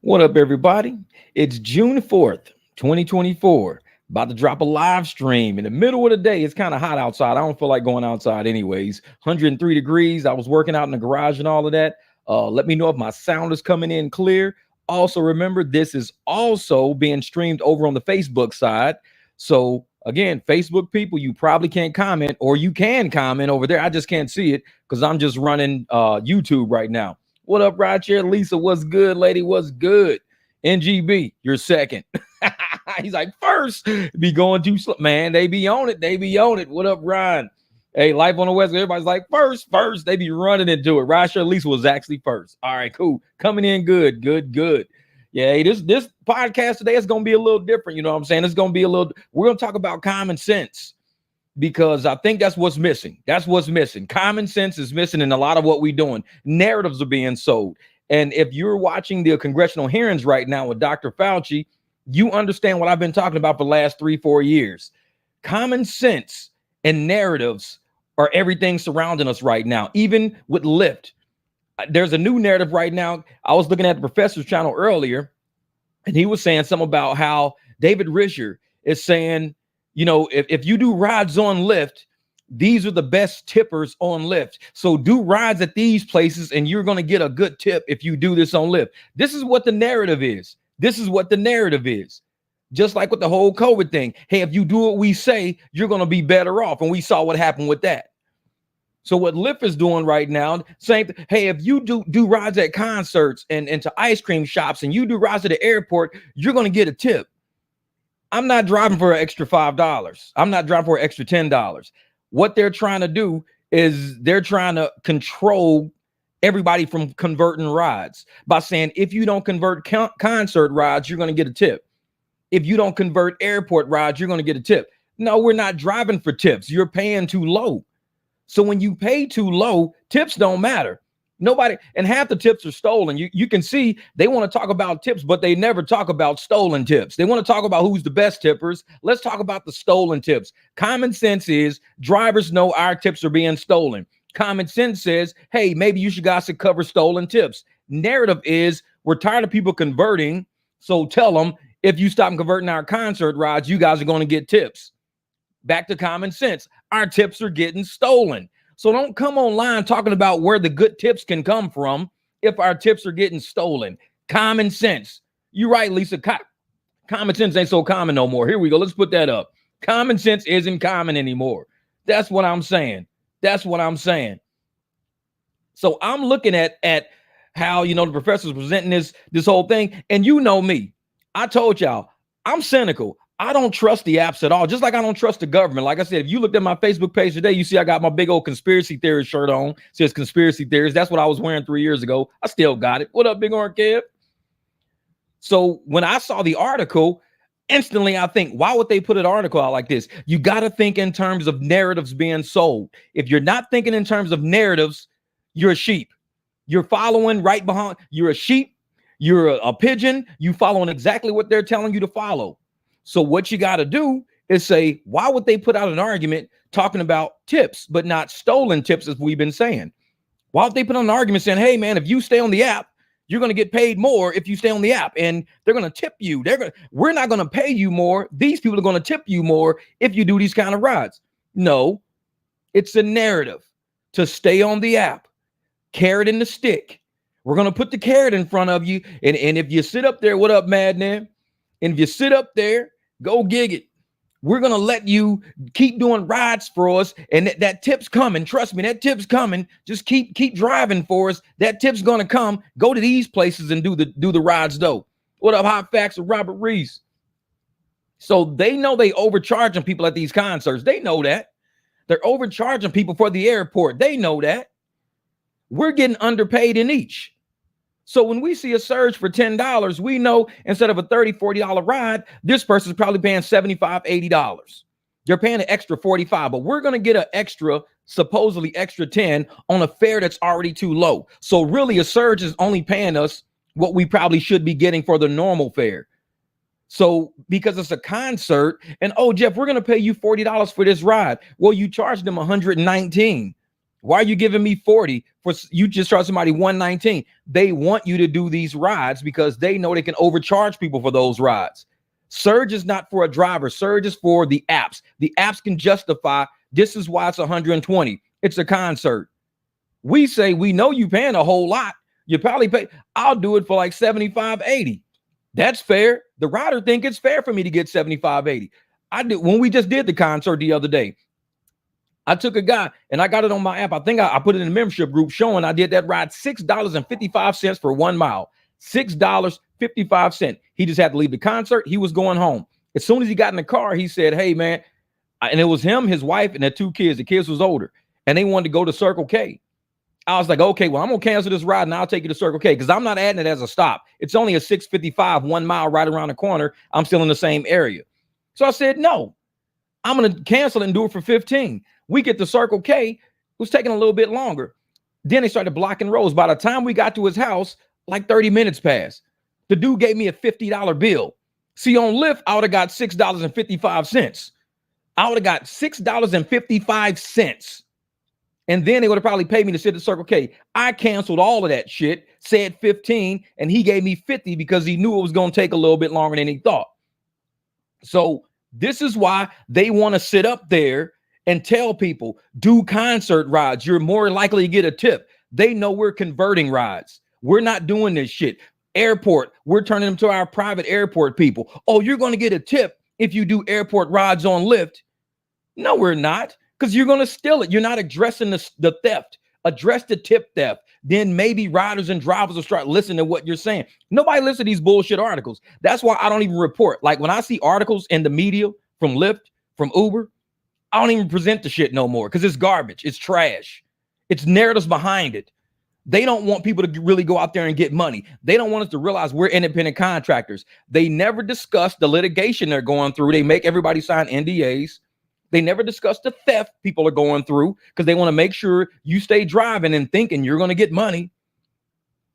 What up, everybody? It's June 4th, 2024. About to drop a live stream in the middle of the day. It's kind of hot outside. I don't feel like going outside anyways. 103 degrees. I was working out in the garage and all of that. Let me know if my sound is coming in clear. Also, remember, this is also being streamed over on the Facebook side. So, again, Facebook people, you probably can't comment, or you can comment over there. I just can't see it because I'm just running YouTube right now. What up, rideshare? Lisa, what's good, lady? What's good? NGB, you're second. He's like, first, be going too slow. Man, they be on it. They be on it. What up, Ryan? Hey, life on the West, everybody's like, first. They be running into it. Rideshare Lisa was actually first. All right, cool. Coming in good. Yeah, hey, this podcast today is going to be a little different. You know what I'm saying? It's going to be we're going to talk about common sense, because I think that's what's missing. That's what's missing. Common sense is missing in a lot of what we're doing. Narratives are being sold. And if you're watching the congressional hearings right now with Dr. Fauci, you understand what I've been talking about for the last 3-4 years. Common sense and narratives are everything surrounding us right now, even with Lyft. There's a new narrative right now. I was looking at the professor's channel earlier, and he was saying something about how David Risher is saying, you know, if you do rides on Lyft, these are the best tippers on Lyft. So do rides at these places and you're going to get a good tip if you do this on Lyft. This is what the narrative is. Just like with the whole COVID thing. Hey, if you do what we say, you're going to be better off. And we saw what happened with that. So what Lyft is doing right now, saying, hey, if you do rides at concerts and to ice cream shops and you do rides to the airport, you're going to get a tip. I'm not driving for an extra $5. I'm not driving for an extra $10. What they're trying to do is they're trying to control everybody from converting rides by saying, if you don't convert concert rides, you're going to get a tip. If you don't convert airport rides, you're going to get a tip. No, we're not driving for tips. You're paying too low. So when you pay too low, tips don't matter. Nobody, and half the tips are stolen. You can see they want to talk about tips, but they never talk about stolen tips. They want to talk about who's the best tippers. Let's talk about the stolen tips. Common sense is drivers know our tips are being stolen. Common sense says, hey, maybe you guys should cover stolen tips. Narrative is we're tired of people converting. So tell them, if you stop converting our concert rides, you guys are going to get tips. Back to common sense. Our tips are getting stolen. So don't come online talking about where the good tips can come from if our tips are getting stolen. Common sense. You're right, Lisa. Common sense ain't so common no more. Here we go. Let's put that up. Common sense isn't common anymore. That's what I'm saying. So I'm looking at how, you know, the professor's presenting this whole thing. And you know me. I told y'all, I'm cynical. I don't trust the apps at all, just like I don't trust the government. Like I said, if you looked at my Facebook page today, you see I got my big old conspiracy theory shirt on. It says conspiracy theories. That's what I was wearing 3 years ago. I still got it. What up, Big Orange Kev? So when I saw the article, instantly I think, why would they put an article out like this? You got to think in terms of narratives being sold. If you're not thinking in terms of narratives, you're a sheep. You're following right behind. You're a sheep. You're a pigeon. You following exactly what they're telling you to follow. So what you got to do is say, why would they put out an argument talking about tips, but not stolen tips, as we've been saying? Why would they put out an argument saying, hey, man, if you stay on the app, you're going to get paid more if you stay on the app, and they're going to tip you. We're not going to pay you more. These people are going to tip you more if you do these kind of rides. No, it's a narrative to stay on the app. Carrot in the stick. We're going to put the carrot in front of you. And if you sit up there, what up, Madman? And if you sit up there, go gig it. We're going to let you keep doing rides for us. And that tip's coming. Trust me, that tip's coming. Just keep driving for us. That tip's going to come. Go to these places and do the rides, though. What up, Hot Facts with Robert Reese? So they know they overcharging people at these concerts. They know that. They're overcharging people for the airport. They know that. We're getting underpaid in each. So when we see a surge for $10, we know instead of a $30, $40 ride, this person's probably paying $75, $80. You're paying an extra $45, but we're going to get an extra, supposedly extra 10 on a fare that's already too low. So really a surge is only paying us what we probably should be getting for the normal fare. So because it's a concert and, oh, Jeff, we're going to pay you $40 for this ride. Well, you charged them $119. Why are you giving me 40 for you just charge somebody 119? They want you to do these rides because they know they can overcharge people for those rides. Surge is not for a driver. Surge is for the apps. The apps can justify this is why it's 120. It's a concert. We say we know you paying a whole lot. You probably pay. I'll do it for like 75, 80. That's fair. The rider think it's fair for me to get 75, 80. I did when we just did the concert the other day. I took a guy and I got it on my app. I think I put it in a membership group showing I did that ride $6.55 for 1 mile. $6.55. He just had to leave the concert. He was going home. As soon as he got in the car, he said, hey, man, and it was him, his wife, and their 2 kids. The kids was older, and they wanted to go to Circle K. I was like, okay, well, I'm going to cancel this ride, and I'll take you to Circle K because I'm not adding it as a stop. It's only a 6.55, 1 mile right around the corner. I'm still in the same area. So I said, no, I'm going to cancel it and do it for 15. We get to Circle K. It was taking a little bit longer. Then they started blocking roads. By the time we got to his house, like 30 minutes passed. The dude gave me a $50 bill. See, on Lyft, I would have got $6.55. I would have got $6.55. And then they would have probably paid me to sit at Circle K. I canceled all of that shit, said 15, and he gave me 50 because he knew it was going to take a little bit longer than he thought. So this is why they want to sit up there and tell people, do concert rides. You're more likely to get a tip. They know we're converting rides. We're not doing this shit. Airport, we're turning them to our private airport people. Oh, you're going to get a tip if you do airport rides on Lyft. No, we're not, because you're going to steal it. You're not addressing the theft. Address the tip theft. Then maybe riders and drivers will start listening to what you're saying. Nobody listens to these bullshit articles. That's why I don't even report. Like when I see articles in the media from Lyft, from Uber, I don't even present the shit no more because it's garbage. It's trash. It's narratives behind it. They don't want people to really go out there and get money. They don't want us to realize we're independent contractors. They never discuss the litigation they're going through. They make everybody sign NDAs. They never discuss the theft people are going through because they want to make sure you stay driving and thinking you're going to get money.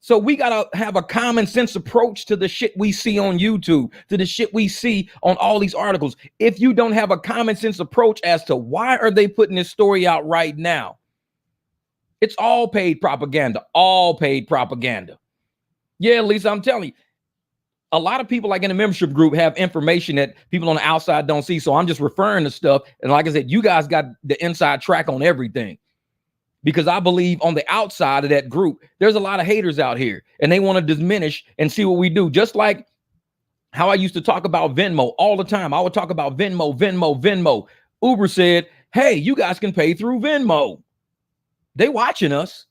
So we got to have a common sense approach to the shit we see on YouTube, to the shit we see on all these articles. If you don't have a common sense approach as to why are they putting this story out right now, it's all paid propaganda, all paid propaganda. Yeah, Lisa, I'm telling you, a lot of people like in the membership group have information that people on the outside don't see. So I'm just referring to stuff. And like I said, you guys got the inside track on everything. Because I believe on the outside of that group, there's a lot of haters out here and they want to diminish and see what we do. Just like how I used to talk about Venmo all the time. I would talk about Venmo. Uber said, hey, you guys can pay through Venmo. They watching us.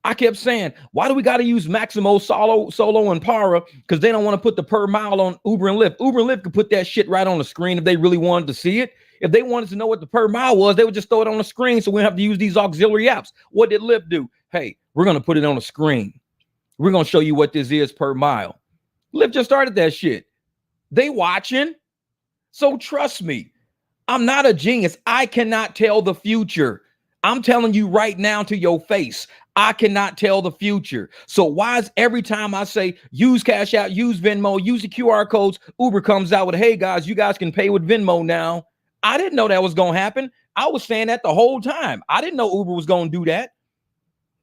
I kept saying, why do we got to use Maximo, Solo, and Para? Because they don't want to put the per mile on Uber and Lyft. Uber and Lyft could put that shit right on the screen if they really wanted to see it. If they wanted to know what the per mile was, they would just throw it on the screen so we don't have to use these auxiliary apps. What did Lyft do? Hey, we're going to put it on the screen. We're going to show you what this is per mile. Lyft just started that shit. They watching. So trust me, I'm not a genius. I cannot tell the future. I'm telling you right now to your face, I cannot tell the future. So why is every time I say use Cash App, use Venmo, use the QR codes, Uber comes out with, hey guys, you guys can pay with Venmo now. I didn't know that was going to happen. I was saying that the whole time. I didn't know Uber was going to do that.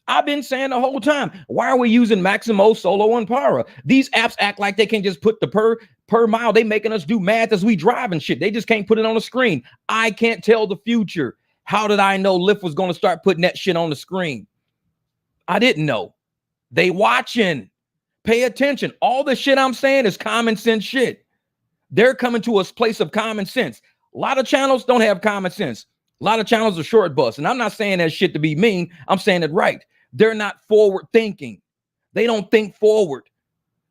I've been saying the whole time, why are we using Maximo, Solo, and Para? These apps act like they can just put the per mile. They making us do math as we drive and shit. They just can't put it on the screen. I can't tell the future. How did I know Lyft was going to start putting that shit on the screen? I didn't know. They watching. Pay attention. All the shit I'm saying is common sense shit. They're coming to a place of common sense. A lot of channels don't have common sense. A lot of channels are short bus. And I'm not saying that shit to be mean. I'm saying it right. They're not forward thinking. They don't think forward.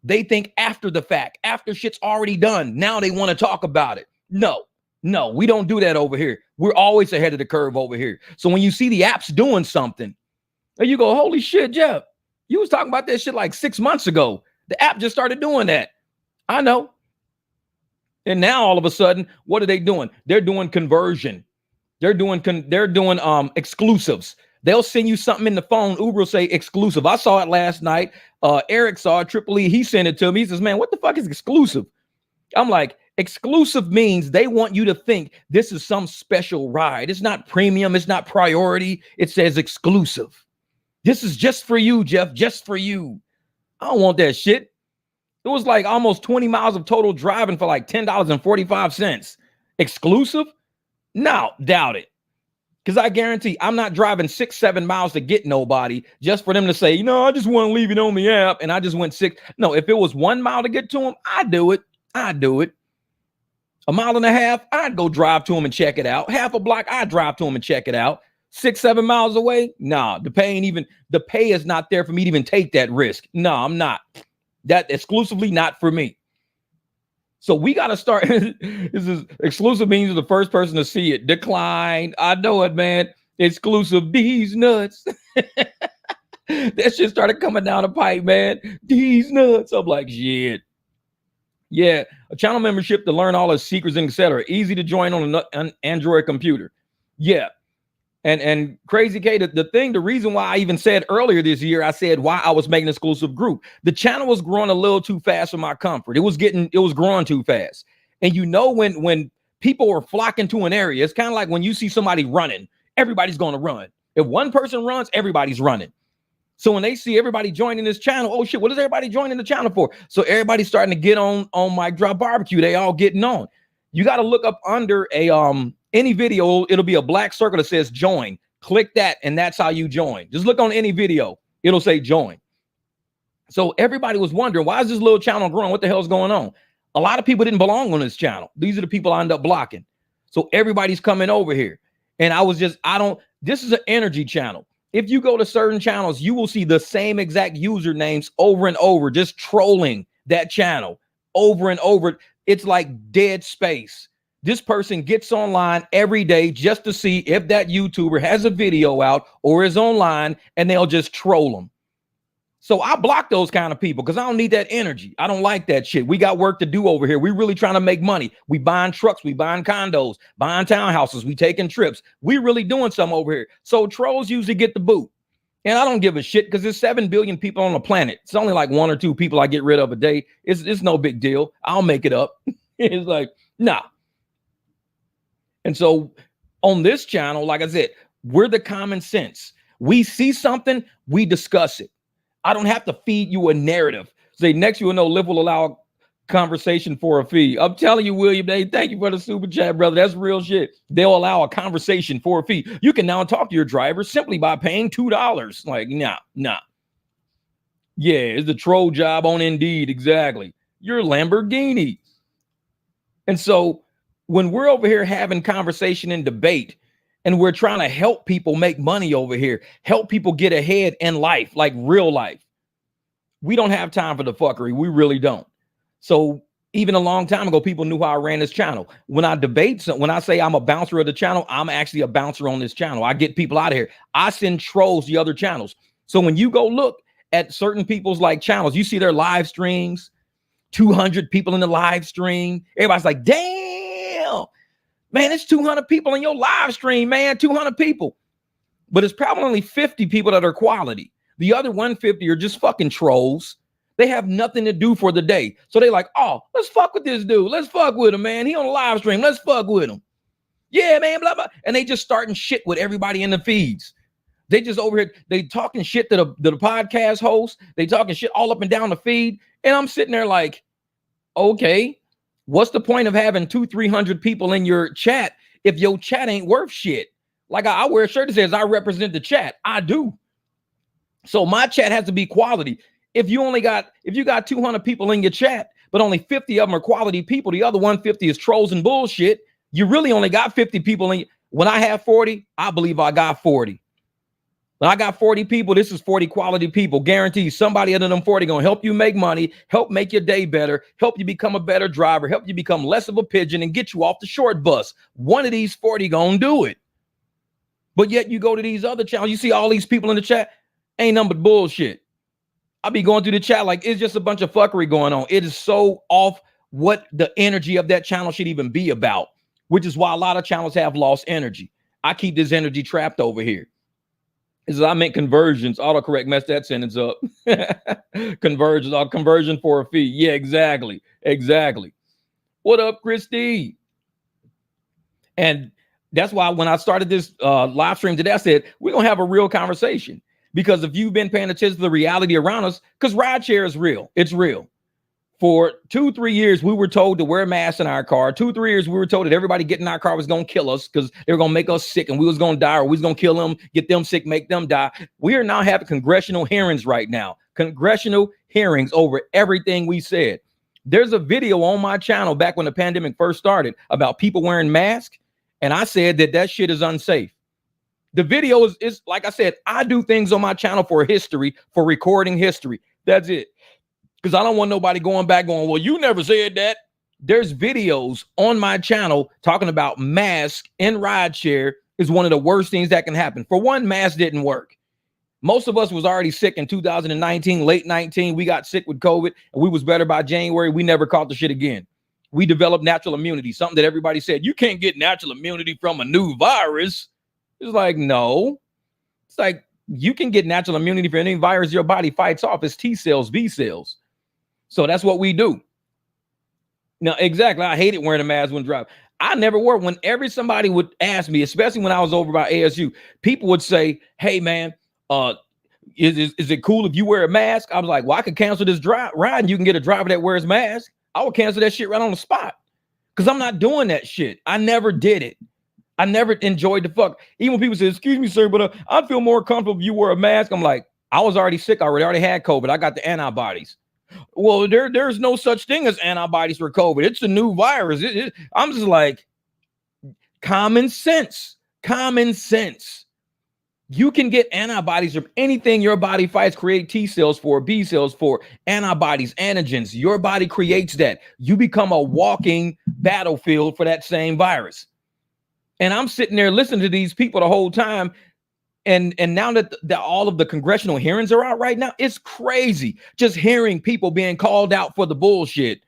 They think after the fact. After shit's already done. Now they want to talk about it. No, we don't do that over here. We're always ahead of the curve over here. So when you see the apps doing something, and you go, holy shit, Jeff, you was talking about that shit like 6 months ago. The app just started doing that. I know. And now all of a sudden, what are they doing? They're doing conversion. They're doing exclusives. They'll send you something in the phone. Uber will say exclusive. I saw it last night. Eric saw it. Triple E, he sent it to me. He says, man, what the fuck is exclusive? I'm like, Exclusive means they want you to think this is some special ride. It's not premium. It's not priority. It says exclusive. This is just for you, Jeff, just for you. I don't want that shit. It was like almost 20 miles of total driving for like $10.45. Exclusive? No, doubt it. Because I guarantee I'm not driving 6-7 miles to get nobody just for them to say, I just want to leave it on the app and I just went 6. No, if it was 1 mile to get to them, I'd do it. I'd do it. 1.5 miles, I'd go drive to them and check it out. Half a block, I'd drive to them and check it out. 6-7 miles away, nah, the pay is not there for me to even take that risk. No, I'm not. That exclusively not for me. So we got to start. This is exclusive means the first person to see it. Decline. I know it, man. Exclusive. These nuts. That shit started coming down the pipe, man. These nuts. I'm like, shit. Yeah, a channel membership to learn all the secrets and etc. Easy to join on an Android computer. Yeah. And Crazy K, the reason why I even said earlier this year, I said why I was making an exclusive group. The channel was growing a little too fast for my comfort. It was growing too fast. And when people were flocking to an area, it's kind of like when you see somebody running, everybody's going to run. If one person runs, everybody's running. So when they see everybody joining this channel, oh shit, what is everybody joining the channel for? So everybody's starting to get on Mic Drop Barbecue. They all getting on. You got to look up under any video, it'll be a black circle that says join. Click that, and that's how you join. Just look on any video, it'll say join. So everybody was wondering, why is this little channel growing? What the hell's going on? A lot of people didn't belong on this channel. These are the people I end up blocking. So everybody's coming over here. And this is an energy channel. If you go to certain channels, you will see the same exact usernames over and over, just trolling that channel over and over. It's like dead space. This person gets online every day just to see if that YouTuber has a video out or is online, and they'll just troll them. So I block those kind of people because I don't need that energy. I don't like that shit. We got work to do over here. We really trying to make money. We buying trucks. We buying condos, buying townhouses. We taking trips. We really doing something over here. So trolls usually get the boot. And I don't give a shit because there's 7 billion people on the planet. It's only like 1 or 2 people I get rid of a day. It's no big deal. I'll make it up. It's like, nah. And so on this channel, like I said, we're the common sense. We see something, we discuss it. I don't have to feed you a narrative. Say next you will know Lyft will allow conversation for a fee. I'm telling you, William, thank you for the super chat, brother. That's real shit. They'll allow a conversation for a fee. You can now talk to your driver simply by paying $2. Like, nah. Yeah, it's the troll job on Indeed. Exactly. Your Lamborghini. And so when we're over here having conversation and debate, and we're trying to help people make money over here, help people get ahead in life, like real life, we don't have time for the fuckery. We really don't. So even a long time ago, people knew how I ran this channel. When I debate, when I say I'm a bouncer of the channel, I'm actually a bouncer on this channel. I get people out of here. I send trolls to other channels. So when you go look at certain people's like channels, you see their live streams, 200 people in the live stream. Everybody's like, damn, man, it's 200 people in your live stream, man, 200 people. But it's probably only 50 people that are quality. The other 150 are just fucking trolls. They have nothing to do for the day. So they like, oh, let's fuck with this dude. Let's fuck with him, man. He on the live stream. Let's fuck with him. Yeah, man, blah, blah. And they just starting shit with everybody in the feeds. They just over here, they talking shit to the podcast host. They talking shit all up and down the feed. And I'm sitting there like, okay, what's the point of having 200-300 people in your chat if your chat ain't worth shit? Like I wear a shirt that says I represent the chat. I do. So my chat has to be quality. If you got 200 people in your chat, but only 50 of them are quality people, the other 150 is trolls and bullshit, you really only got 50 people in. When I have 40, I believe I got 40. When I got 40 people, this is 40 quality people. Guaranteed somebody other than 40 gonna help you make money, help make your day better, help you become a better driver, help you become less of a pigeon and get you off the short bus. One of these 40 gonna do it. But yet you go to these other channels, you see all these people in the chat, ain't nothing but bullshit. I be going through the chat like it's just a bunch of fuckery going on. It is so off what the energy of that channel should even be about, which is why a lot of channels have lost energy. I keep this energy trapped over here. This is I make conversions. Autocorrect messed that sentence up. Conversion for a fee. Yeah, exactly. What up, Christy? And that's why when I started this live stream today, I said, we're going to have a real conversation. Because if you've been paying attention to the reality around us, because rideshare is real. It's real. For 2-3 years, we were told to wear masks in our car. 2-3 years, we were told that everybody getting in our car was going to kill us because they were going to make us sick and we was going to die, or we was going to kill them, get them sick, make them die. We are now having congressional hearings right now. Congressional hearings over everything we said. There's a video on my channel back when the pandemic first started about people wearing masks. And I said that shit is unsafe. The video is like I said, I do things on my channel for history, for recording history. That's it. Because I don't want nobody going back going, well, you never said that. There's videos on my channel talking about masks in rideshare is one of the worst things that can happen. For one, masks didn't work. Most of us was already sick in 2019, late 19. We got sick with COVID and we was better by January. We never caught the shit again. We developed natural immunity, something that everybody said, you can't get natural immunity from a new virus. It's like, no. It's like, you can get natural immunity for any virus your body fights off. It's T cells, B cells. So that's what we do. Now, exactly. I hated wearing a mask when driving. I never wore. Whenever somebody would ask me, especially when I was over by ASU, people would say, hey, man, is it cool if you wear a mask? I was like, well, I could cancel this ride and you can get a driver that wears a mask. I would cancel that shit right on the spot because I'm not doing that shit. I never did it. I never enjoyed the fuck. Even when people say, excuse me, sir, but I feel more comfortable if you wear a mask. I'm like, I was already sick already. I already had COVID. I got the antibodies. Well, there's no such thing as antibodies for COVID. It's a new virus. I'm just like, common sense. Common sense. You can get antibodies from anything your body fights, create T cells for, B cells for, antibodies, antigens. Your body creates that. You become a walking battlefield for that same virus. And I'm sitting there listening to these people the whole time. And now that all of the congressional hearings are out right now, it's crazy just hearing people being called out for the bullshit.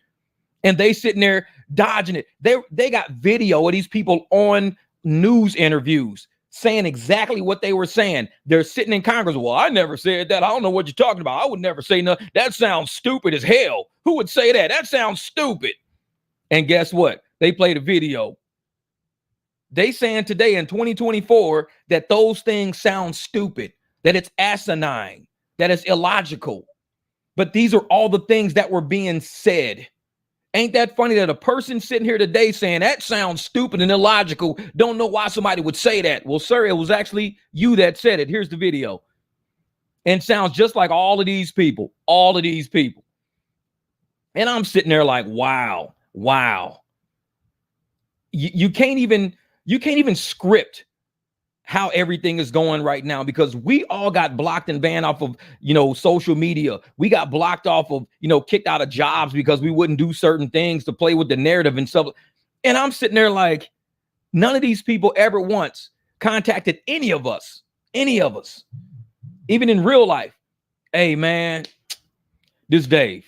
And they sitting there dodging it. They got video of these people on news interviews saying exactly what they were saying. They're sitting in Congress. Well, I never said that. I don't know what you're talking about. I would never say nothing. That sounds stupid as hell. Who would say that? That sounds stupid. And guess what? They played a video. They saying today in 2024 that those things sound stupid, that it's asinine, that it's illogical. But these are all the things that were being said. Ain't that funny that a person sitting here today saying that sounds stupid and illogical, don't know why somebody would say that? Well, sir, it was actually you that said it. Here's the video. And it sounds just like all of these people. And I'm sitting there like, wow. You can't even script how everything is going right now, because we all got blocked and banned off of, social media. We got blocked off of, kicked out of jobs because we wouldn't do certain things to play with the narrative and stuff. And I'm sitting there like, none of these people ever once contacted any of us, even in real life. Hey, man, this Dave,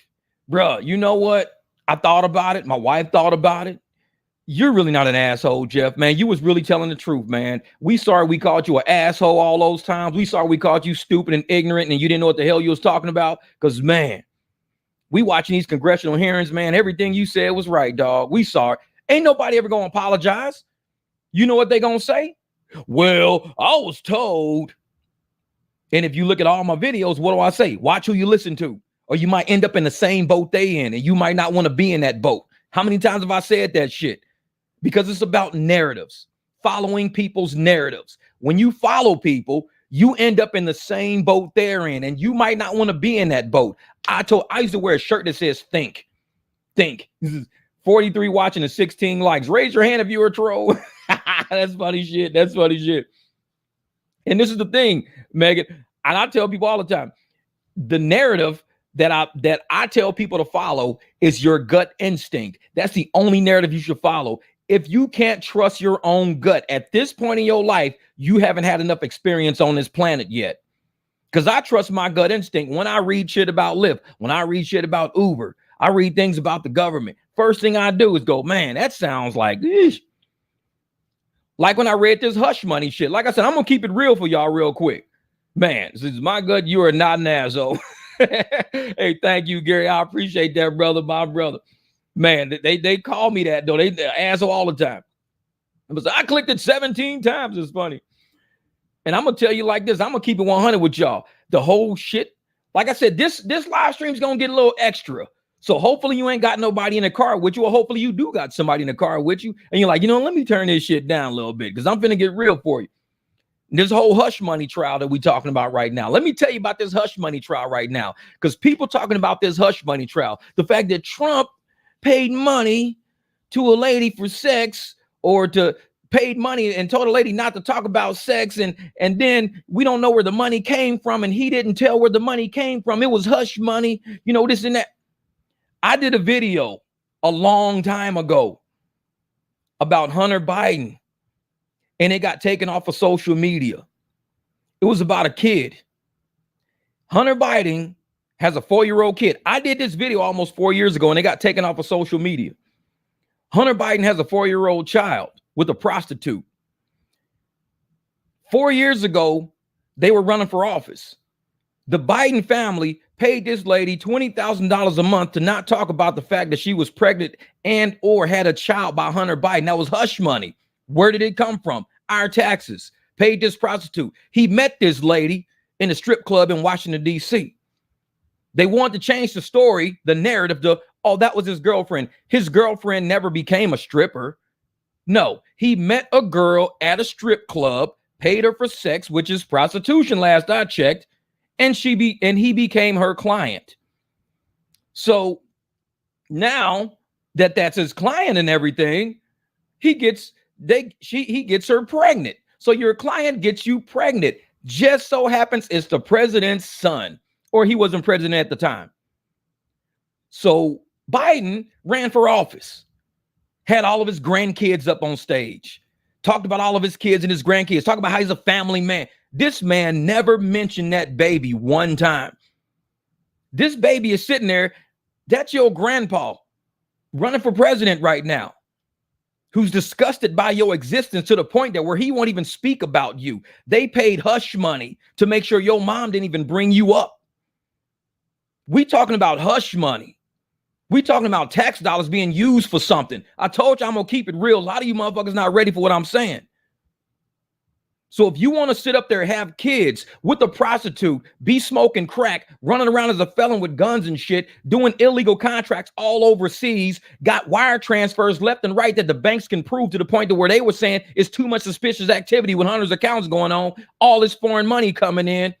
bruh, you know what? I thought about it. My wife thought about it. You're really not an asshole, Jeff, man. You was really telling the truth, man. We sorry we called you an asshole all those times. We sorry we called you stupid and ignorant and you didn't know what the hell you was talking about. Because, man, we watching these congressional hearings, man. Everything you said was right, dog. We sorry. Ain't nobody ever going to apologize. You know what they going to say? Well, I was told. And if you look at all my videos, what do I say? Watch who you listen to. Or you might end up in the same boat they in, and you might not want to be in that boat. How many times have I said that shit? Because it's about narratives, following people's narratives. When you follow people, you end up in the same boat they're in, and you might not want to be in that boat. I used to wear a shirt that says think. This is 43 watching and 16 likes. Raise your hand if you're a troll. That's funny shit. And this is the thing, Megan, and I tell people all the time, the narrative that I tell people to follow is your gut instinct. That's the only narrative you should follow. If you can't trust your own gut at this point in your life, you haven't had enough experience on this planet yet. Because I trust my gut instinct. When I read shit about Lyft, when I read shit about Uber, I read things about the government. First thing I do is go, man, that sounds like this. Like when I read this hush money shit. Like I said, I'm going to keep it real for y'all real quick. Man, this is my gut. You are not an asshole. Hey, thank you, Gary. I appreciate that, brother, my brother. Man, they call me that though. They asshole all the time. I clicked it 17 times. It's funny. And I'm gonna tell you like this. I'm gonna keep it 100 with y'all. The whole shit. Like I said, this live stream is gonna get a little extra. So hopefully you ain't got nobody in the car with you, or hopefully you do got somebody in the car with you, and you're like, let me turn this shit down a little bit because I'm finna get real for you. This whole hush money trial that we talking about right now. Let me tell you about this hush money trial right now, because people talking about this hush money trial, the fact that Trump paid money to a lady for sex, or paid money and told a lady not to talk about sex, and then we don't know where the money came from, and he didn't tell where the money came from. It was hush money, this and that. I did a video a long time ago about Hunter Biden, and it got taken off of social media. It was about a kid. Hunter Biden has a 4-year-old kid. I did this video almost 4 years ago, and it got taken off of social media. Hunter Biden has a 4-year-old child with a prostitute. 4 years ago, they were running for office. The Biden family paid this lady $20,000 a month to not talk about the fact that she was pregnant and or had a child by Hunter Biden. That was hush money. Where did it come from? Our taxes. Paid this prostitute. He met this lady in a strip club in Washington, D.C. They wanted to change the story, the narrative, that was his girlfriend. His girlfriend never became a stripper. No, he met a girl at a strip club, paid her for sex, which is prostitution last I checked, and he became her client. So now that that's his client and everything, he gets her pregnant. So your client gets you pregnant. Just so happens it's the president's son, or he wasn't president at the time. So Biden ran for office, had all of his grandkids up on stage, talked about all of his kids and his grandkids, talked about how he's a family man. This man never mentioned that baby one time. This baby is sitting there. That's your grandpa running for president right now, who's disgusted by your existence to the point that where he won't even speak about you. They paid hush money to make sure your mom didn't even bring you up. We talking about hush money. We talking about tax dollars being used for something. I told you I'm going to keep it real. A lot of you motherfuckers not ready for what I'm saying. So if you want to sit up there, have kids with a prostitute, be smoking crack, running around as a felon with guns and shit, doing illegal contracts all overseas, got wire transfers left and right that the banks can prove to the point to where they were saying it's too much suspicious activity with Hunter's accounts going on, all this foreign money coming in.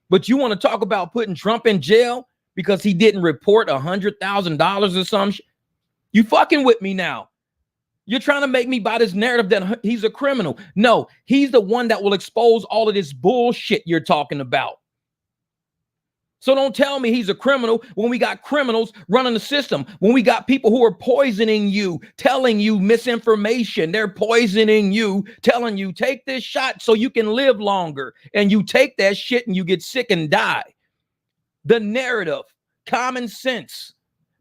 But you want to talk about putting Trump in jail because he didn't report $100,000 or some shit? You fucking with me now. You're trying to make me buy this narrative that he's a criminal. No, he's the one that will expose all of this bullshit you're talking about. So don't tell me he's a criminal when we got criminals running the system, when we got people who are poisoning you, telling you misinformation. They're poisoning you, telling you take this shot so you can live longer. And you take that shit and you get sick and die. The narrative, common sense.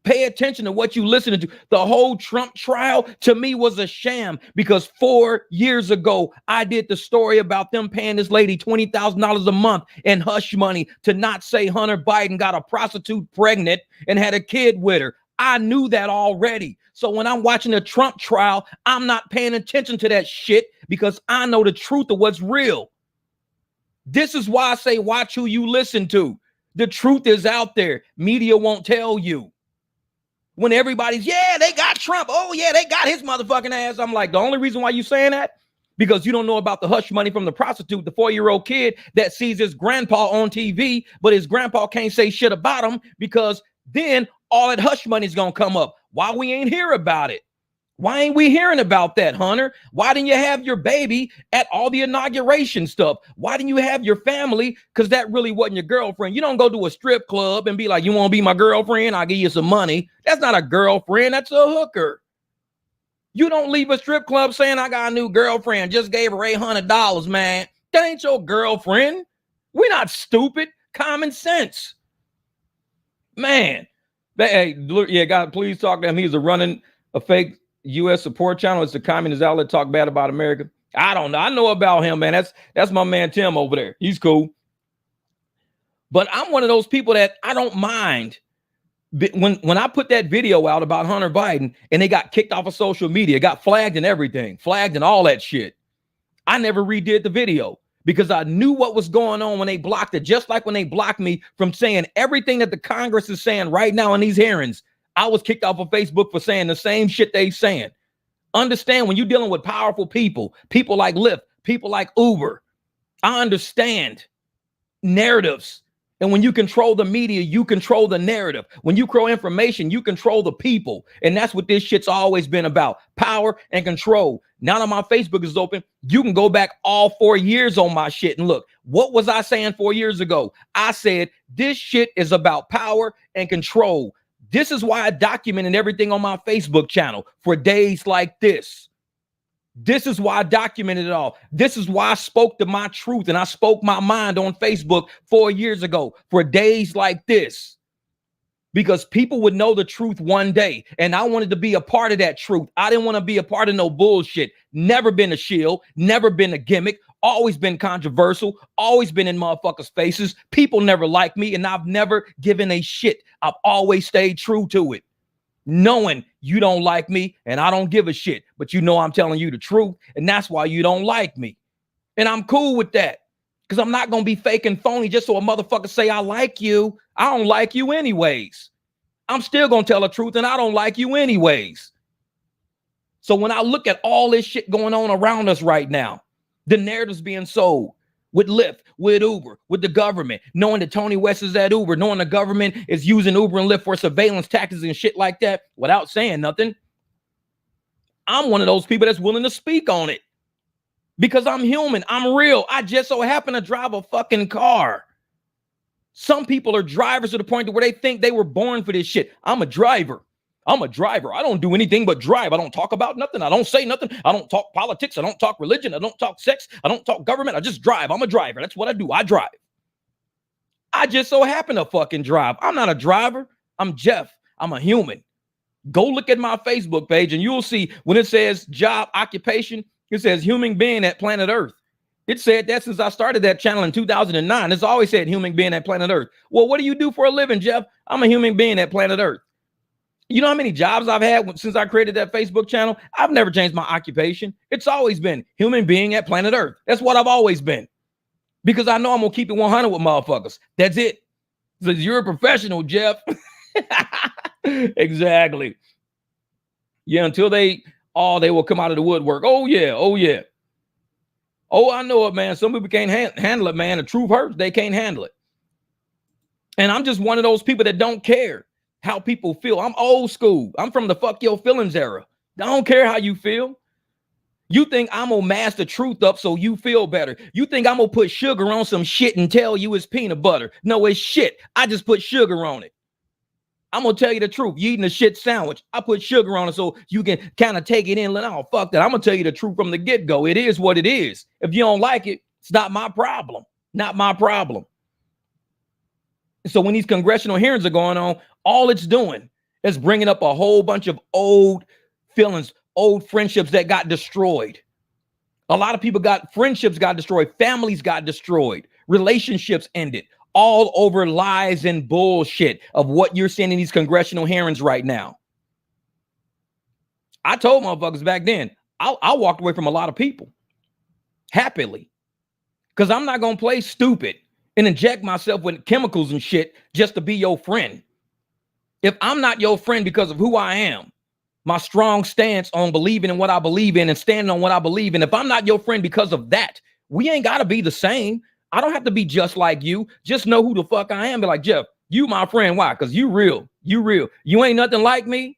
Pay attention to what you listening to. The whole Trump trial to me was a sham because 4 years ago, I did the story about them paying this lady $20,000 a month in hush money to not say Hunter Biden got a prostitute pregnant and had a kid with her. I knew that already. So when I'm watching the Trump trial, I'm not paying attention to that shit because I know the truth of what's real. This is why I say watch who you listen to. The truth is out there. Media won't tell you. When everybody's, yeah, they got Trump. Oh, yeah, they got his motherfucking ass. I'm like, the only reason why you saying that? Because you don't know about the hush money from the prostitute, the 4-year-old kid that sees his grandpa on TV, but his grandpa can't say shit about him because then all that hush money is going to come up. Why we ain't hear about it? Why ain't we hearing about that, Hunter? Why didn't you have your baby at all the inauguration stuff? Why didn't you have your family? Because that really wasn't your girlfriend. You don't go to a strip club and be like, you want to be my girlfriend? I'll give you some money. That's not a girlfriend. That's a hooker. You don't leave a strip club saying, I got a new girlfriend. Just gave her $800, man. That ain't your girlfriend. We're not stupid. Common sense. Man. Hey, look, yeah, God, please talk to him. He's running a fake U.S. support channel. It's a communist outlet. Talk bad about America. I don't know. I know about him, man. That's my man Tim over there. He's cool. But I'm one of those people that I don't mind When I put that video out about Hunter Biden and they got kicked off of social media, got flagged and everything, flagged and all that shit, I never redid the video because I knew what was going on when they blocked it. Just like when they blocked me from saying everything that the Congress is saying right now in these hearings, I was kicked off of Facebook for saying the same shit they saying. Understand, when you're dealing with powerful people, people like Lyft, people like Uber, I understand narratives. And when you control the media, you control the narrative. When you control information, you control the people. And that's what this shit's always been about: power and control. Now that my Facebook is open, you can go back all 4 years on my shit and look. What was I saying 4 years ago? I said this shit is about power and control. This is why I documented everything on my Facebook channel for days like this. This is why I documented it all. This is why I spoke to my truth and I spoke my mind on Facebook 4 years ago for days like this. Because people would know the truth one day. And I wanted to be a part of that truth. I didn't want to be a part of no bullshit. Never been a shield, never been a gimmick, always been controversial, always been in motherfuckers' faces. People never liked me and I've never given a shit. I've always stayed true to it. Knowing you don't like me and I don't give a shit, but you know I'm telling you the truth, and that's why you don't like me. And I'm cool with that because I'm not going to be fake and phony just so a motherfucker say I like you. I don't like you anyways. I'm still going to tell the truth and I don't like you anyways. So when I look at all this shit going on around us right now, the narratives being sold with Lyft, with Uber, with the government, knowing that Tony West is at Uber, knowing the government is using Uber and Lyft for surveillance tactics and shit like that without saying nothing. I'm one of those people that's willing to speak on it because I'm human. I'm real. I just so happen to drive a fucking car. Some people are drivers to the point where they think they were born for this shit. I'm a driver. I'm a driver. I don't do anything but drive. I don't talk about nothing. I don't say nothing. I don't talk politics. I don't talk religion. I don't talk sex. I don't talk government. I just drive. I'm a driver. That's what I do. I drive. I just so happen to fucking drive. I'm not a driver. I'm Jeff. I'm a human. Go look at my Facebook page and you'll see when it says job occupation, it says human being at planet Earth. It said that since I started that channel in 2009. It's always said human being at planet Earth. Well, what do you do for a living, Jeff? I'm a human being at planet Earth. You know how many jobs I've had since I created that Facebook channel? I've never changed my occupation. It's always been human being at planet Earth. That's what I've always been. Because I know I'm going to keep it 100 with motherfuckers. That's it. So you're a professional, Jeff. Exactly. Yeah, until they will come out of the woodwork. Oh, yeah. Oh, yeah. Oh, I know it, man. Some people can't handle it, man. The truth hurts. They can't handle it. And I'm just one of those people that don't care how people feel. I'm old school. I'm from the fuck your feelings era. I don't care how you feel. You think I'm gonna mask the truth up so you feel better. You think I'm gonna put sugar on some shit and tell you it's peanut butter. No, it's shit. I just put sugar on it. I'm gonna tell you the truth. You eating a shit sandwich. I put sugar on it so you can kind of take it in. Oh, fuck that. I'm gonna tell you the truth from the get-go. It is what it is. If you don't like it, it's not my problem. Not my problem. So when these congressional hearings are going on, all it's doing is bringing up a whole bunch of old feelings, old friendships that got destroyed. A lot of people friendships got destroyed. Families got destroyed. Relationships ended. All over lies and bullshit of what you're seeing in these congressional hearings right now. I told motherfuckers back then, I walked away from a lot of people happily because I'm not going to play stupid and inject myself with chemicals and shit just to be your friend. If I'm not your friend because of who I am, my strong stance on believing in what I believe in and standing on what I believe in, if I'm not your friend because of that, we ain't got to be the same. I don't have to be just like you. Just know who the fuck I am. Be like, Jeff, you my friend. Why? Because you real. You real. You ain't nothing like me.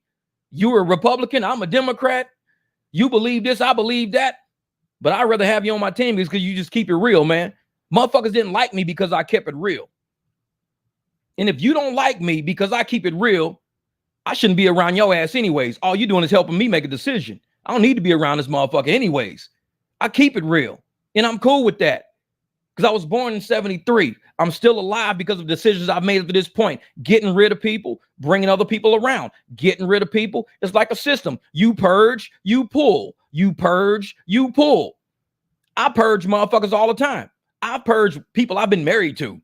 You a Republican. I'm a Democrat. You believe this. I believe that. But I'd rather have you on my team because you just keep it real, man. Motherfuckers didn't like me because I kept it real. And if you don't like me because I keep it real, I shouldn't be around your ass anyways. All you doing is helping me make a decision. I don't need to be around this motherfucker anyways. I keep it real. And I'm cool with that. Because I was born in 73. I'm still alive because of decisions I've made up to this point. Getting rid of people, bringing other people around. Getting rid of people is like a system. You purge, you pull. You purge, you pull. I purge motherfuckers all the time. I purge people I've been married to.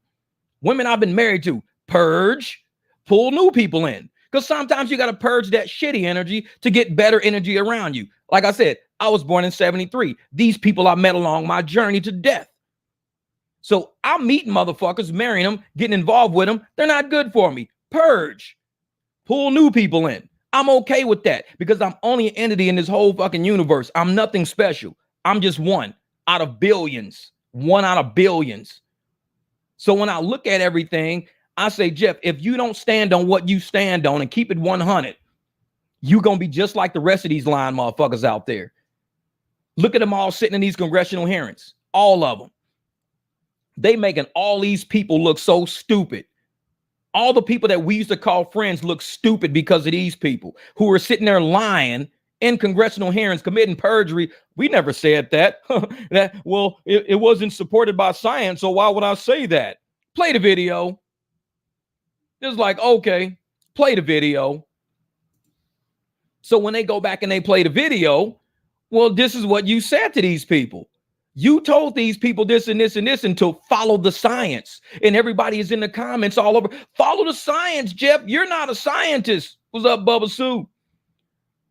Women I've been married to. Purge, Pull new people in. Because sometimes you got to purge that shitty energy to get better energy around you. Like I said, I was born in 73. These people I met along my journey to death. So I'm meeting motherfuckers, marrying them, getting involved with them. They're not good for me. Purge. Pull new people in. I'm okay with that because I'm only an entity in this whole fucking universe. I'm nothing special. I'm just one out of billions. One out of billions. So when I look at everything, I say, Jeff, if you don't stand on what you stand on and keep it 100, you're going to be just like the rest of these lying motherfuckers out there. Look at them all sitting in these congressional hearings. All of them. They making all these people look so stupid. All the people that we used to call friends look stupid because of these people who are sitting there lying in congressional hearings, committing perjury. We never said that. It wasn't supported by science, so why would I say that? Play the video. It's like, okay, play the video. So when they go back and they play the video, well, this is what you said to these people. You told these people this and this and this and to follow the science. And everybody is in the comments all over. Follow the science, Jeff. You're not a scientist. What's up, Bubba Sue?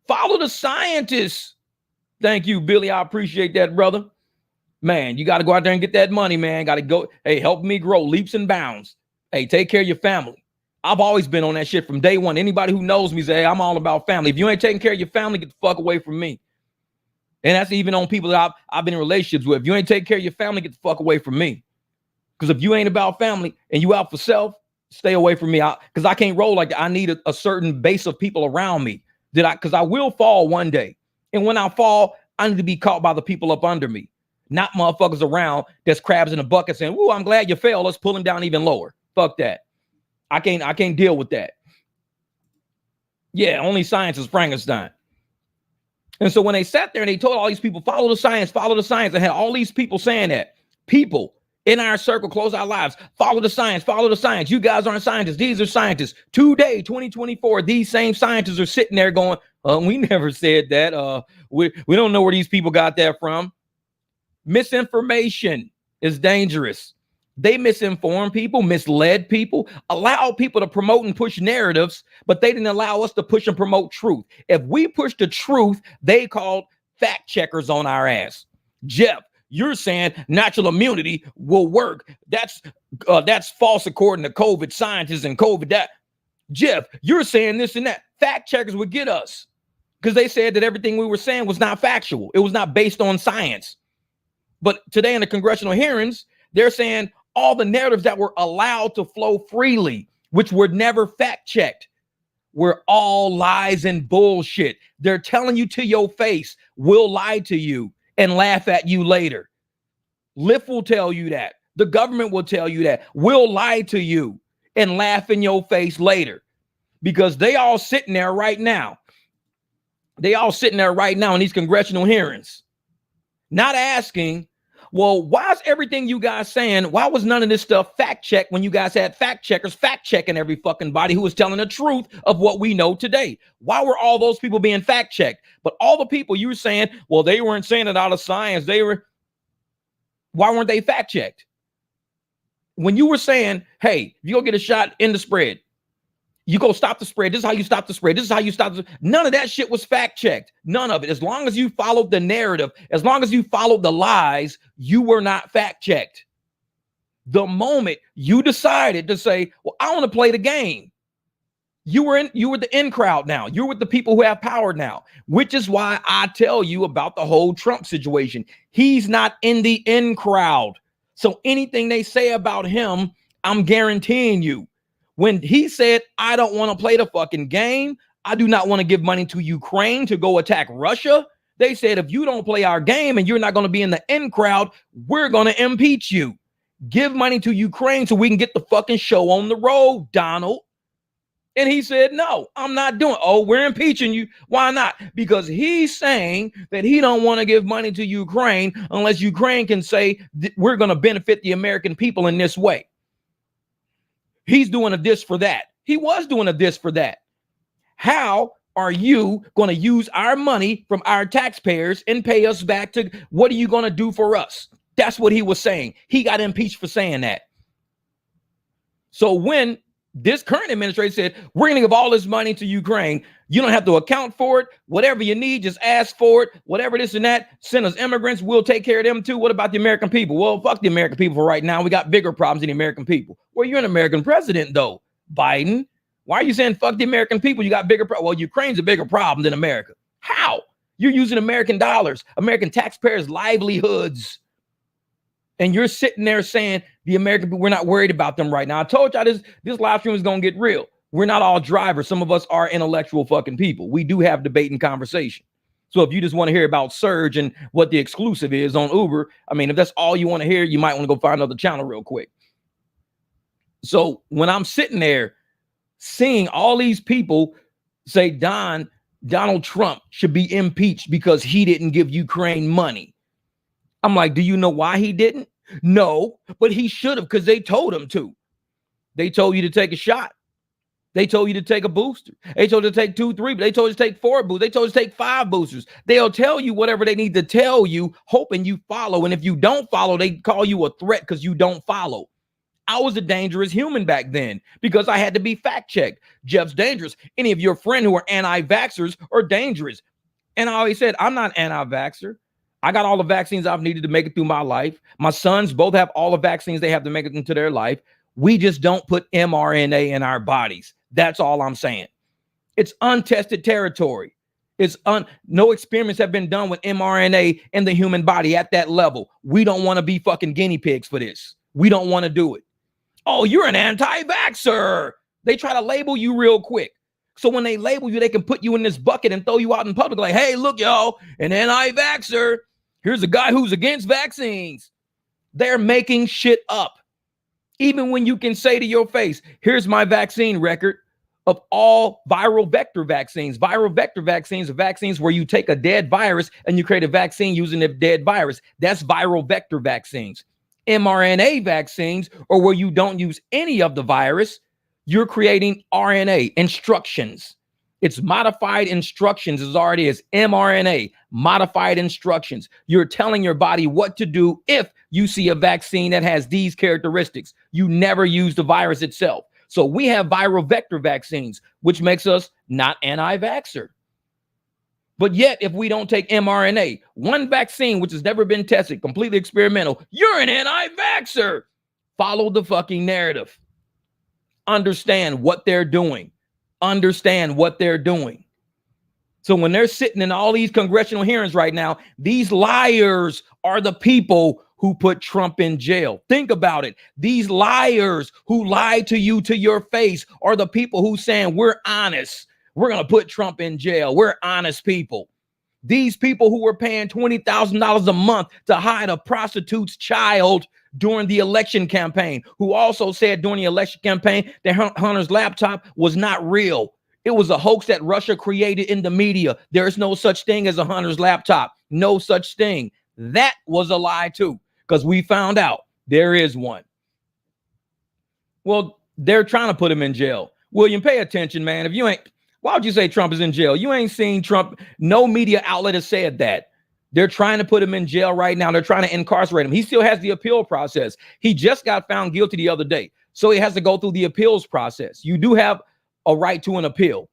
Follow the scientists. Thank you, Billy. I appreciate that, brother. Man, you got to go out there and get that money, man. Got to go. Hey, help me grow leaps and bounds. Hey, take care of your family. I've always been on that shit from day one. Anybody who knows me say, hey, I'm all about family. If you ain't taking care of your family, get the fuck away from me. And that's even on people that I've been in relationships with. If you ain't taking care of your family, get the fuck away from me. Because if you ain't about family and you out for self, stay away from me. Because I can't roll like that. I need a certain base of people around me. Because I will fall one day. And when I fall, I need to be caught by the people up under me. Not motherfuckers around that's crabs in a bucket saying, ooh, I'm glad you fell. Let's pull him down even lower. Fuck that. I can't deal with that. Yeah, only science is Frankenstein. And so when they sat there and they told all these people, follow the science, and had all these people saying that, people in our circle, close our lives, follow the science. You guys aren't scientists. These are scientists. Today, 2024, these same scientists are sitting there going, we never said that. We don't know where these people got that from. Misinformation is dangerous. They misinform people, misled people, allow people to promote and push narratives, but they didn't allow us to push and promote truth. If we push the truth, they called fact checkers on our ass. Jeff, you're saying natural immunity will work. That's false according to COVID scientists and COVID that. Jeff, you're saying this and that. Fact checkers would get us because they said that everything we were saying was not factual. It was not based on science. But today in the congressional hearings, they're saying all the narratives that were allowed to flow freely, which were never fact checked, were all lies and bullshit. They're telling you to your face, we'll lie to you and laugh at you later. Lyft will tell you that. The government will tell you that. We'll lie to you and laugh in your face later because they all sitting there right now. They all sitting there right now in these congressional hearings, not asking, well, why is everything you guys saying? Why was none of this stuff fact checked when you guys had fact checkers fact checking every fucking body who was telling the truth of what we know today? Why were all those people being fact checked? But all the people you were saying, well, they weren't saying it out of science. Why weren't they fact checked? When you were saying, hey, if you go get a shot in the spread, you go stop the spread. This is how you stop the spread. This is how you stop the. None of that shit was fact checked. None of it. As long as you followed the narrative, as long as you followed the lies, you were not fact checked. The moment you decided to say, well, I want to play the game, you were the in crowd now. You're with the people who have power now, which is why I tell you about the whole Trump situation. He's not in the in crowd. So anything they say about him, I'm guaranteeing you. When he said, I don't want to play the fucking game, I do not want to give money to Ukraine to go attack Russia. They said, if you don't play our game and you're not going to be in the in crowd, we're going to impeach you. Give money to Ukraine so we can get the fucking show on the road, Donald. And he said, no, I'm not doing it. Oh, we're impeaching you. Why not? Because he's saying that he don't want to give money to Ukraine unless Ukraine can say we're going to benefit the American people in this way. He's doing a this for that. He was doing a this for that. How are you going to use our money from our taxpayers and pay us back to what are you going to do for us? That's what he was saying. He got impeached for saying that. So when This current administration said, we're going to give all this money to Ukraine. You don't have to account for it. Whatever you need, just ask for it. Whatever this and that, send us immigrants. We'll take care of them too. What about the American people? Well, fuck the American people for right now. We got bigger problems than the American people. Well, you're an American president though, Biden. Why are you saying fuck the American people? You got bigger problems. Well, Ukraine's a bigger problem than America. How? You're using American dollars, American taxpayers' livelihoods. And you're sitting there saying the American people, we're not worried about them right now. I told y'all this live stream is going to get real. We're not all drivers. Some of us are intellectual fucking people. We do have debate and conversation. So if you just want to hear about Surge and what the exclusive is on Uber, I mean, if that's all you want to hear, you might want to go find another channel real quick. So when I'm sitting there seeing all these people say Donald Trump should be impeached because he didn't give Ukraine money, I'm like, do you know why he didn't? No, but he should have, because they told him to. They told you to take a shot. They told you to take a booster. They told you to take 2, 3, but they told you to take 4 boosters. They told you to take 5 boosters. They'll tell you whatever they need to tell you, hoping you follow. And if you don't follow, they call you a threat because you don't follow. I was a dangerous human back then because I had to be fact-checked. Jeff's dangerous. Any of your friends who are anti-vaxxers are dangerous. And I always said, I'm not anti-vaxxer. I got all the vaccines I've needed to make it through my life. My sons both have all the vaccines they have to make it into their life. We just don't put mRNA in our bodies. That's all I'm saying. It's untested territory. No experiments have been done with mRNA in the human body at that level. We don't want to be fucking guinea pigs for this. We don't want to do it. Oh, you're an anti-vaxxer. They try to label you real quick. So when they label you, they can put you in this bucket and throw you out in public like, hey, look, y'all, an anti-vaxxer. Here's a guy who's against vaccines. They're making shit up. Even when you can say to your face, here's my vaccine record of all viral vector vaccines. Viral vector vaccines are vaccines where you take a dead virus and you create a vaccine using a dead virus. That's viral vector vaccines. mRNA vaccines are where you don't use any of the virus. You're creating RNA instructions. It's modified instructions as already as mRNA, modified instructions. You're telling your body what to do if you see a vaccine that has these characteristics. You never use the virus itself. So we have viral vector vaccines, which makes us not anti-vaxxer. But yet, if we don't take mRNA, one vaccine which has never been tested, completely experimental, you're an anti-vaxxer. Follow the fucking narrative. Understand what they're doing. Understand what they're doing. So when they're sitting in all these congressional hearings right now, these liars are the people who put Trump in jail. Think about it. These liars who lied to you to your face are the people who saying we're honest. We're going to put Trump in jail. We're honest people. These people who were paying $20,000 a month to hide a prostitute's child during the election campaign, who also said during the election campaign that Hunter's laptop was not real. It was a hoax that Russia created in the media. There is no such thing as a Hunter's laptop. No such thing. That was a lie too, because we found out there is one. Well, they're trying to put him in jail. William, pay attention, man. If you ain't, why would you say Trump is in jail? You ain't seen Trump. No media outlet has said that. They're trying to put him in jail right now. They're trying to incarcerate him. He still has the appeal process. He just got found guilty the other day. So he has to go through the appeals process. You do have a right to an appeal.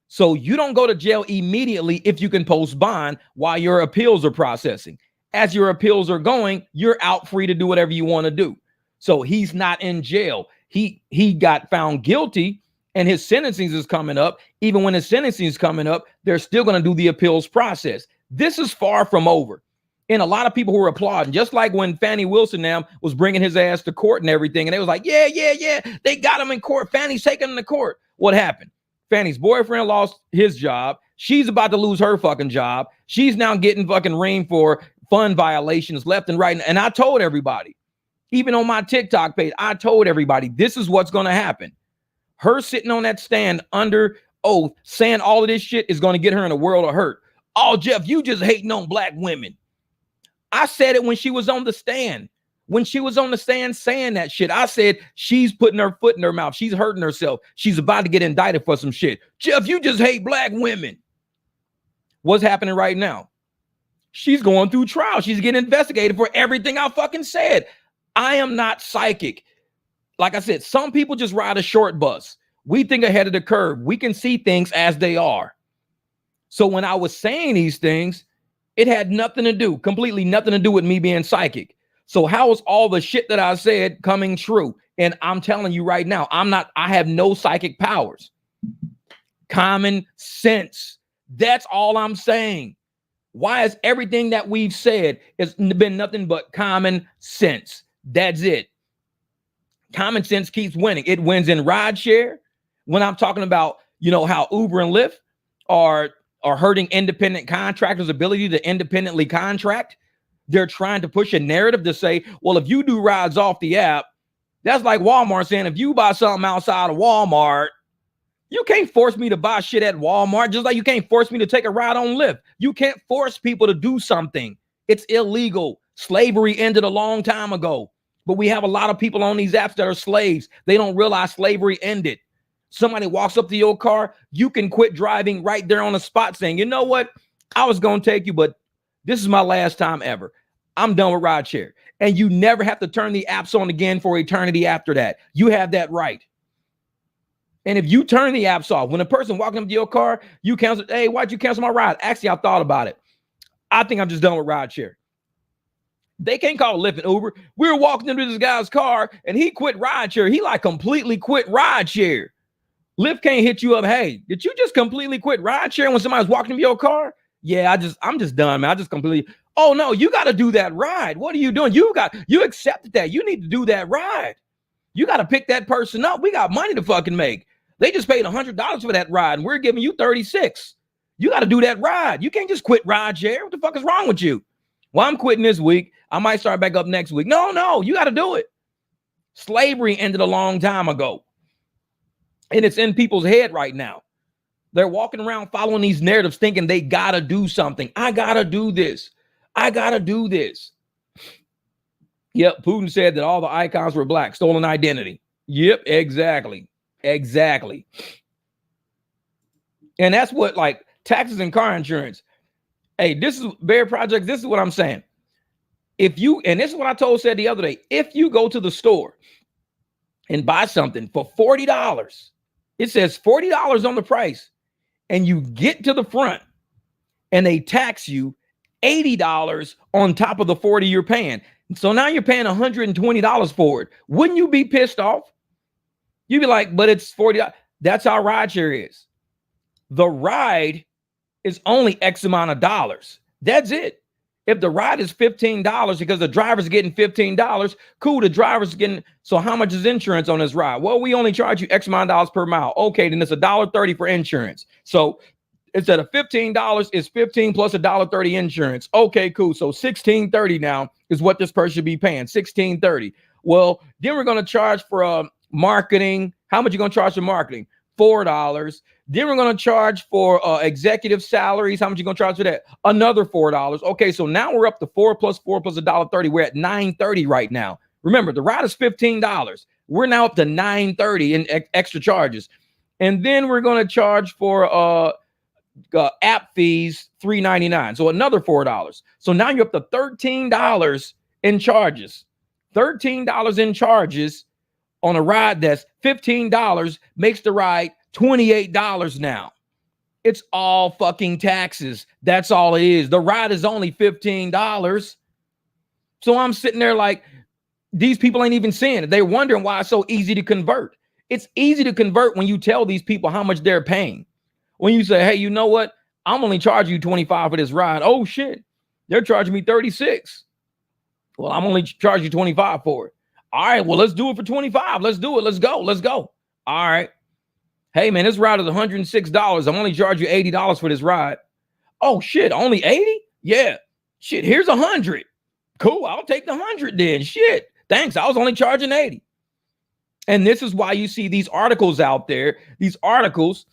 So you don't go to jail immediately if you can post bond while your appeals are processing. As your appeals are going, you're out free to do whatever you want to do. So he's not in jail. He got found guilty and his sentencing is coming up. Even when his sentencing is coming up, they're still going to do the appeals process. This is far from over. And a lot of people who were applauding, just like when Fannie Wilson now was bringing his ass to court and everything. And they was like, yeah. They got him in court. Fannie's taking him to court. What happened? Fannie's boyfriend lost his job. She's about to lose her fucking job. She's now getting fucking reamed for fund violations left and right. And I told everybody, even on my TikTok page, I told everybody, this is what's going to happen. Her sitting on that stand under oath saying all of this shit is going to get her in a world of hurt. Oh, Jeff, you just hating on black women. I said it when she was on the stand. When she was on the stand saying that shit, I said, she's putting her foot in her mouth. She's hurting herself. She's about to get indicted for some shit. Jeff, you just hate black women. What's happening right now? She's going through trial. She's getting investigated for everything I fucking said. I am not psychic. like I said, some people just ride a short bus. We think ahead of the curve. We can see things as they are. So when I was saying these things, it had nothing to do, completely nothing to do with me being psychic. So how is all the shit that I said coming true? And I'm telling you right now, I have no psychic powers. Common sense. That's all I'm saying. Why is everything that we've said has been nothing but common sense? That's it. Common sense keeps winning. It wins in rideshare. When I'm talking about, how Uber and Lyft are hurting independent contractors' ability to independently contract. They're trying to push a narrative to say, well, if you do rides off the app, that's like Walmart saying, if you buy something outside of Walmart, you can't force me to buy shit at Walmart, just like you can't force me to take a ride on Lyft. You can't force people to do something. It's illegal. Slavery ended a long time ago. But we have a lot of people on these apps that are slaves. They don't realize slavery ended. Somebody walks up to your car, you can quit driving right there on the spot saying, you know what? I was going to take you, but this is my last time ever. I'm done with rideshare. And you never have to turn the apps on again for eternity after that. You have that right. And if you turn the apps off, when a person walking up to your car, you cancel, hey, why'd you cancel my ride? Actually, I thought about it. I think I'm just done with rideshare. They can't call Lyft and Uber. We were walking into this guy's car and he quit rideshare. He like completely quit rideshare. Lyft can't hit you up. Hey, did you just completely quit rideshare when somebody's walking into your car? Yeah, I'm just done, man. I just completely. Oh no, you got to do that ride. What are you doing? You accepted that. You need to do that ride. You got to pick that person up. We got money to fucking make. They just paid $100 for that ride and we're giving you 36. You got to do that ride. You can't just quit rideshare. What the fuck is wrong with you? Well, I'm quitting this week. I might start back up next week. No, you got to do it. Slavery ended a long time ago. And it's in people's head right now. They're walking around following these narratives thinking they got to do something. I got to do this. I got to do this. Yep, Putin said that all the icons were black, stolen identity. Yep, exactly. And that's what, like, taxes and car insurance. Hey, this is Bear Project. This is what I'm saying. And this is what I said the other day. If you go to the store and buy something for $40, it says $40 on the price, and you get to the front and they tax you $80 on top of the $40 you're paying. So now you're paying $120 for it. Wouldn't you be pissed off? You'd be like, but it's $40. That's how rideshare is. The ride is only X amount of dollars. That's it. If the ride is $15 because the driver's getting $15, cool, the driver's getting, so how much is insurance on this ride? Well, we only charge you X amount of dollars per mile. Okay, then it's $1.30 for insurance. So instead of $15, it's 15 plus $1.30 insurance. Okay, cool. So $16.30 now is what this person should be paying, $16.30. Well, then we're going to charge for marketing. How much are you going to charge for marketing? $4. Then we're going to charge for executive salaries. How much are you going to charge for that? Another $4. Okay, so now we're up to 4 plus $1.30. We're at $9.30 right now. Remember, the ride is $15. We're now up to $9.30 in extra charges. And then we're going to charge for app fees, $3.99. So another $4. So now you're up to $13 in charges. $13 in charges on a ride that's $15 makes the ride $28 now. It's all fucking taxes. That's all it is. The ride is only $15. So I'm sitting there like, these people ain't even seeing it. They're wondering why it's so easy to convert. It's easy to convert when you tell these people how much they're paying. When you say, hey, you know what? I'm only charging you $25 for this ride. Oh shit, they're charging me $36. Well, I'm only charging you $25 for it. All right, well, let's do it for $25. Let's do it. Let's go. All right. Hey, man, this ride is $106. I'm only charging you $80 for this ride. Oh, shit, only 80? Yeah. Shit, here's 100. Cool, I'll take the 100 then. Shit, thanks. I was only charging 80. And this is why you see these articles out there, these articles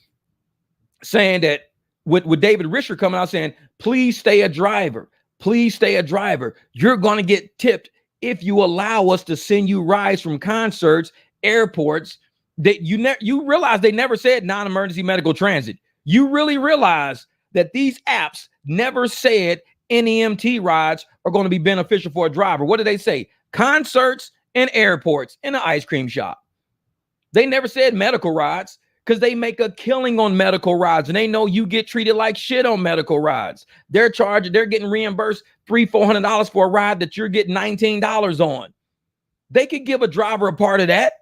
saying that with David Risher coming out saying, please stay a driver. Please stay a driver. You're going to get tipped if you allow us to send you rides from concerts, airports. That you realize they never said non-emergency medical transit. You really realize that these apps never said NEMT rides are going to be beneficial for a driver. What did they say? Concerts in airports, in an ice cream shop. They never said medical rides because they make a killing on medical rides, and they know you get treated like shit on medical rides. They're getting reimbursed $300-400 for a ride that you're getting $19 on. They could give a driver a part of that.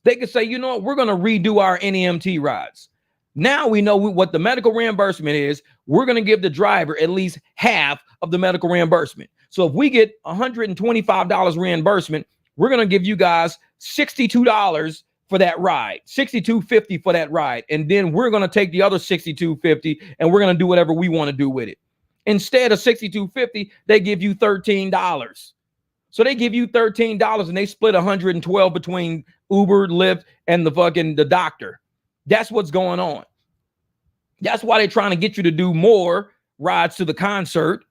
They could say, you know what, we're going to redo our NEMT rides. Now we know what the medical reimbursement is. We're going to give the driver at least half of the medical reimbursement. So if we get $125 reimbursement, we're going to give you guys $62 for that ride, $62.50 for that ride. And then we're going to take the other $62.50 and we're going to do whatever we want to do with it. Instead of $62.50, they give you $13. So they give you $13 and they split $112 between Uber, Lyft, and the doctor. That's what's going on. That's why they're trying to get you to do more rides to the concert.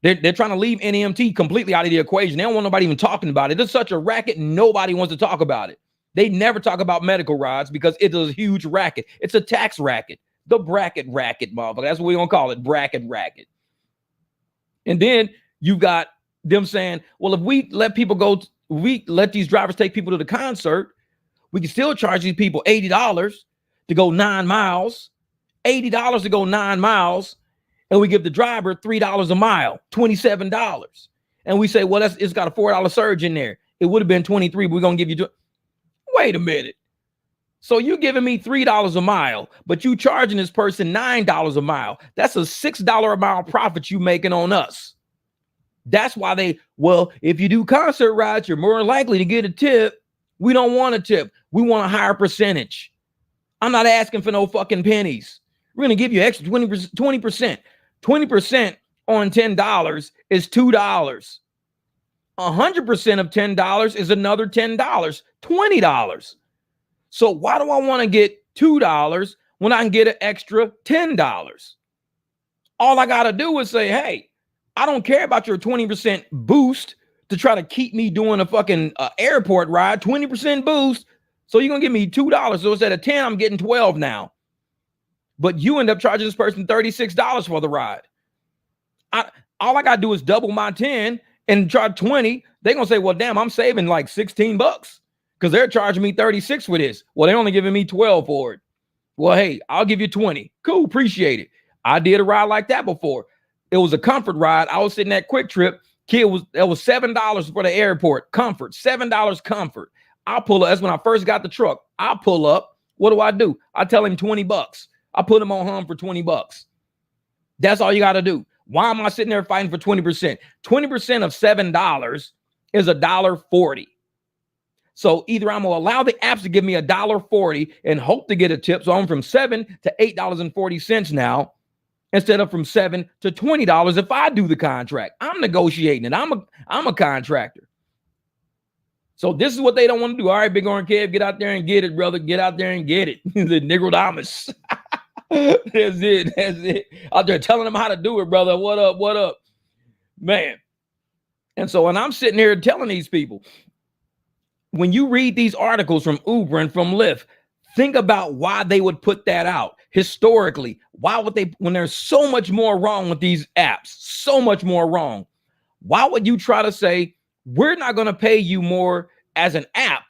They're trying to leave NEMT completely out of the equation. They don't want nobody even talking about it. It's such a racket. Nobody wants to talk about it. They never talk about medical rides because it is a huge racket. It's a tax racket. The bracket racket, motherfucker. That's what we're going to call it. Bracket racket. And then you got them saying, well, if we let these drivers take people to the concert, we can still charge these people $80 to go 9 miles, $80 to go 9 miles. And we give the driver $3 a mile, $27. And we say, well, it's got a $4 surge in there. It would have been 23, but we're going to give you wait a minute. So you giving me $3 a mile, but you charging this person $9 a mile. That's a $6 a mile profit you making on us. That's why if you do concert rides, you're more likely to get a tip. We don't want a tip. We want a higher percentage. I'm not asking for no fucking pennies. We're going to give you extra 20%. 20% on $10 is $2. 100% of $10 is another $10, $20. So why do I want to get $2 when I can get an extra $10? All I got to do is say, hey, I don't care about your 20% boost to try to keep me doing a fucking airport ride, 20% boost. So you're going to give me $2. So instead of 10, I'm getting 12 now. But you end up charging this person $36 for the ride. All I got to do is double my 10 and charge 20. They're going to say, well, damn, I'm saving like $16 because they're charging me 36 for this. Well, they're only giving me 12 for it. Well, hey, I'll give you 20. Cool. Appreciate it. I did a ride like that before. It was a comfort ride. I was sitting at Quick Trip. That was $7 for the airport. Comfort, $7 comfort. I'll pull up. That's when I first got the truck. I'll pull up. What do? I tell him $20. I put him on home for $20. That's all you got to do. Why am I sitting there fighting for 20%? 20% of $7 is $1.40. So either I'm going to allow the apps to give me $1.40 and hope to get a tip. So I'm from $7 to $8.40 now, instead of from $7 to $20 if I do the contract. I'm negotiating it. I'm a contractor. So this is what they don't want to do. All right, Big Orange Kev, get out there and get it, brother. Get out there and get it. The Negrodamus. That's it. Out there telling them how to do it, brother. What up? Man. And so when I'm sitting here telling these people, when you read these articles from Uber and from Lyft, think about why they would put that out historically. Why would they, when there's so much more wrong with these apps, so much more wrong? Why would you try to say, we're not going to pay you more as an app?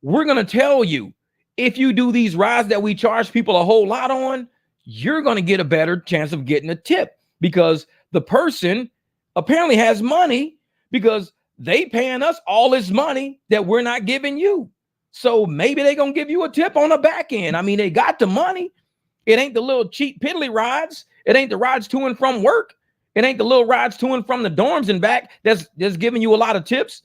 We're going to tell you, if you do these rides that we charge people a whole lot on, you're going to get a better chance of getting a tip, because the person apparently has money because they paying us all this money that we're not giving you. So maybe they're going to give you a tip on the back end. I mean, they got the money. It ain't the little cheap piddly rides. It ain't the rides to and from work. It ain't the little rides to and from the dorms and back that's giving you a lot of tips,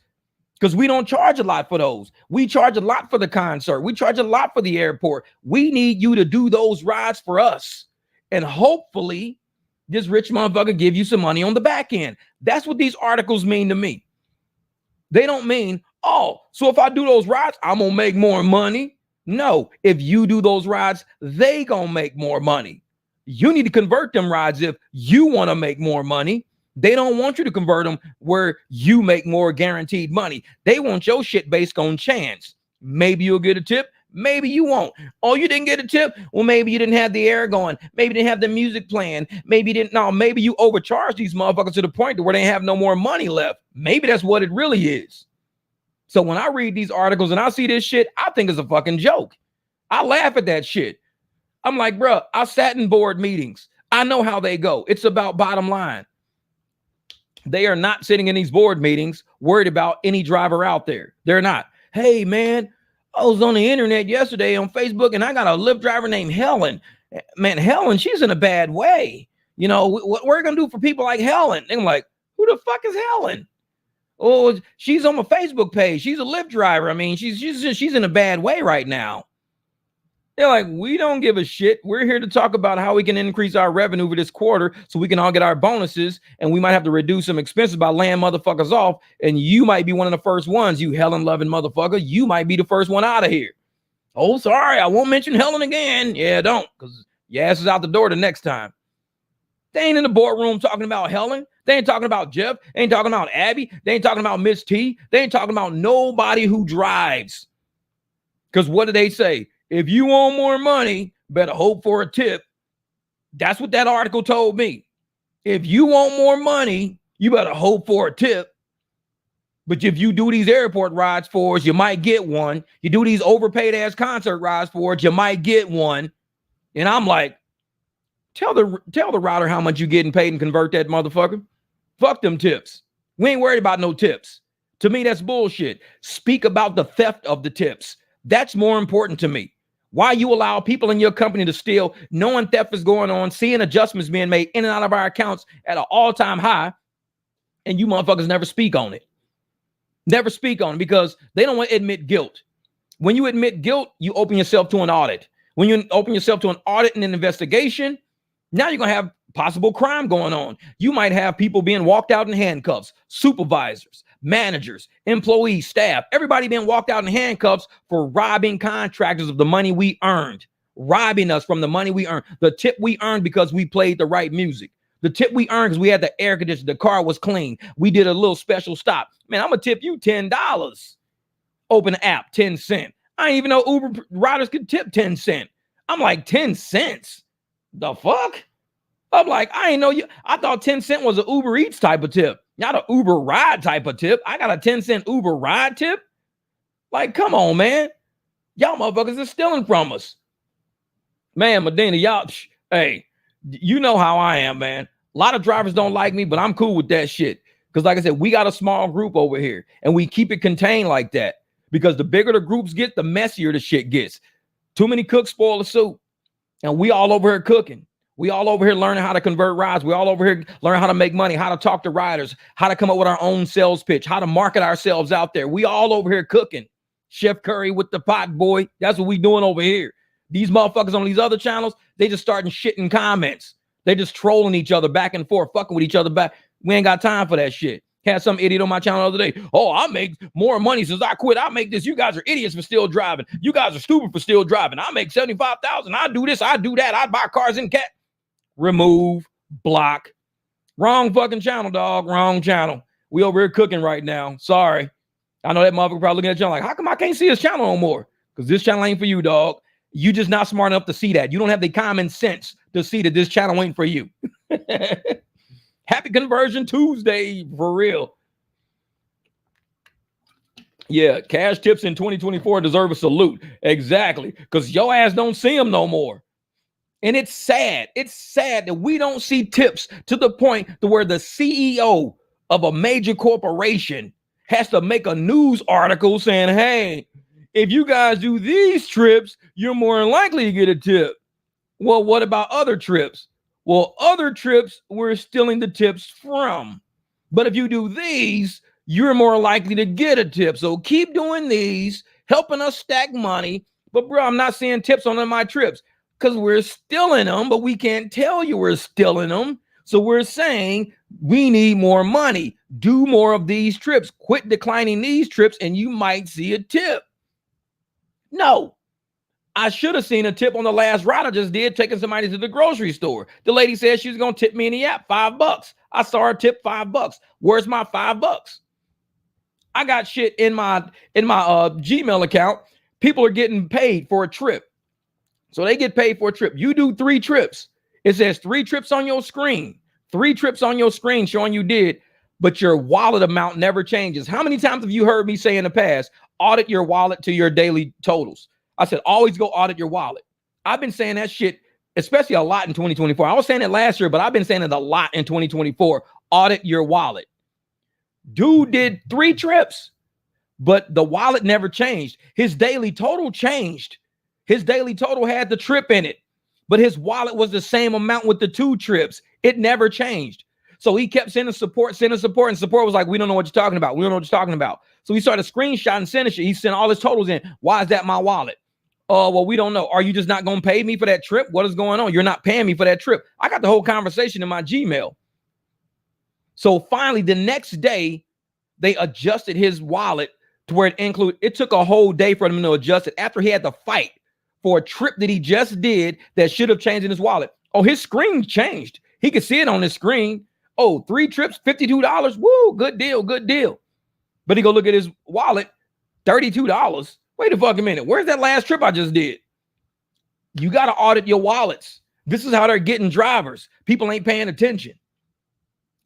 because we don't charge a lot for those. We charge a lot for the concert. We charge a lot for the airport. We need you to do those rides for us. And hopefully this rich motherfucker give you some money on the back end. That's what these articles mean to me. They don't mean, oh, so if I do those rides, I'm going to make more money. No, if you do those rides, they going to make more money. You need to convert them rides if you want to make more money. They don't want you to convert them where you make more guaranteed money. They want your shit based on chance. Maybe you'll get a tip. Maybe you won't. Oh, you didn't get a tip? Well, maybe you didn't have the air going. Maybe you didn't have the music playing. Maybe you didn't. No, maybe you overcharged these motherfuckers to the point where they have no more money left. Maybe that's what it really is. So when I read these articles and I see this shit, I think it's a fucking joke. I laugh at that shit. I'm like, bro, I sat in board meetings. I know how they go. It's about bottom line. They are not sitting in these board meetings worried about any driver out there. They're not. Hey, man, I was on the internet yesterday on Facebook and I got a Lyft driver named Helen. Man, Helen, she's in a bad way. You know, what we're going to do for people like Helen? And I'm like, who the fuck is Helen? Oh, she's on my Facebook page. She's a Lyft driver. I mean, she's in a bad way right now. They're like, we don't give a shit. We're here to talk about how we can increase our revenue for this quarter so we can all get our bonuses, and we might have to reduce some expenses by laying motherfuckers off, and you might be one of the first ones, you Helen-loving motherfucker. You might be the first one out of here. Oh, sorry, I won't mention Helen again. Yeah, don't, because your ass is out the door the next time. They ain't in the boardroom talking about Helen. They ain't talking about Jeff. They ain't talking about Abby. They ain't talking about Miss T. They ain't talking about nobody who drives. Because what do they say? If you want more money, better hope for a tip. That's what that article told me. If you want more money, you better hope for a tip. But if you do these airport rides for us, you might get one. You do these overpaid ass concert rides for us, you might get one. And I'm like, tell the rider how much you getting paid and convert that motherfucker. Fuck them tips. We ain't worried about no tips. To me, that's bullshit. Speak about the theft of the tips. That's more important to me. Why you allow people in your company to steal, knowing theft is going on, seeing adjustments being made in and out of our accounts at an all-time high, and you motherfuckers never speak on it. Never speak on it because they don't want to admit guilt. When you admit guilt, you open yourself to an audit. When you open yourself to an audit and an investigation, now you're going to have possible crime going on. You might have people being walked out in handcuffs, supervisors, managers, employees, staff, everybody being walked out in handcuffs for robbing contractors of the money we earned, robbing us from the money we earned, the tip we earned because we played the right music, the tip we earned because we had the air conditioner, the car was clean, we did a little special stop. Man, I'm gonna tip you $10. Open the app, 10 cents. I didn't even know Uber riders could tip 10 cents. I'm like, 10 cents? The fuck? I'm like, I ain't know you. I thought 10 cents was an Uber Eats type of tip, not an Uber ride type of tip. I got a 10-cent Uber ride tip. Like, come on, man. Y'all motherfuckers are stealing from us. Man, Medina, y'all, hey, you know how I am, man. A lot of drivers don't like me, but I'm cool with that shit. Because like I said, we got a small group over here, and we keep it contained like that. Because the bigger the groups get, the messier the shit gets. Too many cooks spoil the soup. And we all over here cooking. We all over here learning how to convert rides. We all over here learning how to make money, how to talk to riders, how to come up with our own sales pitch, how to market ourselves out there. We all over here cooking. Chef Curry with the pot, boy. That's what we doing over here. These motherfuckers on these other channels, they just starting shit in comments. They just trolling each other back and forth, fucking with each other back. We ain't got time for that shit. Had some idiot on my channel the other day. Oh, I make more money since I quit. I make this. You guys are idiots for still driving. You guys are stupid for still driving. I make 75,000. I do this. I do that. I buy cars in cat. Remove, block. Wrong fucking channel, dog. Wrong channel. We over here cooking right now. Sorry. I know that motherfucker probably looking at the channel like, how come I can't see his channel no more? Because this channel ain't for you, dog. You just not smart enough to see that. You don't have the common sense to see that this channel ain't for you. Happy Conversion Tuesday, for real. Yeah, cash tips in 2024 deserve a salute. Exactly. Because your ass don't see them no more. And it's sad. It's sad that we don't see tips to the point to where the CEO of a major corporation has to make a news article saying, hey, if you guys do these trips, you're more likely to get a tip. Well, what about other trips? Well, other trips we're stealing the tips from. But if you do these, you're more likely to get a tip. So keep doing these, helping us stack money. But bro, I'm not seeing tips on my trips because we're stealing them, but we can't tell you we're stealing them. So we're saying we need more money. Do more of these trips. Quit declining these trips and you might see a tip. No. I should have seen a tip on the last ride I just did, taking somebody to the grocery store. The lady said she was going to tip me in the app $5. I saw her tip $5. Where's my $5? I got shit in my Gmail account. People are getting paid for a trip. So they get paid for a trip. You do 3 trips. It says 3 trips on your screen. 3 trips on your screen showing you did but your wallet amount never changes. How many times have you heard me say in the past, audit your wallet to your daily totals? I said, always go audit your wallet. I've been saying that shit, especially a lot in 2024. I was saying it last year, but I've been saying it a lot in 2024. Audit your wallet. Dude did 3 trips, but the wallet never changed. His daily total changed. His daily total had the trip in it, but his wallet was the same amount with the 2 trips. It never changed. So he kept sending support, and support was like, we don't know what you're talking about. We don't know what you're talking about. So he started screenshotting, sending shit. He sent all his totals in. Why is that my wallet? Oh, well, we don't know. Are you just not going to pay me for that trip? What is going on? You're not paying me for that trip. I got the whole conversation in my Gmail. So finally, the next day, they adjusted his wallet to where it took a whole day for them to adjust it after he had to fight for a trip that he just did that should have changed in his wallet. Oh, his screen changed. He could see it on his screen. Oh, 3 trips, $52. Woo, good deal, good deal. But he go look at his wallet, $32. Wait a fucking minute. Where's that last trip I just did? You got to audit your wallets. This is how they're getting drivers. People ain't paying attention.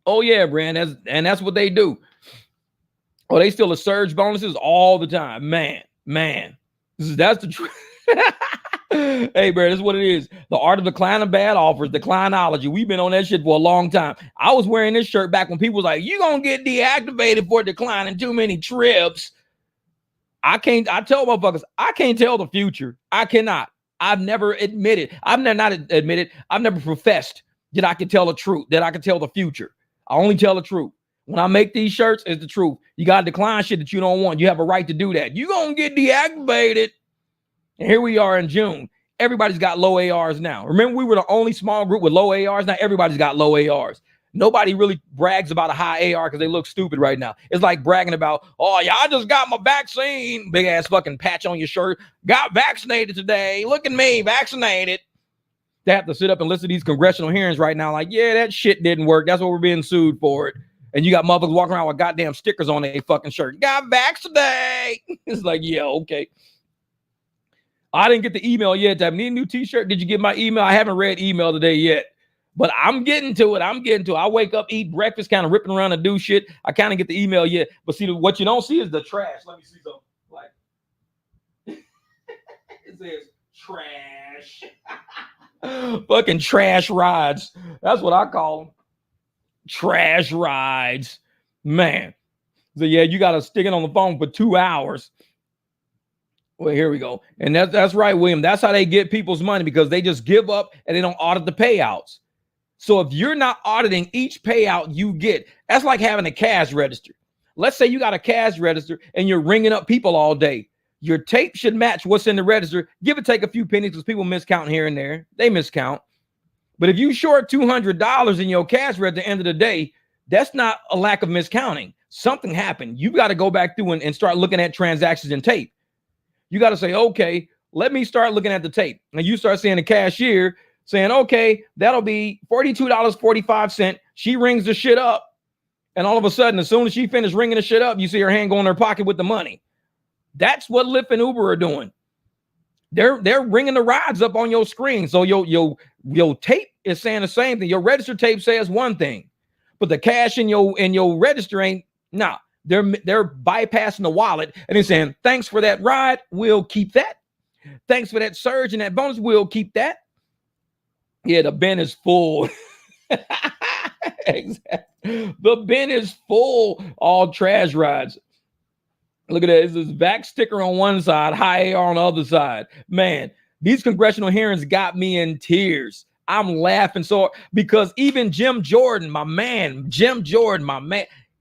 Oh, yeah, Brand. That's what they do. Oh, they steal the surge bonuses all the time. Man. That's the truth. Hey, bro, this is what it is. The art of declining bad offers, declinology. We've been on that shit for a long time. I was wearing this shirt back when people was like, you going to get deactivated for declining too many trips. I tell motherfuckers, I can't tell the future. I cannot. I've never professed that I can tell the truth, that I can tell the future. I only tell the truth. When I make these shirts, it's the truth. You got to decline shit that you don't want. You have a right to do that. You're going to get deactivated. And here we are in June. Everybody's got low ARs now. Remember, we were the only small group with low ARs. Now everybody's got low ARs. Nobody really brags about a high AR because they look stupid right now. It's like bragging about, oh, yeah, I just got my vaccine. Big ass fucking patch on your shirt. Got vaccinated today. Look at me, vaccinated. They have to sit up and listen to these congressional hearings right now. Like, yeah, that shit didn't work. That's what we're being sued for it. And you got motherfuckers walking around with goddamn stickers on their fucking shirt. Got vax today. It's like, yeah, okay. I didn't get the email yet. Do I need a new t-shirt? Did you get my email? I haven't read email today yet. But I'm getting to it. I wake up, eat breakfast, kind of ripping around and do shit. I kind of get the email yet. But see, what you don't see is the trash. Let me see something. Like, it says trash. Fucking trash rides. That's what I call them. Trash rides. Man. So yeah, you got to stick it on the phone for 2 hours. Well, here we go. And that's right, William. That's how they get people's money, because they just give up and they don't audit the payouts. So if you're not auditing each payout you get, that's like having a cash register. Let's say you got a cash register and you're ringing up people all day. Your tape should match what's in the register. Give or take a few pennies, because people miscount here and there. They miscount. But if you short $200 in your cash register at the end of the day, that's not a lack of miscounting. Something happened. You got to go back through and start looking at transactions and tape. You got to say, okay, let me start looking at the tape. And you start seeing the cashier saying, okay, that'll be $42.45. She rings the shit up. And all of a sudden, as soon as she finished ringing the shit up, you see her hand go in her pocket with the money. That's what Lyft and Uber are doing. They're ringing the rides up on your screen. So your tape is saying the same thing. Your register tape says one thing, but the cash in your register ain't. Nah, they're bypassing the wallet and they're saying, thanks for that ride, we'll keep that. Thanks for that surge and that bonus, we'll keep that. Yeah, the bin is full. Exactly. The bin is full. All trash rides. Look at that. It's this back sticker on one side, high AR on the other side. Man, these congressional hearings got me in tears. I'm laughing so, because even Jim Jordan, my man,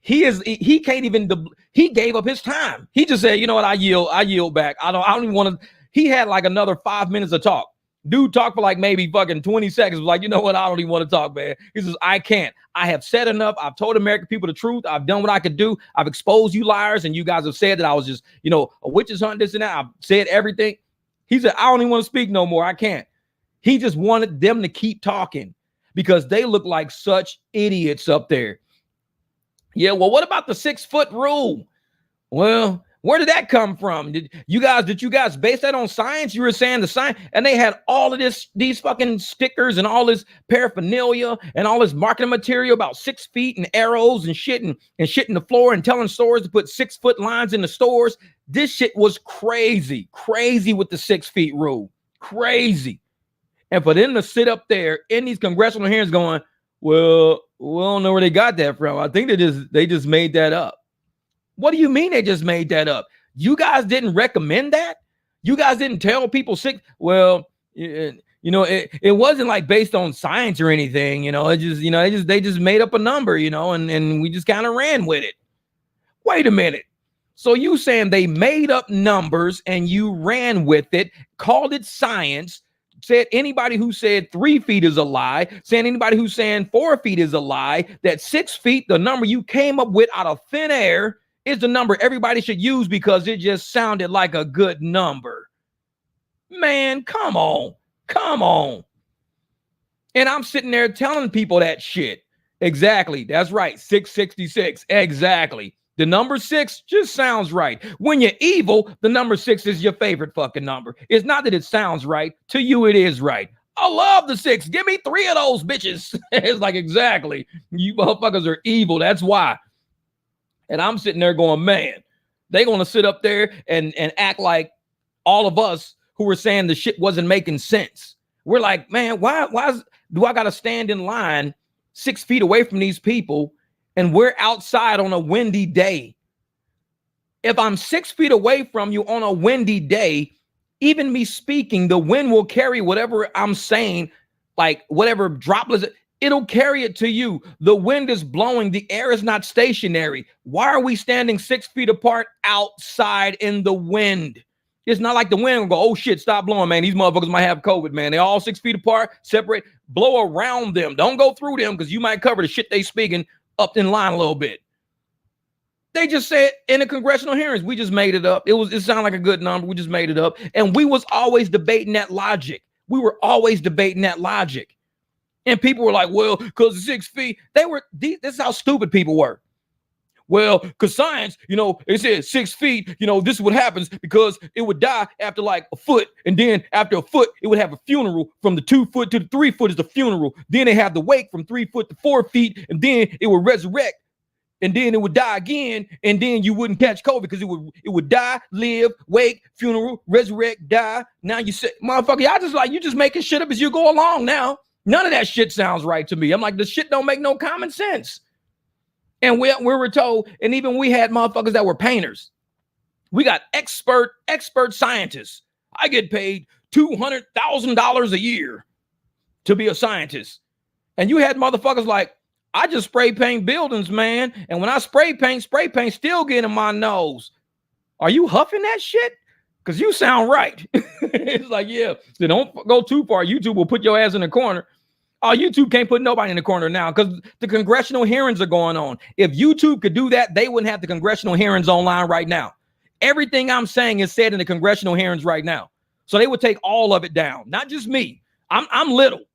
he can't even, he gave up his time. He just said, you know what, I yield back. I don't even want to. He had like another 5 minutes of talk. Dude talked for like maybe fucking 20 seconds. Was like, you know what, I don't even want to talk, man. He says, I can't. I have said enough. I've told American people the truth. I've done what I could do. I've exposed you liars, and you guys have said that I was just, a witches hunt, this and that. I've said everything. He said, I don't even want to speak no more. I can't. He just wanted them to keep talking because they look like such idiots up there. Yeah, well, what about the 6 foot rule? Well, Where did that come from? Did you guys base that on science? You were saying the science, and they had all of these fucking stickers and all this paraphernalia and all this marketing material about 6 feet and arrows and shit and shit in the floor and telling stores to put 6-foot lines in the stores. This shit was crazy with the 6 feet rule, crazy. And for them to sit up there in these congressional hearings going, well, we don't know where they got that from. I think they just made that up. What do you mean they just made that up? You guys didn't recommend that? You guys didn't tell people sick? Well, it wasn't like based on science or anything, it just, they just made up a number, and we just kind of ran with it. Wait a minute. So you saying they made up numbers and you ran with it, called it science, said anybody who said 3 feet is a lie, saying anybody who's saying 4 feet is a lie, that 6 feet, the number you came up with out of thin air, is the number everybody should use because it just sounded like a good number. Man, come on. And I'm sitting there telling people that shit. Exactly. That's right. 666. Exactly. The number 6 just sounds right. When you're evil, the number 6 is your favorite fucking number. It's not that it sounds right. To you, it is right. I love the 6. Give me 3 of those bitches. It's like, exactly. You motherfuckers are evil. That's why. And I'm sitting there going, man, they're going to sit up there and act like all of us who were saying the shit wasn't making sense. We're like, man, why do I got to stand in line 6 feet away from these people and we're outside on a windy day? If I'm 6 feet away from you on a windy day, even me speaking, the wind will carry whatever I'm saying, like whatever droplets. It'll carry it to you. The wind is blowing. The air is not stationary. Why are we standing 6 feet apart outside in the wind? It's not like the wind will go, oh shit, stop blowing, man. These motherfuckers might have COVID, man. They're all 6 feet apart, separate, blow around them. Don't go through them because you might cover the shit they speaking up in line a little bit. They just said in the congressional hearings, we just made it up. It sounded like a good number. We just made it up. And we was always debating that logic. And people were like, well, because 6 feet, this is how stupid people were. Well, because science, it said 6 feet, this is what happens because it would die after like a foot. And then after a foot, it would have a funeral from the 2 foot to the 3 foot is the funeral. Then they have the wake from 3 foot to 4 feet. And then it would resurrect. And then it would die again. And then you wouldn't catch COVID because it would die, live, wake, funeral, resurrect, die. Now you say, motherfucker, you just making shit up as you go along now. None of that shit sounds right to me. I'm like, this shit don't make no common sense. And we were told, and even we had motherfuckers that were painters. We got expert scientists. I get paid $200,000 a year to be a scientist. And you had motherfuckers like, I just spray paint buildings, man. And when I spray paint still get in my nose. Are you huffing that shit? Because you sound right. It's like, yeah, so don't go too far. YouTube will put your ass in the corner. Oh, YouTube can't put nobody in the corner now because the congressional hearings are going on. If YouTube could do that, they wouldn't have the congressional hearings online right now. Everything I'm saying is said in the congressional hearings right now. So they would take all of it down. Not just me. I'm little.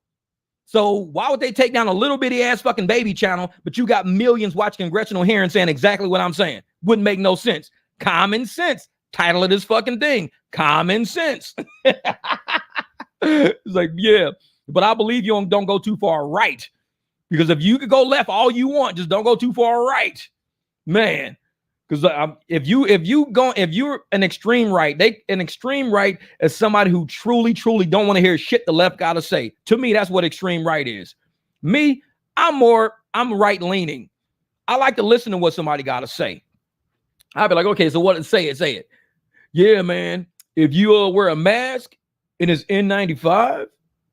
So why would they take down a little bitty ass fucking baby channel, but you got millions watching congressional hearings saying exactly what I'm saying? Wouldn't make no sense. Common sense. Title of this fucking thing. Common sense. It's like, yeah. But I believe you don't go too far right. Because if you could go left all you want, just don't go too far right. Man. Because if you're an extreme right, an extreme right is somebody who truly don't want to hear shit the left gotta say. To me, that's what extreme right is. Me, I'm right leaning. I like to listen to what somebody gotta say. I'll be like, okay, so what? Say it. Yeah, man. If you wear a mask and it's N95,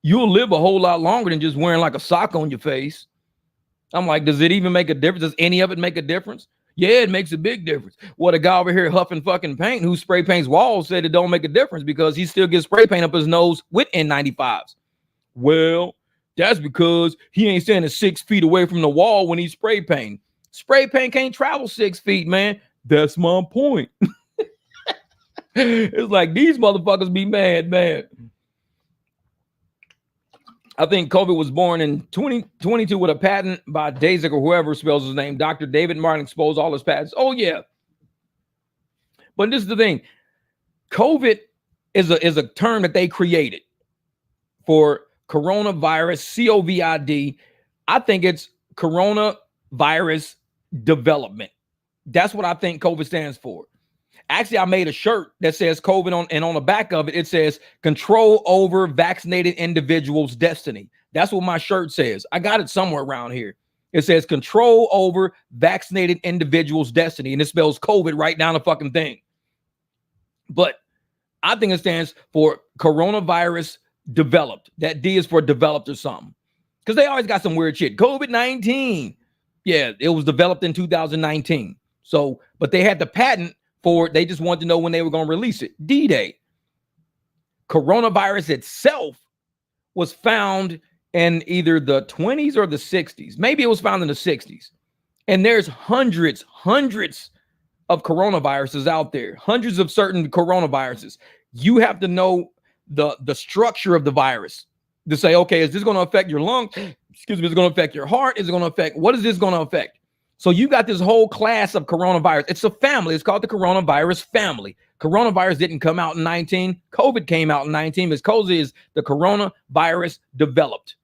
you'll live a whole lot longer than just wearing like a sock on your face. I'm like, does it even make a difference? Does any of it make a difference? Yeah, it makes a big difference. What a guy over here huffing fucking paint who spray paints walls said it don't make a difference because he still gets spray paint up his nose with N95s. Well, that's because he ain't standing 6 feet away from the wall when he's spray painting. Spray paint can't travel 6 feet, man. That's my point. It's like these motherfuckers be mad, man. I think COVID was born in 2022 with a patent by Daszak or whoever spells his name. Dr. David Martin exposed all his patents. Oh, yeah. But this is the thing. COVID is a term that they created for coronavirus, COVID. I think it's coronavirus development. That's what I think COVID stands for. Actually, I made a shirt that says COVID on the back of it, it says control over vaccinated individuals' destiny. That's what my shirt says. I got it somewhere around here. It says control over vaccinated individuals' destiny. And it spells COVID right down the fucking thing. But I think it stands for coronavirus developed. That D is for developed or something. Because they always got some weird shit. COVID-19. Yeah, it was developed in 2019. So, but they had the patent for it. They just wanted to know when they were going to release it. D-Day. Coronavirus itself was found in either the 20s or the 60s. Maybe it was found in the 60s. And there's hundreds of coronaviruses out there. Hundreds of certain coronaviruses. You have to know the structure of the virus to say, okay, is this going to affect your lungs? Excuse me, is it going to affect your heart? Is it going to affect, what is this going to affect? So you got this whole class of coronavirus. It's a family. It's called the coronavirus family. Coronavirus didn't come out in 19. COVID came out in 19. Because COVID is the coronavirus developed.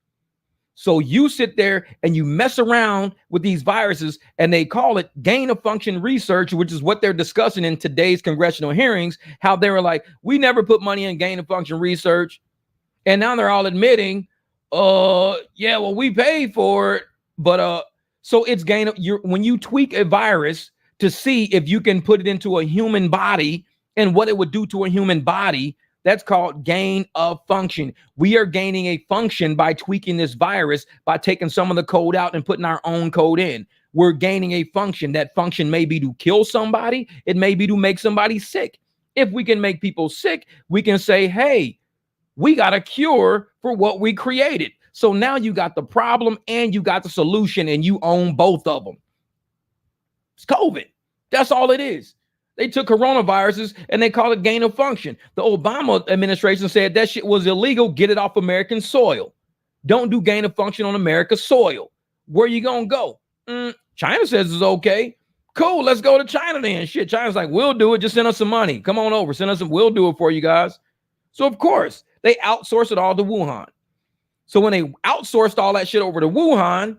So you sit there and you mess around with these viruses and they call it gain of function research, which is what they're discussing in today's congressional hearings, how they were like, we never put money in gain of function research. And now they're all admitting, yeah, well, we paid for it, but so it's gain of when you tweak a virus to see if you can put it into a human body and what it would do to a human body, that's called gain of function. We are gaining a function by tweaking this virus, by taking some of the code out and putting our own code in. We're gaining a function. That function may be to kill somebody. It may be to make somebody sick. If we can make people sick, we can say, hey, we got a cure for what we created. So now you got the problem and you got the solution and you own both of them. It's COVID. That's all it is. They took coronaviruses and they call it gain of function. The Obama administration said that shit was illegal. Get it off American soil. Don't do gain of function on America's soil. Where you gonna go? China says it's okay. Cool, let's go to China then. Shit, China's like, we'll do it. Just send us some money. Come on over. Send us some. We'll do it for you guys. So of course they outsourced it all to Wuhan. So when they outsourced all that shit over to Wuhan,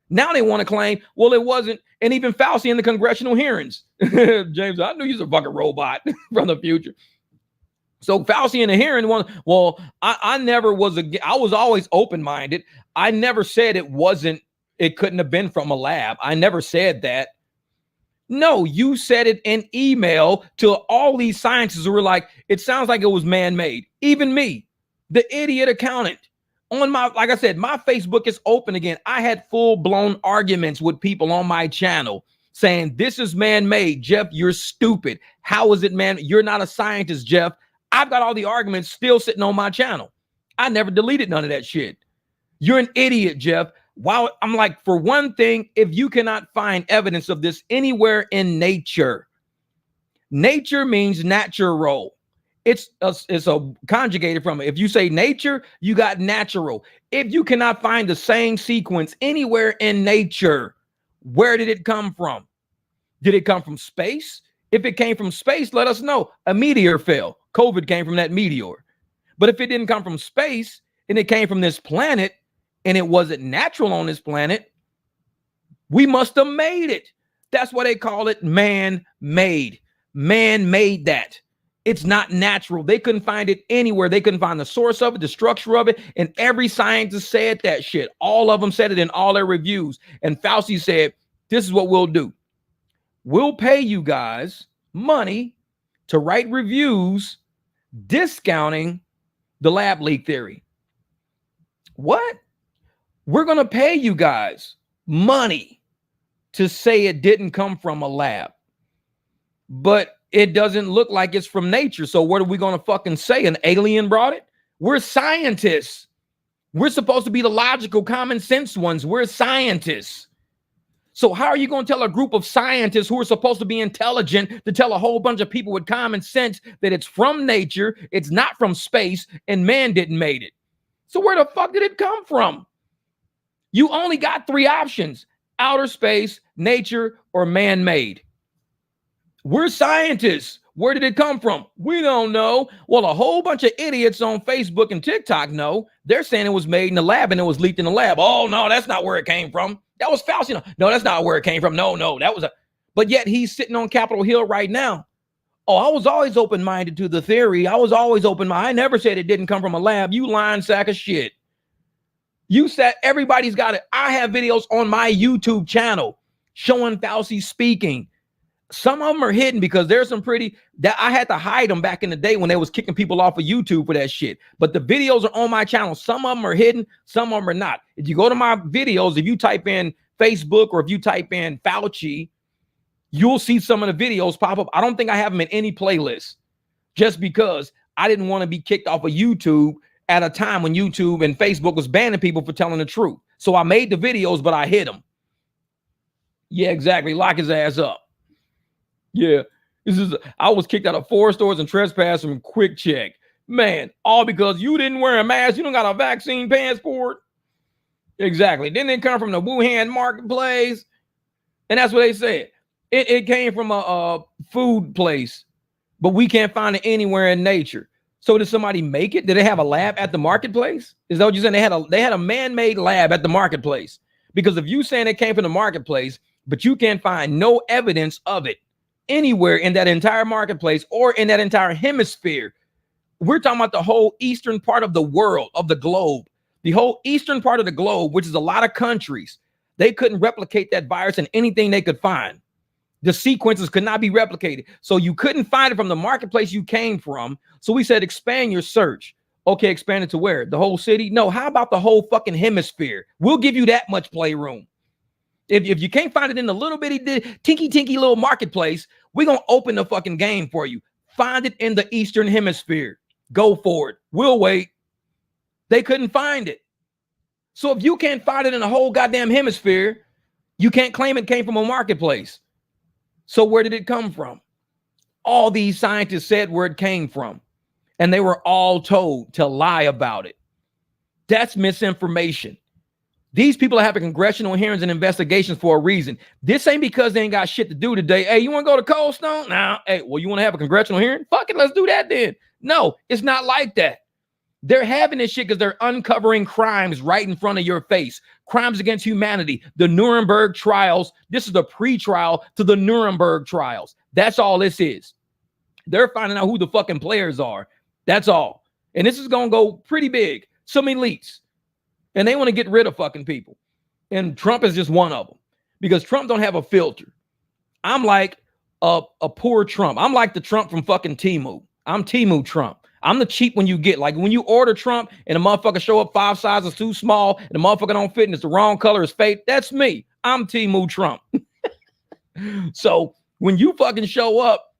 now they want to claim, well, it wasn't. And even Fauci in the congressional hearings, James, I knew you was a fucking robot from the future. So Fauci in the hearing, I never was, I was always open-minded. I never said it couldn't have been from a lab. I never said that. No, you said it in email to all these scientists who were like, it sounds like it was man-made. Even me, the idiot accountant. On my, like I said, my Facebook is open again. I had full-blown arguments with people on my channel saying, this is man-made. Jeff, you're stupid. How is it man? You're not a scientist, Jeff. I've got all the arguments still sitting on my channel. I never deleted none of that shit. You're an idiot, Jeff. Wow. I'm like, for one thing, if you cannot find evidence of this anywhere in nature, nature means natural. It's a conjugated from it. If you say nature, you got natural. If you cannot find the same sequence anywhere in nature, where did it come from? Did it come from space? If it came from space, let us know. A meteor fell. COVID came from that meteor. But if it didn't come from space and it came from this planet and it wasn't natural on this planet, we must have made it. That's why they call it man-made. Man made that. It's not natural. They couldn't find it anywhere. They couldn't find the source of it, the structure of it. And every scientist said that shit. All of them said it in all their reviews. And Fauci said, this is what we'll do. We'll pay you guys money to write reviews discounting the lab leak theory. What? We're going to pay you guys money to say it didn't come from a lab. But it doesn't look like it's from nature. So what are we going to fucking say? An alien brought it? We're scientists. We're supposed to be the logical, common sense ones. We're scientists. So how are you going to tell a group of scientists who are supposed to be intelligent to tell a whole bunch of people with common sense that it's from nature, it's not from space, and man didn't made it? So where the fuck did it come from? You only got three options: outer space, nature, or man-made. We're scientists. Where did it come from? We don't know. Well, a whole bunch of idiots on Facebook and TikTok know. They're saying it was made in the lab and it was leaked in the lab. Oh, no, that's not where it came from. That was Fauci. No, that's not where it came from. No, that was a... But yet he's sitting on Capitol Hill right now. Oh, I was always open-minded to the theory. I was always open-minded. I never said it didn't come from a lab. You lying sack of shit. You said everybody's got it. I have videos on my YouTube channel showing Fauci speaking. Some of them are hidden because there's some pretty that I had to hide them back in the day when they was kicking people off of YouTube for that shit. But the videos are on my channel. Some of them are hidden. Some of them are not. If you go to my videos, if you type in Facebook or if you type in Fauci, you'll see some of the videos pop up. I don't think I have them in any playlist just because I didn't want to be kicked off of YouTube at a time when YouTube and Facebook was banning people for telling the truth. So I made the videos, but I hid them. Yeah, exactly. Lock his ass up. Yeah. I was kicked out of 4 stores and trespassed from Quick Check. Man, all because you didn't wear a mask. You don't got a vaccine passport. Exactly. Didn't it come from the Wuhan marketplace? And that's what they said. It came from a food place, but we can't find it anywhere in nature. So did somebody make it? Did they have a lab at the marketplace? Is that what you're saying? They had a man-made lab at the marketplace. Because if you saying it came from the marketplace, but you can't find no evidence of it anywhere in that entire marketplace or in that entire hemisphere, we're talking about the whole eastern part of the world, of the globe. The whole eastern part of the globe, which is a lot of countries, they couldn't replicate that virus in anything they could find. The sequences could not be replicated. So you couldn't find it from the marketplace you came from. So we said, expand your search. Okay, expand it to where? The whole city? No, how about the whole fucking hemisphere? We'll give you that much playroom. If you can't find it in the little bitty tinky little marketplace, we're going to open the fucking game for you. Find it in the Eastern hemisphere. Go for it. We'll wait. They couldn't find it. So if you can't find it in the whole goddamn hemisphere, you can't claim it came from a marketplace. So where did it come from? All these scientists said where it came from, and they were all told to lie about it. That's misinformation. These people are having congressional hearings and investigations for a reason. This ain't because they ain't got shit to do today. Hey, you want to go to Cold Stone? Nah. Hey, well, you want to have a congressional hearing? Fuck it, let's do that then. No, it's not like that. They're having this shit because they're uncovering crimes right in front of your face. Crimes against humanity. The Nuremberg trials. This is the pre-trial to the Nuremberg trials. That's all this is. They're finding out who the fucking players are. That's all. And this is going to go pretty big. Some elites. And they want to get rid of fucking people. And Trump is just one of them. Because Trump don't have a filter. I'm like a poor Trump. I'm like the Trump from fucking Temu. I'm Temu Trump. I'm the cheap one you get. Like when you order Trump and the motherfucker show up 5 sizes too small and the motherfucker don't fit and it's the wrong color, it's fake. That's me. I'm Temu Trump. So when you fucking show up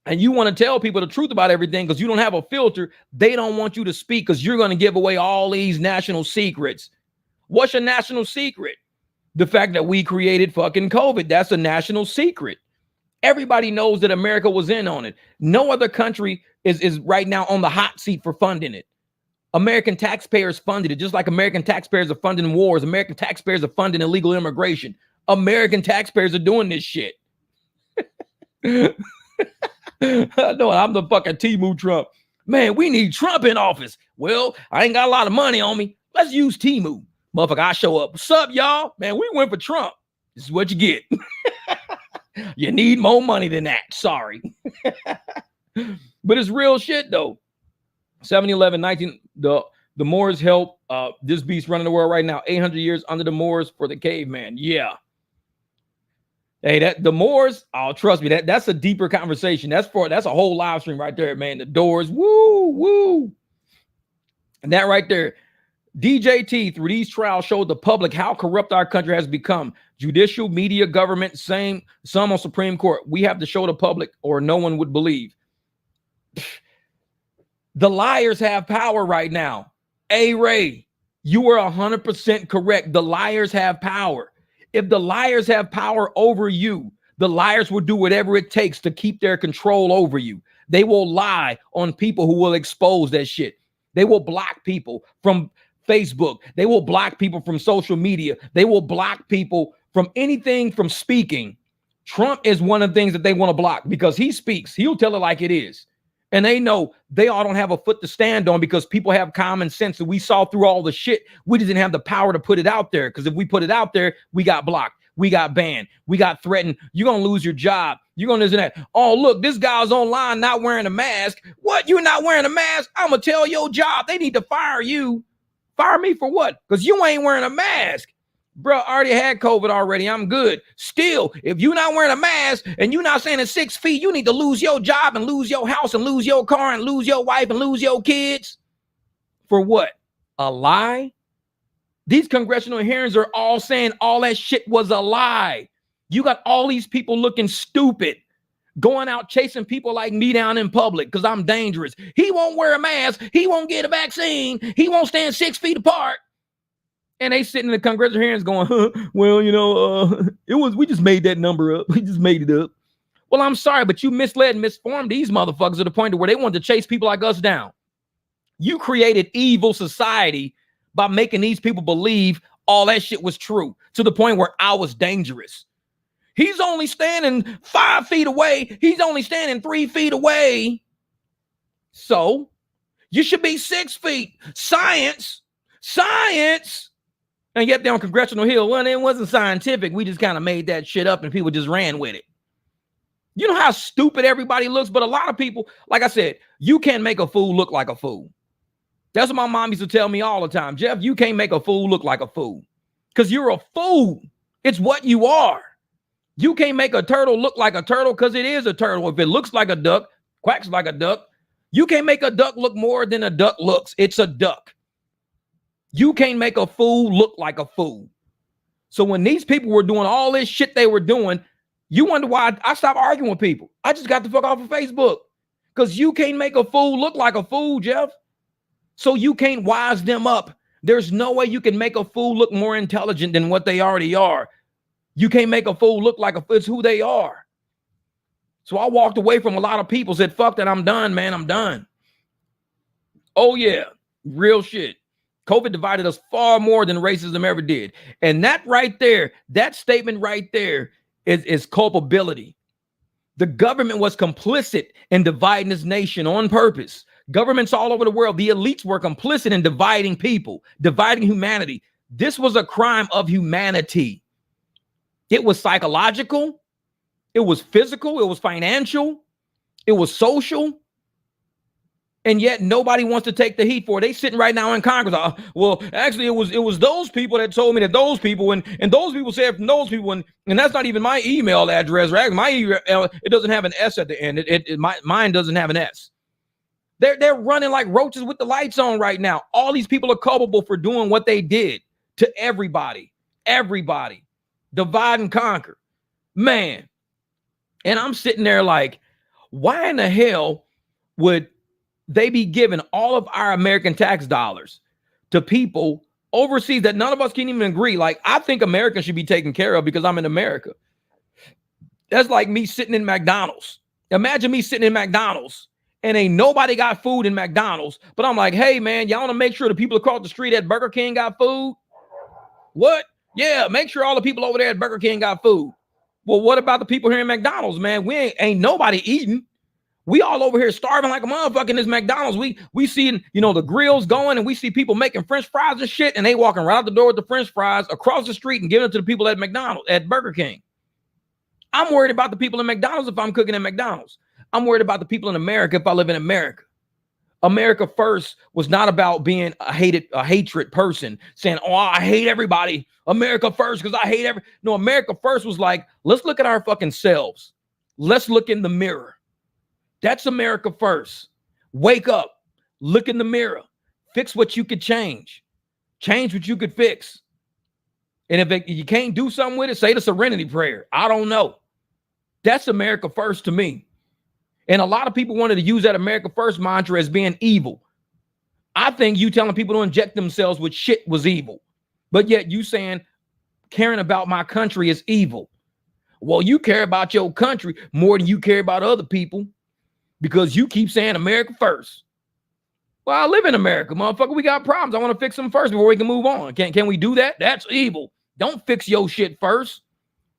and you want to tell people the truth about everything because you don't have a filter, they don't want you to speak because you're going to give away all these national secrets. What's your national secret? The fact that we created fucking COVID. That's a national secret. Everybody knows that America was in on it. No other country is right now on the hot seat for funding it. American taxpayers funded it, just like American taxpayers are funding wars. American taxpayers are funding illegal immigration. American taxpayers are doing this shit. No, I'm the fucking Temu Trump. Man, we need Trump in office. Well, I ain't got a lot of money on me. Let's use Temu. Motherfucker, I show up. What's up, y'all? Man, we went for Trump. This is what you get. You need more money than that. Sorry. But it's real shit, though. 1711, 19, the Moors help this beast running the world right now. 800 years under the Moors for the caveman. Yeah. Hey, the Moors, oh, trust me, that's a deeper conversation. That's a whole live stream right there, man. The Doors, woo. And that right there. DJT, through these trials, showed the public how corrupt our country has become. Judicial, media, government, some on Supreme Court. We have to show the public or no one would believe. The liars have power right now. Ray, you are 100% correct. The liars have power. If the liars have power over you, the liars will do whatever it takes to keep their control over you. They will lie on people who will expose that shit. They will block people from Facebook. They will block people from social media. They will block people from anything from speaking Trump is one of the things that they want to block because he speaks. He'll tell it like it is. And they know they all don't have a foot to stand on because people have common sense. And we saw through all the shit. We didn't have the power to put it out there, because if we put it out there, we got blocked. We got banned. We got threatened. You're going to lose your job. You're going to lose that. Oh, look, this guy's online not wearing a mask. What? You're not wearing a mask? I'm going to tell your job. They need to fire you. Fire me for what? Because you ain't wearing a mask. Bro, I already had COVID already. I'm good. Still, if you're not wearing a mask and you're not standing 6 feet, you need to lose your job and lose your house and lose your car and lose your wife and lose your kids. For what? A lie? These congressional hearings are all saying all that shit was a lie. You got all these people looking stupid, going out chasing people like me down in public because I'm dangerous. He won't wear a mask. He won't get a vaccine. He won't stand 6 feet apart. And they sitting in the congressional hearings going, well, we just made that number up. We just made it up. Well, I'm sorry, but you misled and misformed these motherfuckers to the point where they wanted to chase people like us down. You created evil society by making these people believe all that shit was true to the point where I was dangerous. He's only standing 5 feet away. He's only standing 3 feet away. So you should be 6 feet. Science. And yet they're on Congressional Hill. Well, it wasn't scientific. We just kind of made that shit up and people just ran with it. You know how stupid everybody looks? But a lot of people, like I said, you can't make a fool look like a fool. That's what my mom used to tell me all the time. Jeff, you can't make a fool look like a fool because you're a fool. It's what you are. You can't make a turtle look like a turtle because it is a turtle. If it looks like a duck, quacks like a duck, you can't make a duck look more than a duck looks. It's a duck. You can't make a fool look like a fool. So when these people were doing all this shit they were doing, you wonder why I stopped arguing with people. I just got the fuck off of Facebook because you can't make a fool look like a fool, Jeff. So you can't wise them up. There's no way you can make a fool look more intelligent than what they already are. You can't make a fool look like it's who they are. So I walked away from a lot of people, said, fuck that, I'm done, man, I'm done. Oh yeah, real shit. COVID divided us far more than racism ever did. And that right there, that statement right there is culpability. The government was complicit in dividing this nation on purpose. Governments all over the world, the elites were complicit in dividing people, dividing humanity. This was a crime of humanity. It was psychological. It was physical. It was financial. It was social. And yet nobody wants to take the heat for it. They sitting right now in Congress. Well, actually, it was those people that told me that those people and those people said from those people, and that's not even my email address. Right? My email, it doesn't have an S at the end. Mine doesn't have an S. They're running like roaches with the lights on right now. All these people are culpable for doing what they did to everybody. Everybody. Divide and conquer. Man. And I'm sitting there like, why in the hell would they be giving all of our American tax dollars to people overseas that none of us can even agree? Like, I think Americans should be taken care of because I'm in America. That's like me sitting in McDonald's. Imagine me sitting in McDonald's and ain't nobody got food in McDonald's, but I'm like, hey man, y'all want to make sure the people across the street at Burger King got food? What? Yeah, make sure all the people over there at Burger King got food. Well, what about the people here in McDonald's, man? We ain't nobody eating. We all over here starving like a motherfucker in this McDonald's. We see, the grills going and we see people making French fries and shit, and they walking right out the door with the French fries across the street and giving it to the people at McDonald's, at Burger King. I'm worried about the people in McDonald's if I'm cooking at McDonald's. I'm worried about the people in America if I live in America. America first was not about being a hatred person saying, oh, I hate everybody. America first because I hate No, America first was like, let's look at our fucking selves. Let's look in the mirror. That's America first. Wake up. Look in the mirror. Fix what you could change. Change what you could fix. And if you can't do something with it, say the serenity prayer. I don't know. That's America first to me. And a lot of people wanted to use that America first mantra as being evil. I think you telling people to inject themselves with shit was evil. But yet you saying caring about my country is evil. Well, you care about your country more than you care about other people because you keep saying America first. Well, I live in America, motherfucker. We got problems. I want to fix them first before we can move on. Can we do that? That's evil. Don't fix your shit first.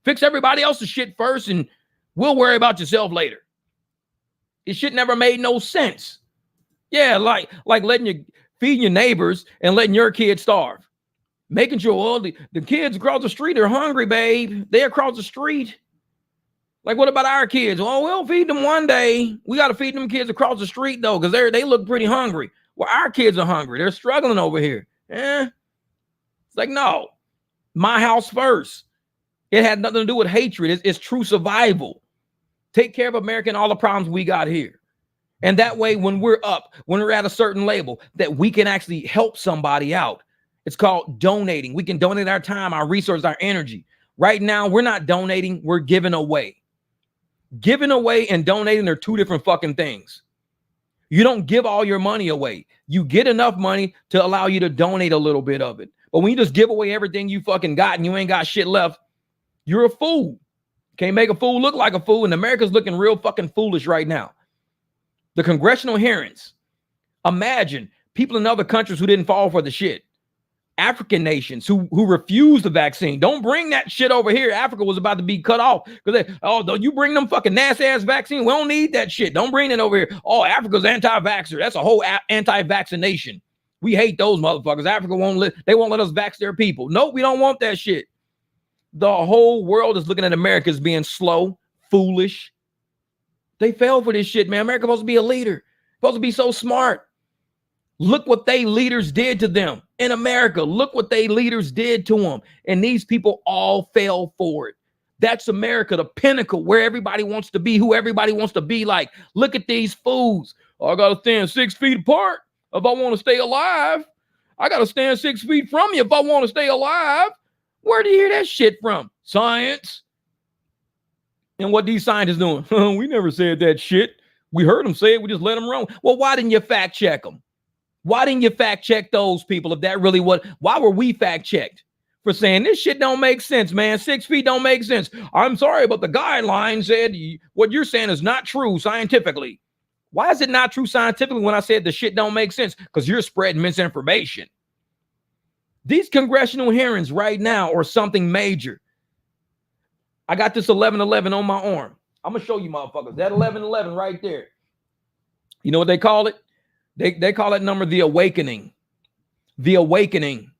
Fix everybody else's shit first and we'll worry about yourself later. It shit never made no sense. Yeah, like feeding your neighbors and letting your kids starve. Making sure all the kids across the street are hungry, babe. They're across the street. Like, what about our kids? Well, we'll feed them one day. We got to feed them kids across the street, though, because they look pretty hungry. Well, our kids are hungry. They're struggling over here. It's like, no. My house first. It had nothing to do with hatred. It's true survival. Take care of America and all the problems we got here. And that way, when we're up, when we're at a certain label, that we can actually help somebody out. It's called donating. We can donate our time, our resources, our energy. Right now, we're not donating. We're giving away. Giving away and donating are two different fucking things. You don't give all your money away. You get enough money to allow you to donate a little bit of it. But when you just give away everything you fucking got and you ain't got shit left, you're a fool. Can't make a fool look like a fool. And America's looking real fucking foolish right now. The congressional hearings. Imagine people in other countries who didn't fall for the shit. African nations who refused the vaccine. Don't bring that shit over here. Africa was about to be cut off because don't you bring them fucking nasty ass vaccine? We don't need that shit. Don't bring it over here. Oh, Africa's anti-vaxxer. That's a whole anti-vaccination. We hate those motherfuckers. Africa won't let us vax their people. Nope, we don't want that shit. The whole world is looking at America as being slow, foolish. They fell for this shit, man. America's supposed to be a leader. Supposed to be so smart. Look what they leaders did to them in America. Look what they leaders did to them. And these people all fell for it. That's America, the pinnacle where everybody wants to be, who everybody wants to be like. Look at these fools. Oh, I got to stand 6 feet apart if I want to stay alive. I got to stand 6 feet from you if I want to stay alive. Where do you hear that shit from? Science. And what these scientists doing? We never said that shit. We heard them say it. We just let them run. Well, why didn't you fact check them? Why didn't you fact check those people if that really was? Why were we fact checked for saying this shit don't make sense, man? 6 feet don't make sense. I'm sorry, but the guideline said what you're saying is not true scientifically. Why is it not true scientifically when I said the shit don't make sense? Because you're spreading misinformation. These congressional hearings right now are something major. I got this 1111 on my arm. I'm going to show you motherfuckers. That 1111 right there. You know what they call it? They call that number the awakening. The awakening.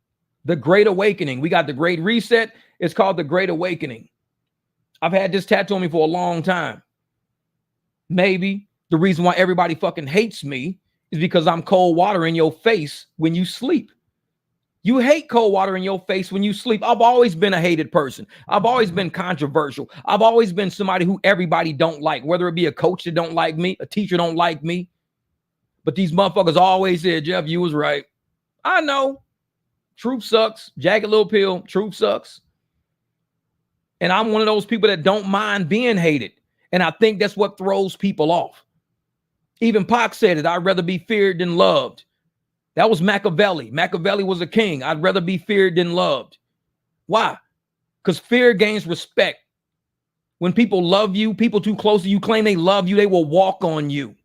The great awakening. We got the great reset. It's called the great awakening. I've had this tattooed on me for a long time. Maybe the reason why everybody fucking hates me is because I'm cold water in your face when you sleep. You hate cold water in your face when you sleep. I've always been a hated person. I've always been controversial. I've always been somebody who everybody don't like, whether it be a coach that don't like me, a teacher don't like me. But these motherfuckers always said, Jeff, you was right. I know. Truth sucks. Jagged little pill. Truth sucks. And I'm one of those people that don't mind being hated. And I think that's what throws people off. Even Pac said it. I'd rather be feared than loved. That was Machiavelli. Machiavelli was a king. I'd rather be feared than loved. Why? Because fear gains respect. When people love you, people too close to you claim they love you, they will walk on you.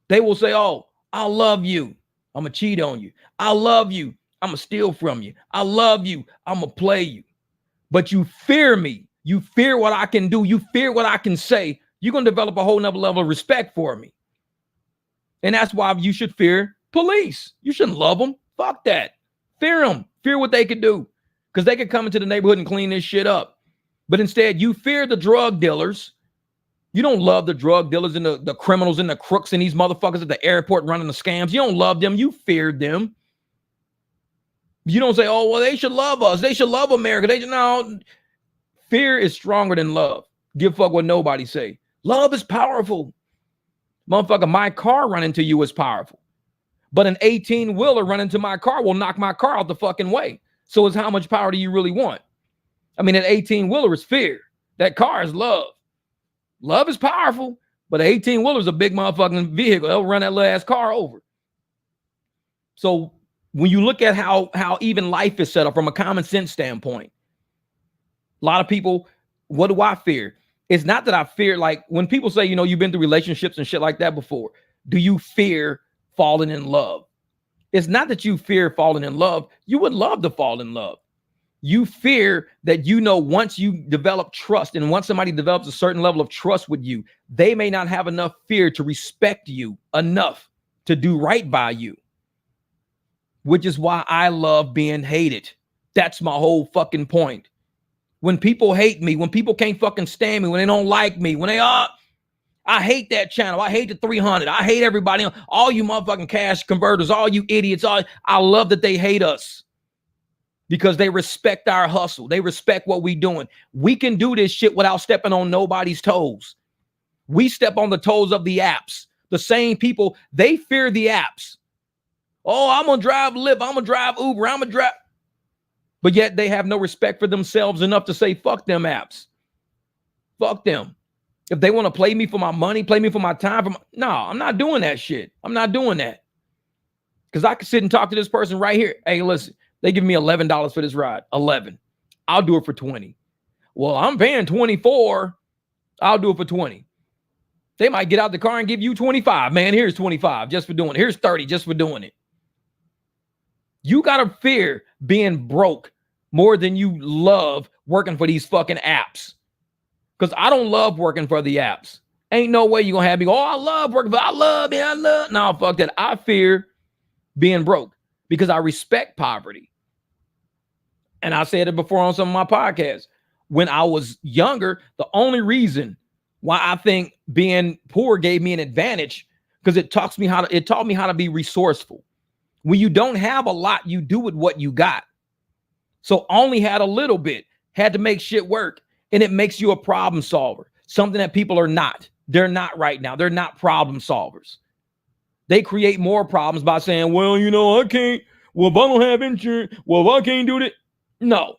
They will say, oh, I love you. I'm going to cheat on you. I love you. I'm going to steal from you. I love you. I'm going to play you. But you fear me. You fear what I can do. You fear what I can say. You're going to develop a whole nother level of respect for me. And that's why you should fear police. You shouldn't love them. Fuck that. Fear them. Fear what they could do. Because they could come into the neighborhood and clean this shit up. But instead, you fear the drug dealers. You don't love the drug dealers and the criminals and the crooks and these motherfuckers at the airport running the scams. You don't love them. You feared them. You don't say, oh, well, they should love us. They should love America. No. Fear is stronger than love. Give a fuck what nobody say. Love is powerful. Motherfucker, my car running into you is powerful. But an 18-wheeler running into my car will knock my car out the fucking way. So it's how much power do you really want? I mean, an 18-wheeler is fear. That car is love. Love is powerful, but an 18-wheeler is a big motherfucking vehicle. They'll run that little ass car over. So when you look at how even life is set up from a common sense standpoint, a lot of people, what do I fear? It's not that I fear, like when people say, you know, you've been through relationships and shit like that before. Do you fear falling in love? It's not that you fear falling in love. You would love to fall in love. You fear that, once you develop trust and once somebody develops a certain level of trust with you, they may not have enough fear to respect you enough to do right by you, which is why I love being hated. That's my whole fucking point. When people hate me, when people can't fucking stand me, when they don't like me, when I hate that channel. I hate the 300. I hate everybody. All you motherfucking cash converters, all you idiots. I love that they hate us because they respect our hustle. They respect what we doing. We can do this shit without stepping on nobody's toes. We step on the toes of the apps. The same people, they fear the apps. Oh, I'm going to drive Lyft. I'm going to drive Uber. I'm going to drive. But yet they have no respect for themselves enough to say, fuck them apps. Fuck them. If they want to play me for my money, play me for my time. No, I'm not doing that shit. I'm not doing that. Because I can sit and talk to this person right here. Hey, listen, they give me $11 for this ride. 11. I'll do it for 20. Well, I'm paying 24. I'll do it for 20. They might get out the car and give you 25. Man, here's 25 just for doing it. Here's 30 just for doing it. You got to fear being broke more than you love working for these fucking apps. Because I don't love working for the apps. Ain't no way you're going to have me go, oh, I love working for, I love it. No, fuck that. I fear being broke because I respect poverty. And I said it before on some of my podcasts. When I was younger, the only reason why I think being poor gave me an advantage, because it taught me how to be resourceful. When you don't have a lot, you do with what you got. So only had a little bit, had to make shit work. And it makes you a problem solver, something that people are not. They're not right now. They're not problem solvers. They create more problems by saying, well, I can't. Well, if I don't have insurance, well, if I can't do that. No.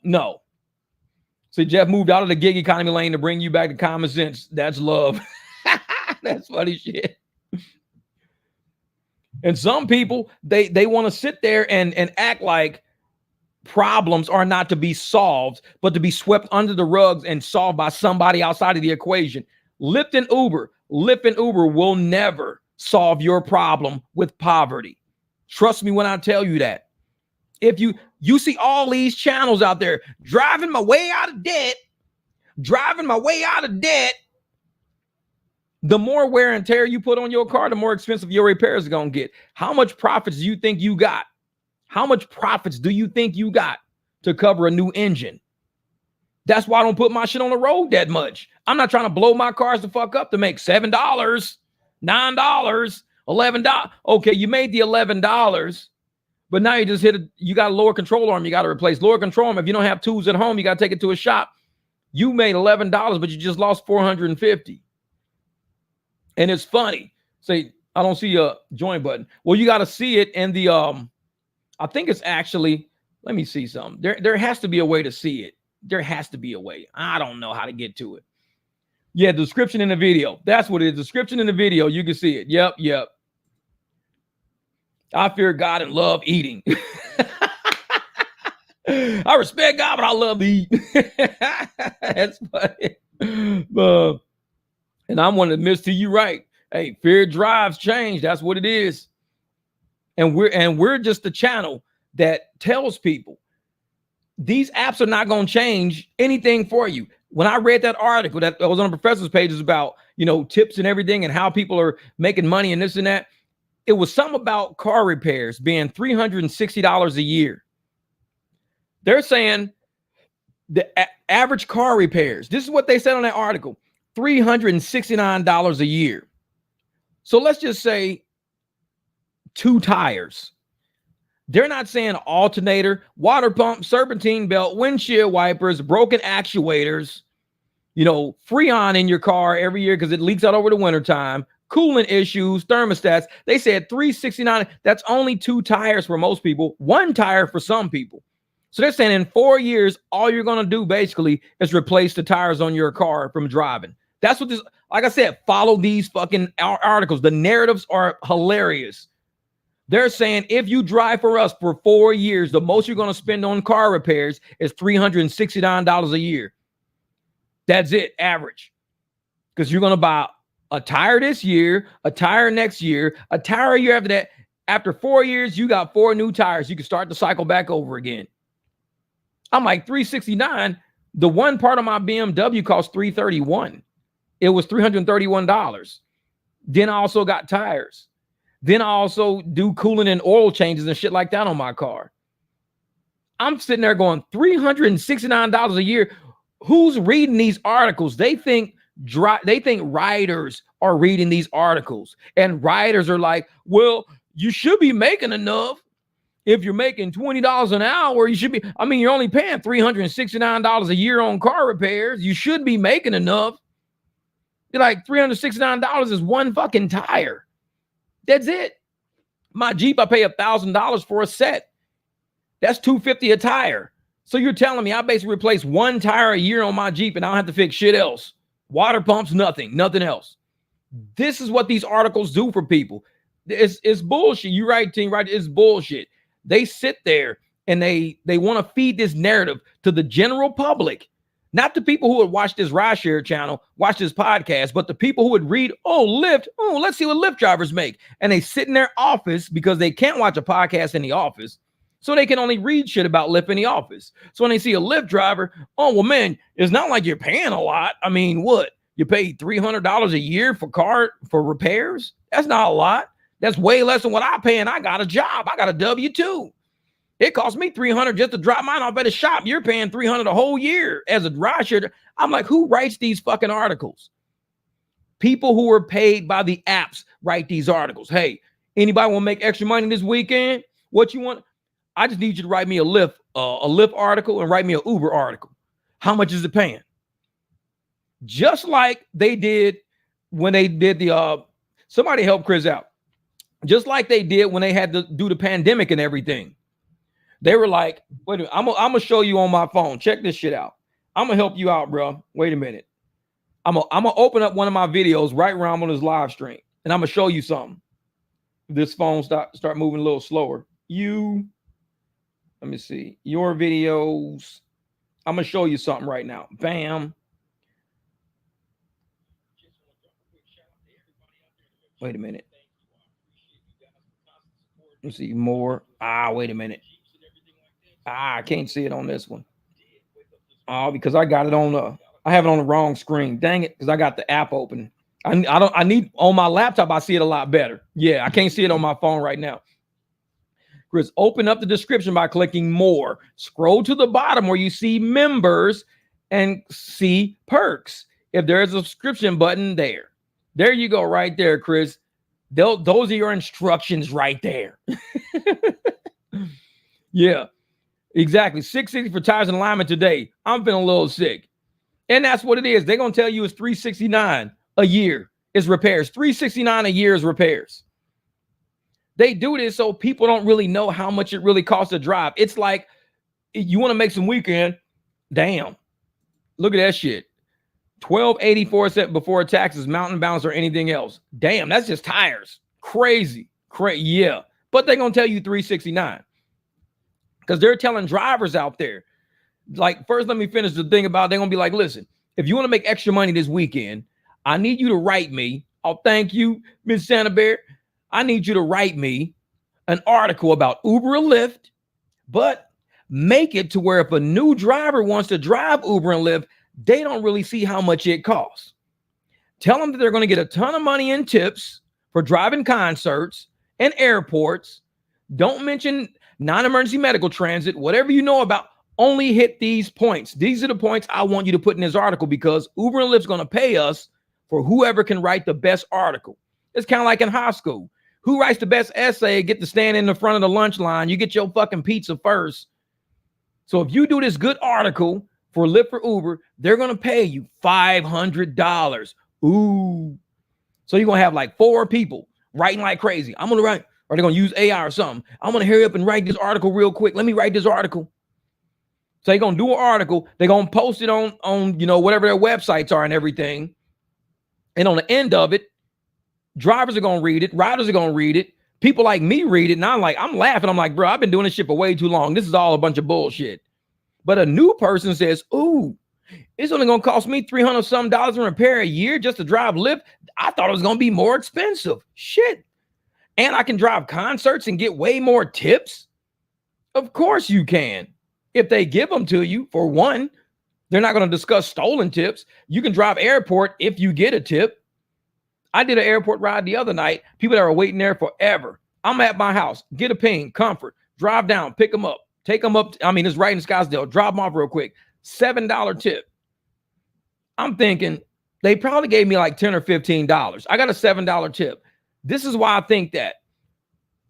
See, Jeff moved out of the gig economy lane to bring you back to common sense. That's love. That's funny shit. And some people, they want to sit there and act like problems are not to be solved, but to be swept under the rugs and solved by somebody outside of the equation. Lyft and Uber will never solve your problem with poverty. Trust me when I tell you that. If you see all these channels out there, driving my way out of debt, the more wear and tear you put on your car, the more expensive your repairs are going to get. How much profits do you think you got? How much profits do you think you got to cover a new engine? That's why I don't put my shit on the road that much. I'm not trying to blow my cars the fuck up to make $7, $9, $11. Okay, you made the $11, but now you got a lower control arm you got to replace. Lower control arm, if you don't have tools at home, you got to take it to a shop. You made $11, but you just lost $450. And it's funny. Say, I don't see a join button. Well, you got to see it in the I think it's actually, let me see something. There has to be a way to see it. There has to be a way. I don't know how to get to it. Yeah, description in the video. That's what it is. Description in the video. You can see it. Yep. I fear God and love eating. I respect God, but I love to eat. That's funny. And I'm one to admit to you, right? Hey, fear drives change. That's what it is. And we're just the channel that tells people these apps are not going to change anything for you. When I read that article that was on the professor's pages about, tips and everything and how people are making money and this and that, it was something about car repairs being $360 a year. They're saying the average car repairs, this is what they said on that article, $369 a year. So let's just say 2 tires. They're not saying alternator, water pump, serpentine belt, windshield wipers, broken actuators, Freon in your car every year because it leaks out over the wintertime, coolant issues, thermostats. They said $369. That's only 2 tires for most people, 1 tire for some people. So they're saying in 4 years, all you're going to do basically is replace the tires on your car from driving. That's what this, like I said, follow these fucking articles. The narratives are hilarious. They're saying if you drive for us for 4 years, the most you're going to spend on car repairs is $369 a year. That's it, average. Because you're going to buy a tire this year, a tire next year, a tire a year after that. After 4 years, you got 4 new tires. You can start the cycle back over again. I'm like, $369. The one part of my BMW cost $331. It was $331. Then I also got tires. Then I also do coolant and oil changes and shit like that on my car. I'm sitting there going, $369 a year. Who's reading these articles? They think riders are reading these articles, and riders are like, well, you should be making enough. If you're making $20 an hour, you should be. I mean, you're only paying $369 a year on car repairs. You should be making enough. You're like, $369 is one fucking tire. That's it. My Jeep, I pay $1,000 for a set. That's $250 a tire. So you're telling me I basically replace one tire a year on my Jeep and I don't have to fix shit else. Water pumps, nothing else. This is what these articles do for people. It's bullshit. You right, team, right? It's bullshit. They sit there and they want to feed this narrative to the general public, not the people who would watch this rideshare channel, watch this podcast, but the people who would read, oh, Lyft, oh, let's see what Lyft drivers make. And they sit in their office because they can't watch a podcast in the office. So they can only read shit about Lyft in the office. So when they see a Lyft driver, oh, well, man, it's not like you're paying a lot. I mean, what? You pay $300 a year for repairs? That's not a lot. That's way less than what I pay, and I got a job. I got a W-2. It cost me $300 just to drop mine off at a shop. You're paying $300 a whole year as a rideshare. I'm like, who writes these fucking articles? People who are paid by the apps write these articles. Hey, anybody want to make extra money this weekend? What you want? I just need you to write me a Lyft article and write me an Uber article. How much is it paying? Just like they did when they did the somebody help Chris out. Just like they did when they had to do the pandemic and everything. They were like, wait a minute, I'm gonna show you on my phone. Check this shit out. I'm gonna help you out, bro. Wait a minute. I'm gonna open up one of my videos right where I'm on this live stream, and I'm gonna show you something. This phone start moving a little slower. Let me see your videos. I'm gonna show you something right now. Bam. Wait a minute. Let's see more. Wait a minute. I can't see it on this one. Because I got it on I have it on the wrong screen. Dang it, because I got the app open. I need on my laptop, I see it a lot better. Yeah, I can't see it on my phone right now. Chris, open up the description by clicking more. Scroll to the bottom where you see members and see perks. If there's a subscription button there. There you go, right there, Chris. Those are your instructions right there. Yeah, exactly. $660 for tires and alignment today. I'm feeling a little sick. And that's what it is. They're going to tell you it's $369 a year is repairs. $369 a year is repairs. They do this so people don't really know how much it really costs to drive. It's like you want to make some weekend. Damn. Look at that shit. $1,284 before taxes, mountain balance, or anything else. Damn, that's just tires. Crazy. Yeah. But they're going to tell you $369 because they're telling drivers out there. Like, first, let me finish the thing about they're going to be like, listen, if you want to make extra money this weekend, I need you to write me. Oh, thank you, Miss Santa Bear. I need you to write me an article about Uber or Lyft, but make it to where if a new driver wants to drive Uber and Lyft, they don't really see how much it costs. Tell them that they're going to get a ton of money in tips for driving concerts and airports. Don't mention non-emergency medical transit, whatever you know about, only hit these points. These are the points I want you to put in this article because Uber and Lyft's going to pay us for whoever can write the best article. It's kind of like in high school. Who writes the best essay get to stand in the front of the lunch line. You get your fucking pizza first. So if you do this good article for Lyft or Uber, they're going to pay you $500. Ooh. So you're going to have like 4 people writing like crazy. I'm going to write, or they're going to use AI or something. I'm going to hurry up and write this article real quick. Let me write this article. So they're going to do an article. They're going to post it on whatever their websites are and everything. And on the end of it, drivers are going to read it. Riders are going to read it. People like me read it. And I'm laughing. I'm like, bro, I've been doing this shit for way too long. This is all a bunch of bullshit. But a new person says, ooh, it's only going to cost me $300 some dollars in repair a year just to drive Lyft. I thought it was going to be more expensive. Shit. And I can drive concerts and get way more tips. Of course you can. If they give them to you, for one, they're not going to discuss stolen tips. You can drive airport if you get a tip. I did an airport ride the other night. People that were waiting there forever. I'm at my house. Get a ping, comfort. Drive down, pick them up. Take them up. I mean, it's right in Scottsdale. Drop them off real quick. $7 tip. I'm thinking they probably gave me like $10 or $15. I got a $7 tip. This is why I think that.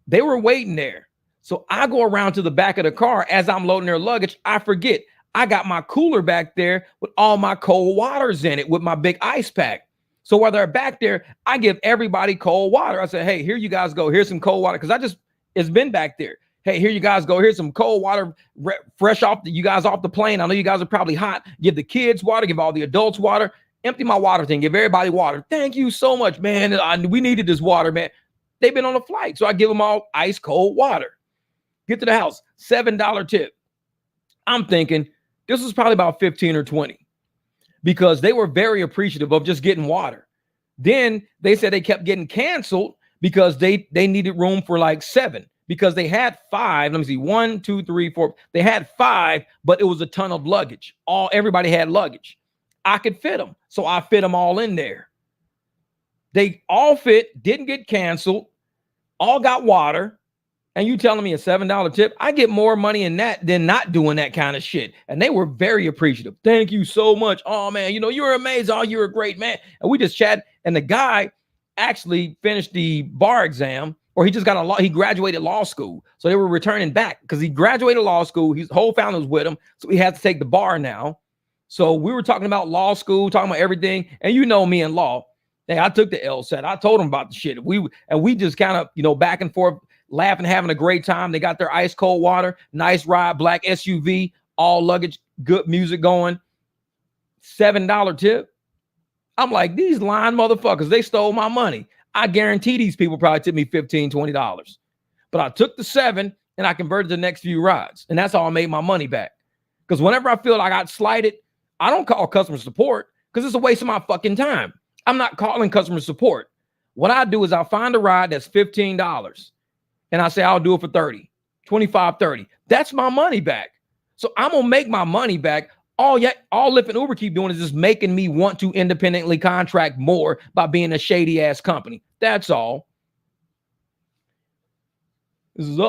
They were waiting there. So I go around to the back of the car as I'm loading their luggage. I forget. I got my cooler back there with all my cold waters in it with my big ice pack. So while they're back there, I give everybody cold water. I said, hey, here you guys go. Here's some cold water. Because it's been back there. Hey, here you guys go. Here's some cold water fresh off you guys off the plane. I know you guys are probably hot. Give the kids water. Give all the adults water. Empty my water thing. Give everybody water. Thank you so much, man. We needed this water, man. They've been on a flight. So I give them all ice cold water. Get to the house. $7 tip. I'm thinking this was probably about 15 or 20 because they were very appreciative of just getting water. Then they said they kept getting canceled because they needed room for like 7 because they had 5. Let me see. 1, 2, 3, 4. They had 5, but it was a ton of luggage. Everybody had luggage. I could fit them. So I fit them all in there. They all fit, didn't get canceled, all got water. And you telling me a $7 tip? I get more money in that than not doing that kind of shit. And they were very appreciative. Thank you so much. Oh, man, you're amazing. Oh, you're a great man. And we just chatted. And the guy actually finished the bar exam, or he just he graduated law school. So they were returning back because he graduated law school. His whole family was with him. So he had to take the bar now. So we were talking about law school, talking about everything. And you know me in law. Hey, I took the LSAT. I told him about the shit. We just kind of, back and forth, laughing, having a great time. They got their ice cold water, nice ride, black SUV, all luggage, good music going. $7 tip. I'm like, these lying motherfuckers, they stole my money. I guarantee these people probably tipped me $15, $20. But I took the 7 and I converted the next few rides. And that's how I made my money back. Because whenever I feel like I got slighted, I don't call customer support because it's a waste of my fucking time. I'm not calling customer support. What I do is I'll find a ride that's $15. And I say, I'll do it for 30, 25, 30. That's my money back. So I'm going to make my money back. All Lyft and Uber keep doing is just making me want to independently contract more by being a shady ass company. That's all. This is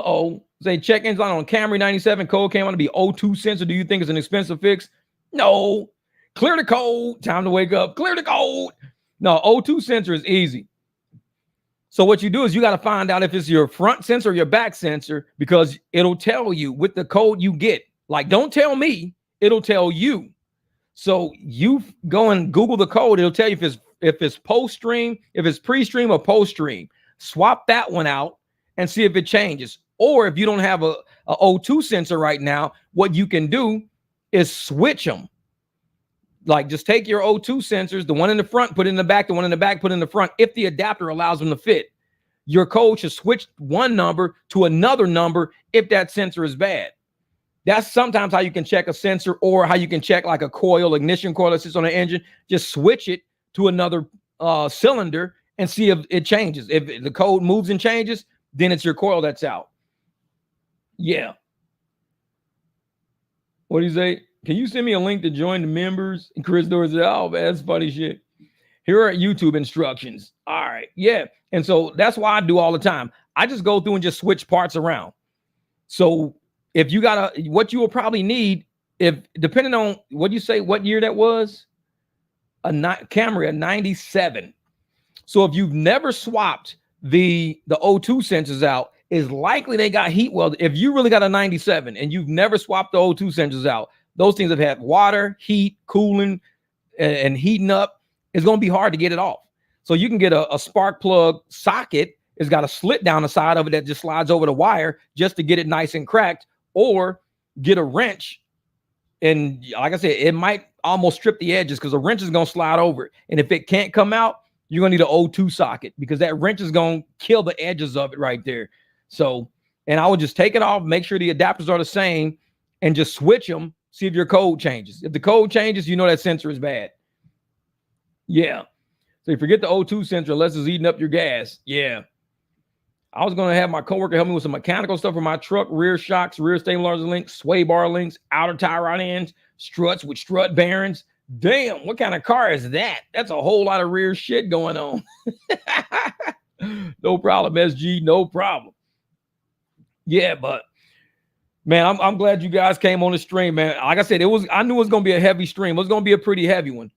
Say check-ins on Camry 97 code came on to be 02 cents. Or do you think it's an expensive fix? No. Clear the code. Time to wake up. Clear the code. No, 02 sensor is easy. So what you do is you got to find out if it's your front sensor or your back sensor because it'll tell you with the code you get. Like, don't tell me, it'll tell you. So you go and Google the code. It'll tell you if it's post stream, if it's pre-stream or post stream. Swap that one out and see if it changes. Or if you don't have a O2 sensor right now, what you can do is switch them. Like just take your O2 sensors, the one in the front, put it in the back, the one in the back, put it in the front. If the adapter allows them to fit, your code should switch one number to another number if that sensor is bad. That's sometimes how you can check a sensor or how you can check like a coil, ignition coil that sits on the engine. Just switch it to another cylinder and see if it changes. If the code moves and changes, then it's your coil that's out. Yeah. What do you say? Can you send me a link to join the members? And Chris Doris said, oh, man, that's funny shit. Here are YouTube instructions. All right. Yeah. And so that's why I do all the time. I just go through and just switch parts around. So if you got what you will probably need, if depending on what you say, what year that was, Camry, a 97. So if you've never swapped the O2 sensors out, it's likely they got heat welded. If you really got a 97 and you've never swapped the O2 sensors out, those things have had water, heat, cooling, and heating up. It's going to be hard to get it off. So you can get a spark plug socket. It's got a slit down the side of it that just slides over the wire just to get it nice and cracked, or get a wrench. And like I said, it might almost strip the edges because the wrench is going to slide over it. And if it can't come out, you're going to need an O2 socket because that wrench is going to kill the edges of it right there. So, and I would just take it off, make sure the adapters are the same, and just switch them. See if your code changes. If the code changes, you know that sensor is bad. Yeah. So you forget the O2 sensor unless it's eating up your gas. Yeah. I was going to have my coworker help me with some mechanical stuff for my truck, rear shocks, rear stabilizer links, sway bar links, outer tie rod ends, struts with strut bearings. Damn, what kind of car is that? That's a whole lot of rear shit going on. No problem, SG, no problem. Yeah, but man, I'm glad you guys came on the stream, man. Like I said, I knew it was gonna be a heavy stream. It was gonna be a pretty heavy one.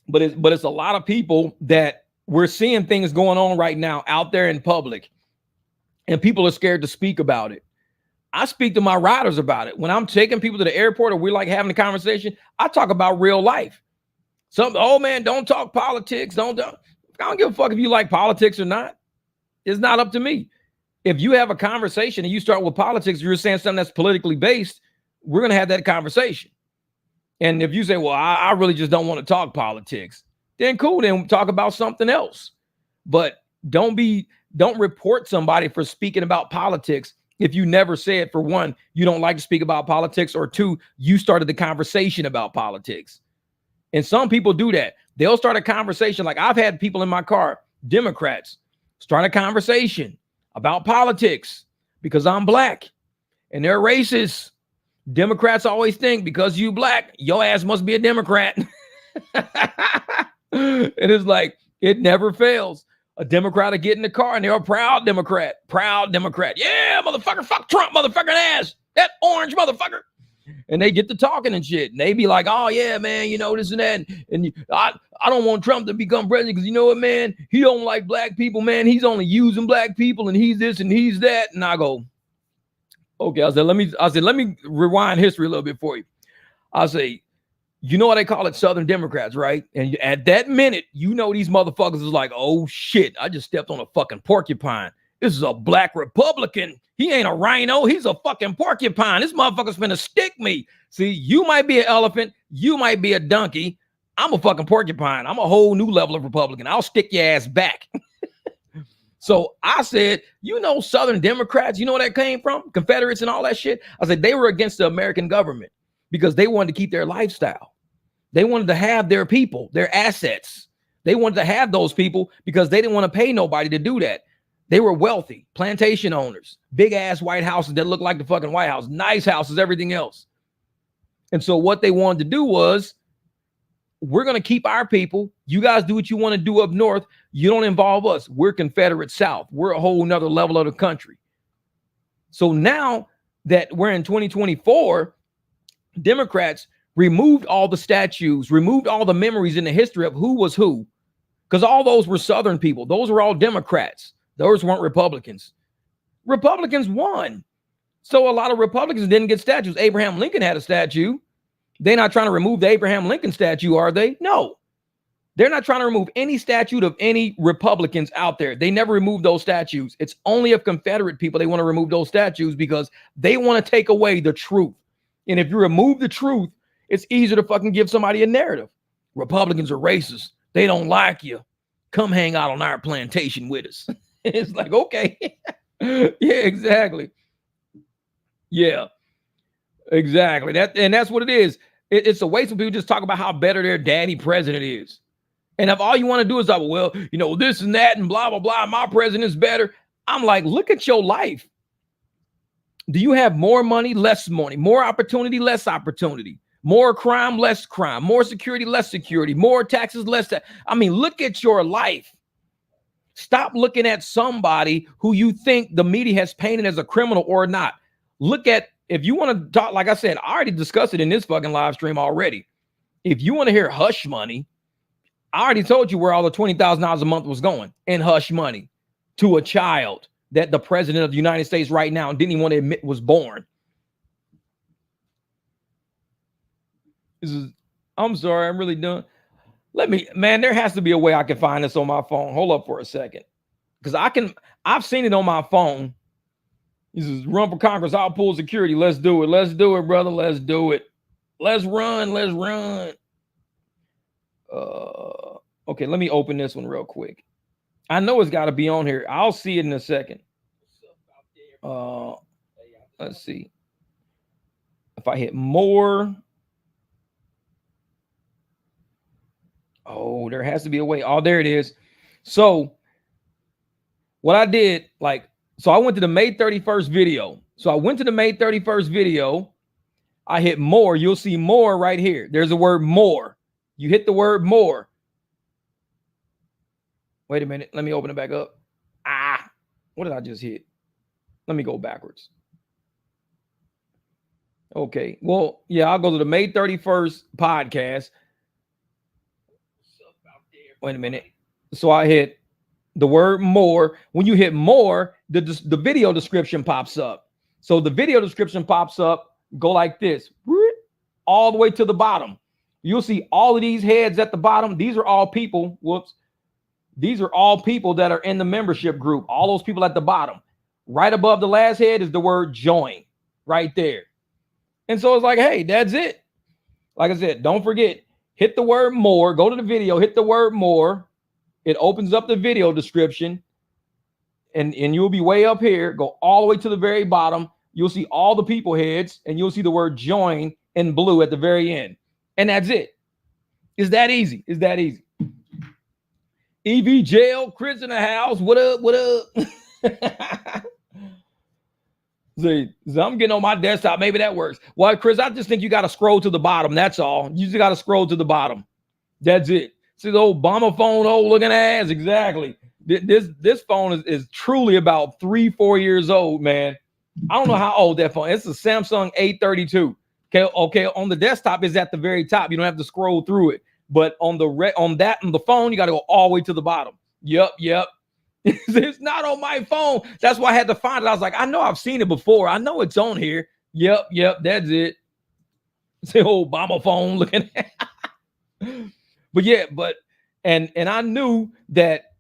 But it's a lot of people that we're seeing things going on right now out there in public, and people are scared to speak about it. I speak to my riders about it. When I'm taking people to the airport or we're like having a conversation, I talk about real life. Oh man, don't talk politics. I don't give a fuck if you like politics or not. It's not up to me. If you have a conversation and you start with politics, you're saying something that's politically based, we're going to have that conversation. And if you say, well, I really just don't want to talk politics, then cool, then talk about something else. But don't report somebody for speaking about politics if you never said, for one, you don't like to speak about politics, or two, you started the conversation about politics. And some people do that. They'll start a conversation. Like I've had people in my car, Democrats, start a conversation about politics because I'm black and they're racist. Democrats always think because you black, your ass must be a Democrat. And it's like, it never fails. A Democrat will get in the car and they're a proud Democrat. Yeah, motherfucker, fuck Trump, motherfucking ass. That orange motherfucker. And they get to talking and shit. And they be like, oh yeah, man, you know, this and that. And I don't want Trump to become president because you know what, man? He don't like black people, man. He's only using black people and he's this and he's that. And I go, okay, I said, let me rewind history a little bit for you. I say, you know what they call it? Southern Democrats, right? And at that minute, you know, these motherfuckers is like, oh shit, I just stepped on a fucking porcupine. This is a black Republican. He ain't a rhino. He's a fucking porcupine. This motherfucker's finna stick me. See, you might be an elephant. You might be a donkey. I'm a fucking porcupine. I'm a whole new level of Republican. I'll stick your ass back. So I said, you know, Southern Democrats, you know where that came from? Confederates and all that shit. I said, they were against the American government because they wanted to keep their lifestyle. They wanted to have their people, their assets. They wanted to have those people because they didn't want to pay nobody to do that. They were wealthy, plantation owners, big ass white houses that look like the fucking White House, nice houses, everything else. And so what they wanted to do was, we're going to keep our people. You guys do what you want to do up north. You don't involve us. We're Confederate South. We're a whole nother level of the country. So now that we're in 2024, Democrats removed all the statues, removed all the memories in the history of who was who, because all those were Southern people. Those were all Democrats. Those weren't Republicans. Republicans won. So a lot of Republicans didn't get statues. Abraham Lincoln had a statue. They're not trying to remove the Abraham Lincoln statue, are they? No. They're not trying to remove any statue of any Republicans out there. They never removed those statues. It's only of Confederate people they want to remove those statues because they want to take away the truth. And if you remove the truth, it's easier to fucking give somebody a narrative. Republicans are racist. They don't like you. Come hang out on our plantation with us. It's like, okay. Yeah, exactly. Yeah, exactly. That's what it is. It's a waste of people just talk about how better their daddy president is. And if all you want to do is like, well, you know, this and that and blah, blah, blah, my president's better. I'm like, look at your life. Do you have more money, less money, more opportunity, less opportunity, more crime, less crime, more security, less security, more taxes, less tax? I mean, look at your life. Stop looking at somebody who you think the media has painted as a criminal or not. Look at, if you want to talk, like I said, I already discussed it in this fucking live stream already. If you want to hear hush money, I already told you where all the $20,000 a month was going in hush money to a child that the president of the United States right now didn't even want to admit was born. I'm sorry, I'm really done. Man, there has to be a way I can find this on my phone. Hold up for a second. Because I've seen it on my phone. This is run for Congress. I'll pull security. Let's do it. Let's do it, brother. Let's do it. Let's run. Let's run. Okay, let me open this one real quick. I know it's got to be on here. I'll see it in a second. Let's see. If I hit more. Oh, there has to be a way. Oh, there it is. So what I did, like, so I went to the May 31st video. So I went to the May 31st video. I hit more. You'll see more right here. There's a word more. You hit the word more. Wait a minute. Let me open it back up. What did I just hit? Let me go backwards. Okay. Well, yeah, I'll go to the May 31st podcast. Wait a minute. So I hit the word more. When you hit more, the video description pops up. So the video description pops up, go like this, all the way to the bottom. You'll see all of these heads at the bottom. These are all people. Whoops. These are all people that are in the membership group. All those people at the bottom. Right above the last head is the word join right there. And so it's like, hey, that's it. Like I said, don't forget, hit the word more, go to the video, hit the word more. It opens up the video description and you'll be way up here, go all the way to the very bottom. You'll see all the people heads and you'll see the word join in blue at the very end. And that's it. It's that easy. It's that easy. EV Jail, Chris in the house. What up? What up? See, so I'm getting on my desktop. Maybe that works. Well, Chris, I just think you got to scroll to the bottom. That's all. You just got to scroll to the bottom. That's it. See the old Obama phone, old looking ass. Exactly. This phone is truly about 3-4 years old, man. I don't know how old that phone is. It's a Samsung A32. Okay. On the desktop is at the very top. You don't have to scroll through it. But on the phone, you got to go all the way to the bottom. Yep. It's not on my phone. That's why I had to find it. I was like, I know I've seen it before. I know it's on here. Yep, that's it. It's the old Obama phone looking at. But yeah, and I knew that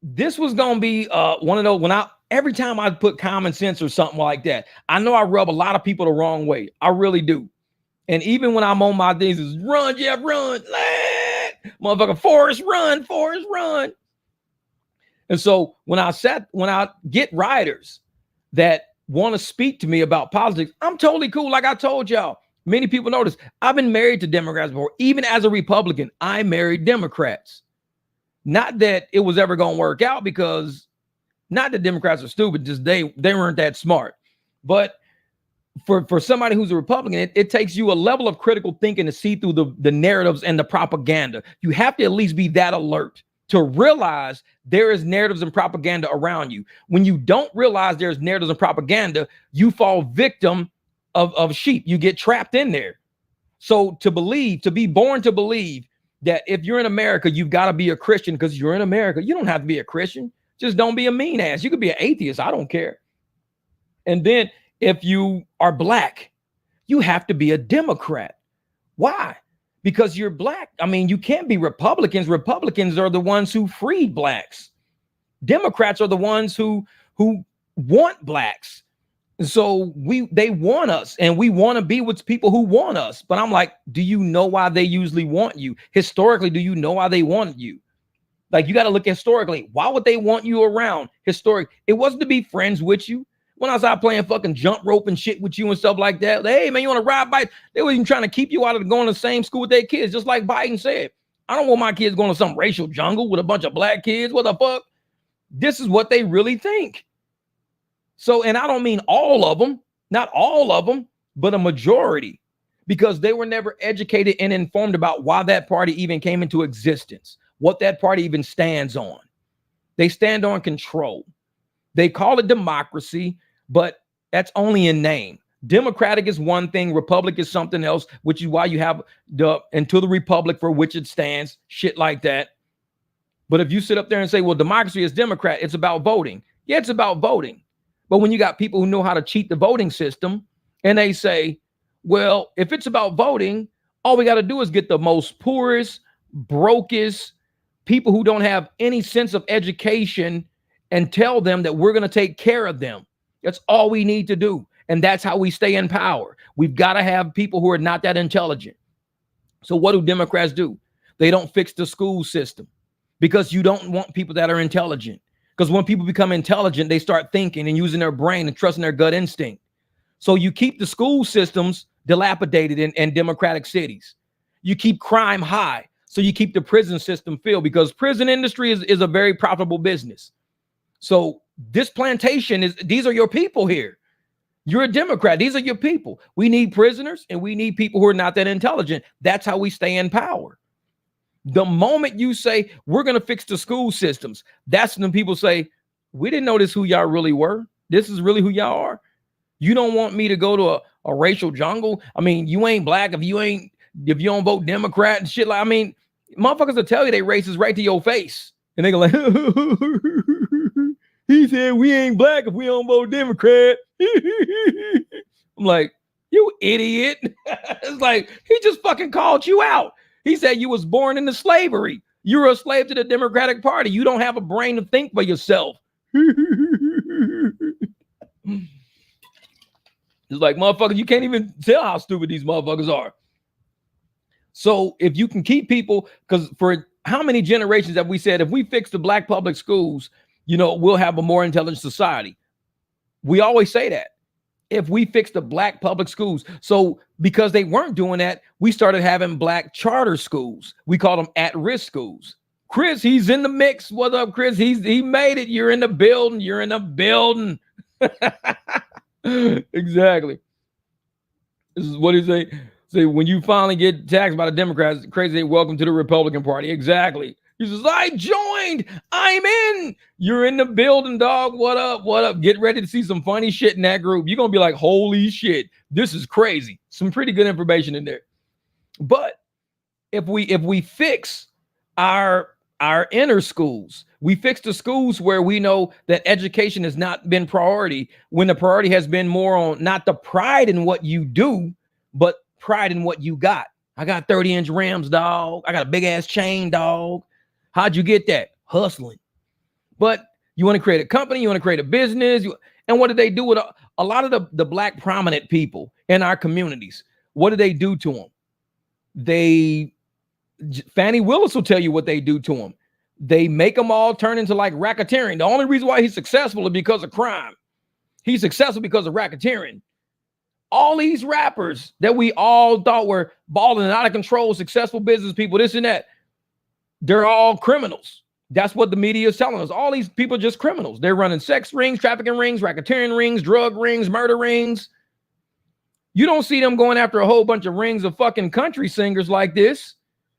this was gonna be one of those every time I put common sense or something like that, I know I rub a lot of people the wrong way. I really do. And even when I'm on my things, is run, Jeff, run, motherfucker, Forrest, run. And so when I get writers that want to speak to me about politics, I'm totally cool. Like I told y'all, many people know this. I've been married to Democrats before. Even as a Republican, I married Democrats. Not that it was ever going to work out, because not that Democrats are stupid, just they weren't that smart. But for somebody who's a Republican, it takes you a level of critical thinking to see through the narratives and the propaganda. You have to at least be that alert to realize there is narratives and propaganda around you. When you don't realize there's narratives and propaganda, you fall victim of sheep. You get trapped in there. So to be born to believe that if you're in America, you've got to be a Christian because you're in America. You don't have to be a Christian. Just don't be a mean ass. You could be an atheist. I don't care. And then if you are black, you have to be a Democrat. Why? Because you're black. I mean, you can't be Republicans. Republicans are the ones who freed blacks. Democrats are the ones who want blacks. So they want us, and we want to be with people who want us. But I'm like, do you know why they usually want you? Historically, do you know why they want you? Like, you got to look historically. Why would they want you around? It wasn't to be friends with you. When I started playing fucking jump rope and shit with you and stuff like that, hey man, you want to ride bike? They were even trying to keep you out of going to the same school with their kids, just like Biden said. I don't want my kids going to some racial jungle with a bunch of black kids. What the fuck? This is what they really think. So, and I don't mean all of them, not all of them, but a majority, because they were never educated and informed about why that party even came into existence, what that party even stands on. They stand on control. They call it democracy, but that's only in name. Democratic is one thing, Republic is something else, which is why you have the Republic for which it stands, shit like that. But if you sit up there and say, well, democracy is Democrat, it's about voting. Yeah, it's about voting. But when you got people who know how to cheat the voting system and they say, well, if it's about voting, all we got to do is get the most poorest, brokest people who don't have any sense of education and tell them that we're going to take care of them. That's all we need to do. And that's how we stay in power. We've got to have people who are not that intelligent. So what do Democrats do? They don't fix the school system, because you don't want people that are intelligent. Because when people become intelligent, they start thinking and using their brain and trusting their gut instinct. So you keep the school systems dilapidated in democratic cities. You keep crime high. So you keep the prison system filled, because prison industry is a very profitable business. So This plantation these are your people here. You're a Democrat. These are your people. We need prisoners and we need people who are not that intelligent. That's how we stay in power. The moment you say we're going to fix the school systems, that's when people say, we didn't know this who y'all really were. This is really who y'all are. You don't want me to go to a racial jungle. I mean, you ain't black if you don't vote Democrat and shit. Like, I mean, motherfuckers will tell you they racist right to your face. And they go like, he said we ain't black if we don't vote Democrat. I'm like, you idiot. It's like, he just fucking called you out. He said you was born into slavery. You're a slave to the Democratic Party. You don't have a brain to think for yourself. It's like, motherfuckers, you can't even tell how stupid these motherfuckers are. So if you can keep people, because for how many generations have we said, if we fix the black public schools, you know, we'll have a more intelligent society. We always say that. If we fix the black public schools. So because they weren't doing that, we started having black charter schools. We call them at-risk schools. Chris, he's in the mix. What's up, Chris? He made it. You're in the building. You're in the building. Exactly. This is what he say. Say, when you finally get taxed by the Democrats, crazy, welcome to the Republican Party. Exactly. He says, I joined. I'm in. You're in the building, dog. What up? What up? Get ready to see some funny shit in that group. You're going to be like, holy shit, this is crazy. Some pretty good information in there. But if we fix our inner schools, we fix the schools where we know that education has not been priority, when the priority has been more on not the pride in what you do, but pride in what you got. I got 30-inch rims, dog. I got a big ass chain, dog. How'd you get that? Hustling. But you want to create a company, you want to create a business. And what did they do with a lot of the black prominent people in our communities? What did they do to them? Fannie Willis will tell you what they do to them. They make them all turn into like racketeering. The only reason why he's successful is because of crime. He's successful because of racketeering. All these rappers that we all thought were balling out of control, successful business people, this and that, they're all criminals. That's what the media is telling us. All these people are just criminals. They're running sex rings, trafficking rings, racketeering rings, drug rings, murder rings. You don't see them going after a whole bunch of rings of fucking country singers like this.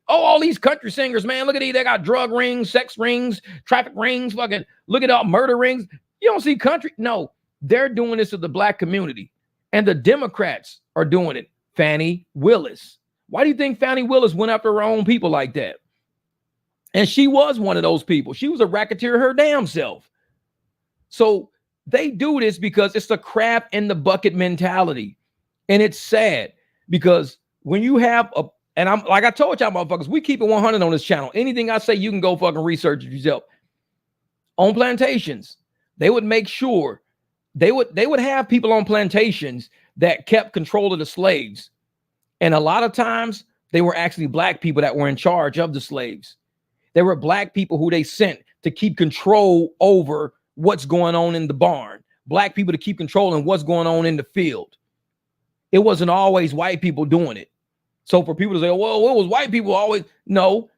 Oh, all these country singers, man, look at these. They got drug rings, sex rings, traffic rings, fucking look at all murder rings. You don't see country. No, they're doing this to the black community. And the Democrats are doing it. Fannie Willis. Why do you think Fannie Willis went after her own people like that? And she was one of those people. She was a racketeer her damn self. So they do this because it's the crab in the bucket mentality. And it's sad because when you have and I'm like I told y'all motherfuckers, we keep it 100 on this channel. Anything I say, you can go fucking research it yourself. On plantations, they would make sure they would have people on plantations that kept control of the slaves. And a lot of times they were actually black people that were in charge of the slaves. There were black people who they sent to keep control over what's going on in the barn. Black people to keep controlling what's going on in the field. It wasn't always white people doing it. So for people to say, well, it was white people always. No,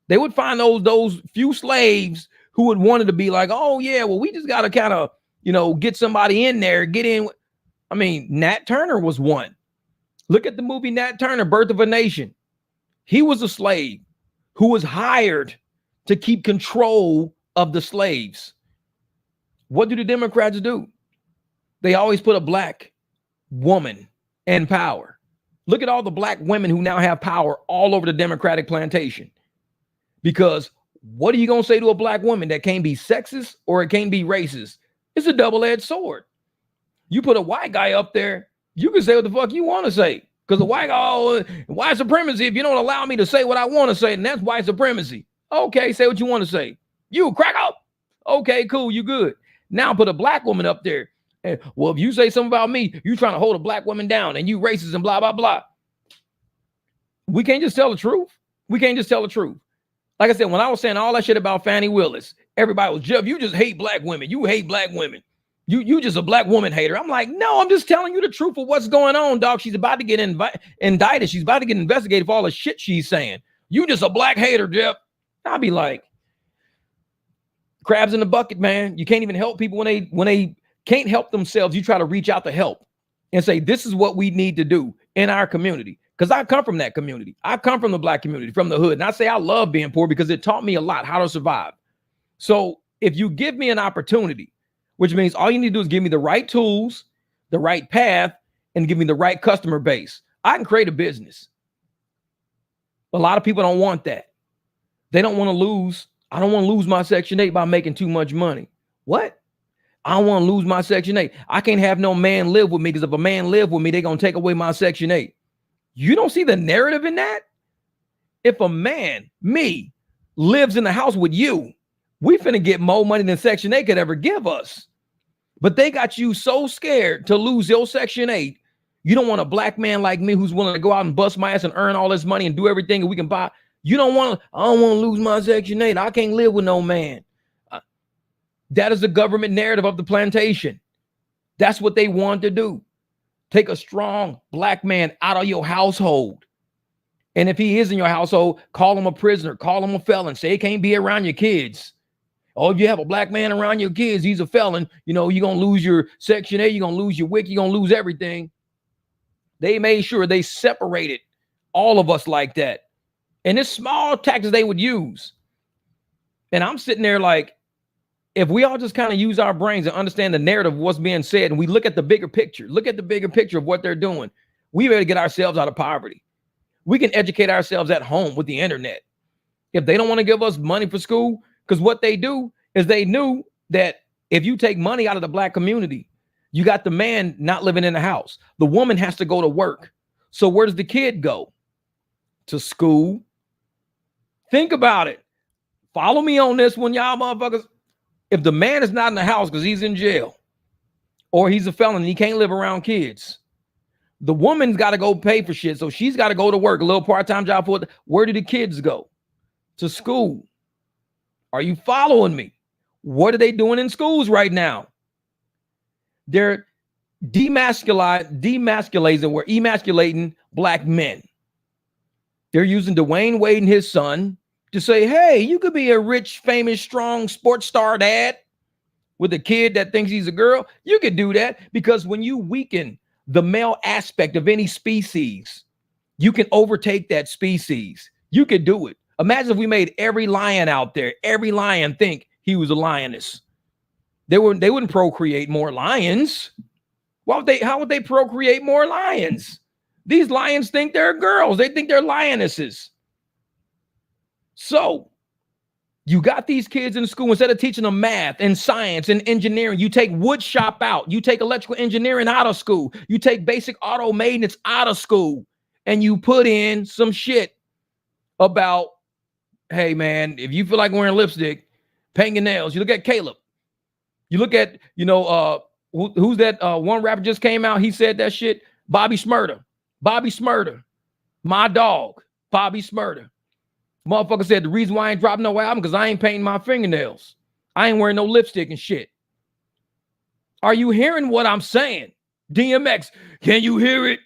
they would find those few slaves who would wanted to be like, oh yeah, well, we just got to kind of, get somebody in there, get in. I mean, Nat Turner was one. Look at the movie Nat Turner, Birth of a Nation. He was a slave who was hired to keep control of the slaves. What do the Democrats do? They always put a black woman in power. Look at all the black women who now have power all over the Democratic plantation. Because what are you going to say to a black woman that can't be sexist or it can't be racist? It's a double-edged sword. You put a white guy up there, you can say what the fuck you want to say. Because the white guy, white supremacy, if you don't allow me to say what I want to say, then that's white supremacy. Okay, say what you want to say. You crack up. Okay, cool, you good. Now put a black woman up there. And, well, if you say something about me, you trying to hold a black woman down and you racist and blah, blah, blah. We can't just tell the truth. We can't just tell the truth. Like I said, when I was saying all that shit about Fannie Willis, everybody was, Jeff, you just hate black women. You hate black women. You just a black woman hater. I'm like, no, I'm just telling you the truth of what's going on, dog. She's about to get indicted. She's about to get investigated for all the shit she's saying. You just a black hater, Jeff. I'll be like, Crabs in the bucket, man. You can't even help people when they can't help themselves. You try to reach out to help and say, this is what we need to do in our community. Because I come from that community. I come from the Black community, from the hood. And I say I love being poor because it taught me a lot how to survive. So if you give me an opportunity, which means all you need to do is give me the right tools, the right path, and give me the right customer base, I can create a business. A lot of people don't want that. They don't want to lose. I don't want to lose my Section 8 by making too much money. What? I don't want to lose my Section 8. I can't have no man live with me because if a man live with me, they're going to take away my Section 8. You don't see the narrative in that? If a man, me, lives in the house with you, we finna get more money than Section 8 could ever give us. But they got you so scared to lose your Section 8. You don't want a black man like me who's willing to go out and bust my ass and earn all this money and do everything we can buy. You don't want to, I don't want to lose my Section 8. I can't live with no man. That is the government narrative of the plantation. That's what they want to do. Take a strong black man out of your household. And if he is in your household, call him a prisoner, call him a felon, say he can't be around your kids. Oh, if you have a black man around your kids, he's a felon. You know, you're going to lose your Section 8, you're going to lose your WIC, you're going to lose everything. They made sure they separated all of us like that. And it's small tactics they would use. And I'm sitting there like, if we all just kind of use our brains and understand the narrative of what's being said, and we look at the bigger picture of what they're doing, we better get ourselves out of poverty. We can educate ourselves at home with the internet. If they don't want to give us money for school, because what they do is they knew that if you take money out of the black community, you got the man not living in the house. The woman has to go to work. So where does the kid go? To school. Think about it. Follow me on this one, y'all motherfuckers. If the man is not in the house because he's in jail or he's a felon and he can't live around kids, the woman's got to go pay for shit. So she's got to go to work, a little part-time job for it. Where do the kids go? To school. Are you following me? What are they doing in schools right now? They're emasculating black men. They're using Dwayne Wade and his son to say, hey, you could be a rich, famous, strong sports star dad with a kid that thinks he's a girl. You could do that because when you weaken the male aspect of any species, you can overtake that species. You could do it. Imagine if we made every lion out there, every lion think he was a lioness. They wouldn't procreate more lions. How would they procreate more lions? These lions think they're girls. They think they're lionesses. So you got these kids in school, instead of teaching them math and science and engineering, you take wood shop out. You take electrical engineering out of school. You take basic auto maintenance out of school. And you put in some shit about, hey, man, if you feel like wearing lipstick, paint your nails. You look at Caleb. You look at, who's that one rapper just came out? He said that shit. Bobby Smurda. My dog. Bobby Smurda. Motherfucker said the reason why I ain't dropping no album because I ain't painting my fingernails. I ain't wearing no lipstick and shit. Are you hearing what I'm saying? DMX, can you hear it?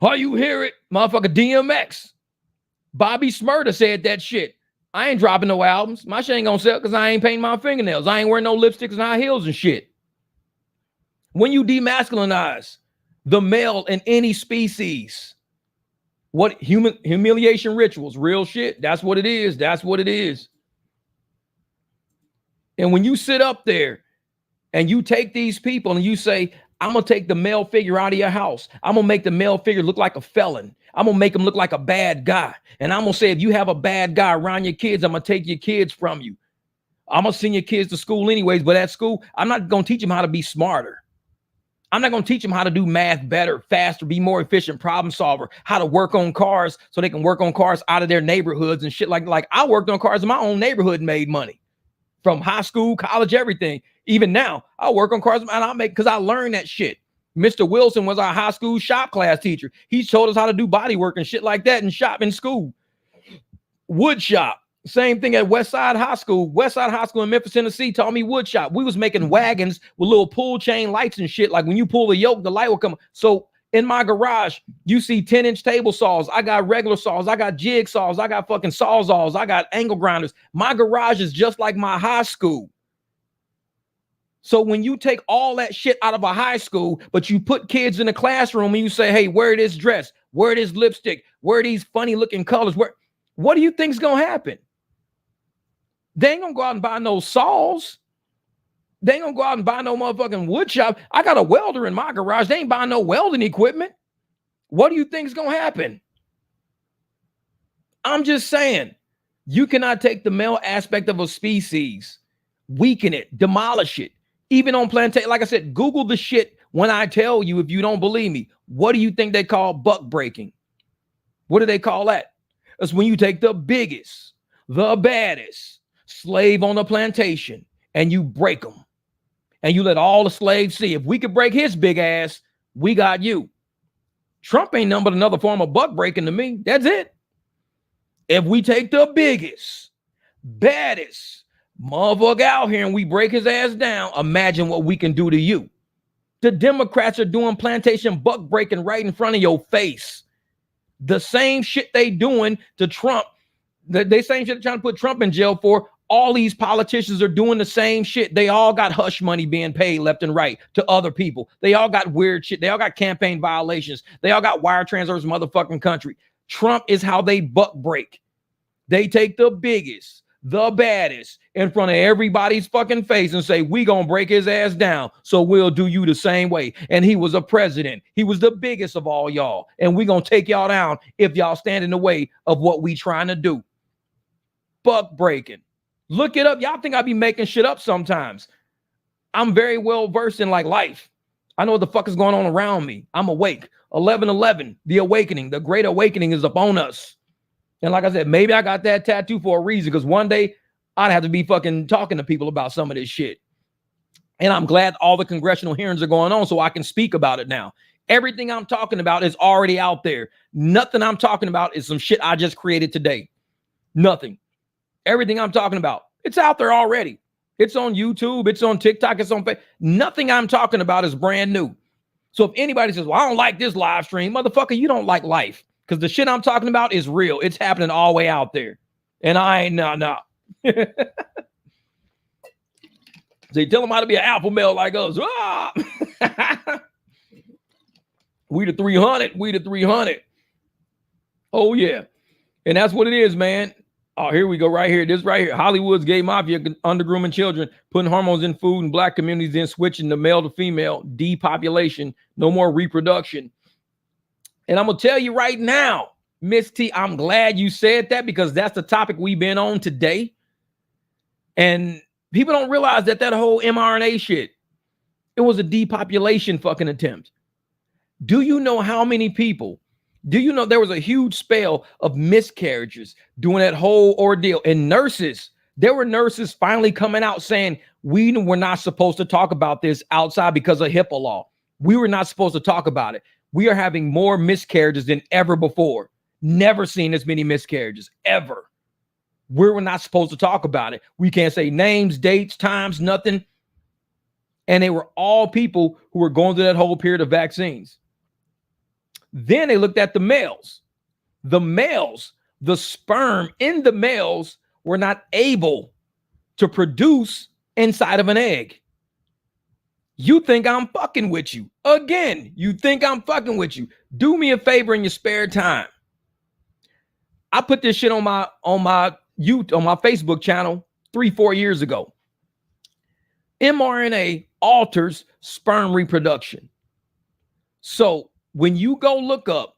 Are you hear it? Motherfucker DMX. Bobby Smurda said that shit. I ain't dropping no albums. My shit ain't gonna sell because I ain't painting my fingernails. I ain't wearing no lipsticks and high heels and shit. When you demasculinize the male in any species, what human humiliation rituals, real shit. That's what it is. That's what it is. And when you sit up there and you take these people and you say, I'm going to take the male figure out of your house. I'm going to make the male figure look like a felon. I'm going to make him look like a bad guy. And I'm going to say, if you have a bad guy around your kids, I'm going to take your kids from you. I'm going to send your kids to school anyways. But at school, I'm not going to teach them how to be smarter. I'm not going to teach them how to do math better, faster, be more efficient problem solver, how to work on cars so they can work on cars out of their neighborhoods and shit like I worked on cars in my own neighborhood and made money from high school, college, everything. Even now, I work on cars and I make because I learned that shit. Mr. Wilson was our high school shop class teacher. He told us how to do body work and shit like that in shop in school. Wood shop. Same thing at Westside High School. Westside High School in Memphis, Tennessee taught me wood shop. We was making wagons with little pull chain lights and shit. Like when you pull the yoke, the light will come. So in my garage, you see 10-inch table saws. I got regular saws. I got jig saws. I got fucking sawzalls. I got angle grinders. My garage is just like my high school. So when you take all that shit out of a high school, but you put kids in a classroom and you say, hey, wear this dress, wear this lipstick, wear these funny looking colors, what do you think's going to happen? They ain't going to go out and buy no saws. They ain't going to go out and buy no motherfucking wood shop. I got a welder in my garage. They ain't buying no welding equipment. What do you think's going to happen? I'm just saying, you cannot take the male aspect of a species, weaken it, demolish it. Even on Plantation, like I said, Google the shit when I tell you if you don't believe me. What do you think they call buck breaking? What do they call that? That's when you take the biggest, the baddest slave on the plantation and you break them. And you let all the slaves see. If we could break his big ass, we got you. Trump ain't nothing but another form of buck breaking to me. That's it. If we take the biggest, baddest motherfucker out here and we break his ass down, imagine what we can do to you. The Democrats are doing plantation buck breaking right in front of your face. The same shit they doing to Trump, the same shit they're trying to put Trump in jail for, all these politicians are doing the same shit. They all got hush money being paid left and right to other people. They all got weird shit. They all got campaign violations. They all got wire transfers from motherfucking country. Trump is how they buck break. They take the biggest, the baddest in front of everybody's fucking face and say, we gonna break his ass down, so we'll do you the same way. And he was a president. He was the biggest of all y'all. And we gonna take y'all down if y'all stand in the way of what we trying to do. Buck breaking. Look it up. Y'all think I be making shit up sometimes. I'm very well versed in like life. I know what the fuck is going on around me. I'm awake. 11/11, the awakening, the great awakening is upon us. And like I said, maybe I got that tattoo for a reason, because one day I'd have to be fucking talking to people about some of this shit. And I'm glad all the congressional hearings are going on so I can speak about it now. Everything I'm talking about is already out there. Nothing I'm talking about is some shit I just created today. Nothing. Everything I'm talking about, it's out there already. It's on YouTube. It's on TikTok. It's on Facebook. Nothing I'm talking about is brand new. So if anybody says, well, I don't like this live stream, motherfucker, you don't like life. Because the shit I'm talking about is real. It's happening all the way out there. And I ain't, nah. So you tell them how to be an alpha male like us. Ah! We the 300. We the 300. Oh, yeah. And that's what it is, man. Oh, here we go right here. This right here. Hollywood's gay mafia undergrooming children, putting hormones in food in black communities, then switching the male to female, depopulation, no more reproduction. And I'm going to tell you right now, Miss T, I'm glad you said that, because that's the topic we've been on today. And people don't realize that that whole mRNA shit, it was a depopulation fucking attempt. Do you know how many people? Do you know there was a huge spell of miscarriages doing that whole ordeal? And nurses, there were nurses finally coming out saying, we were not supposed to talk about this outside because of HIPAA law. We were not supposed to talk about it. We are having more miscarriages than ever before. Never seen as many miscarriages, ever. We're not supposed to talk about it. We can't say names, dates, times, nothing. And they were all people who were going through that whole period of vaccines. Then they looked at the males. The males, the sperm in the males were not able to produce inside of an egg. You think I'm fucking with you. Again, you think I'm fucking with you. Do me a favor in your spare time. I put this shit on my Facebook channel 3-4 years ago. mRNA alters sperm reproduction. So when you go look up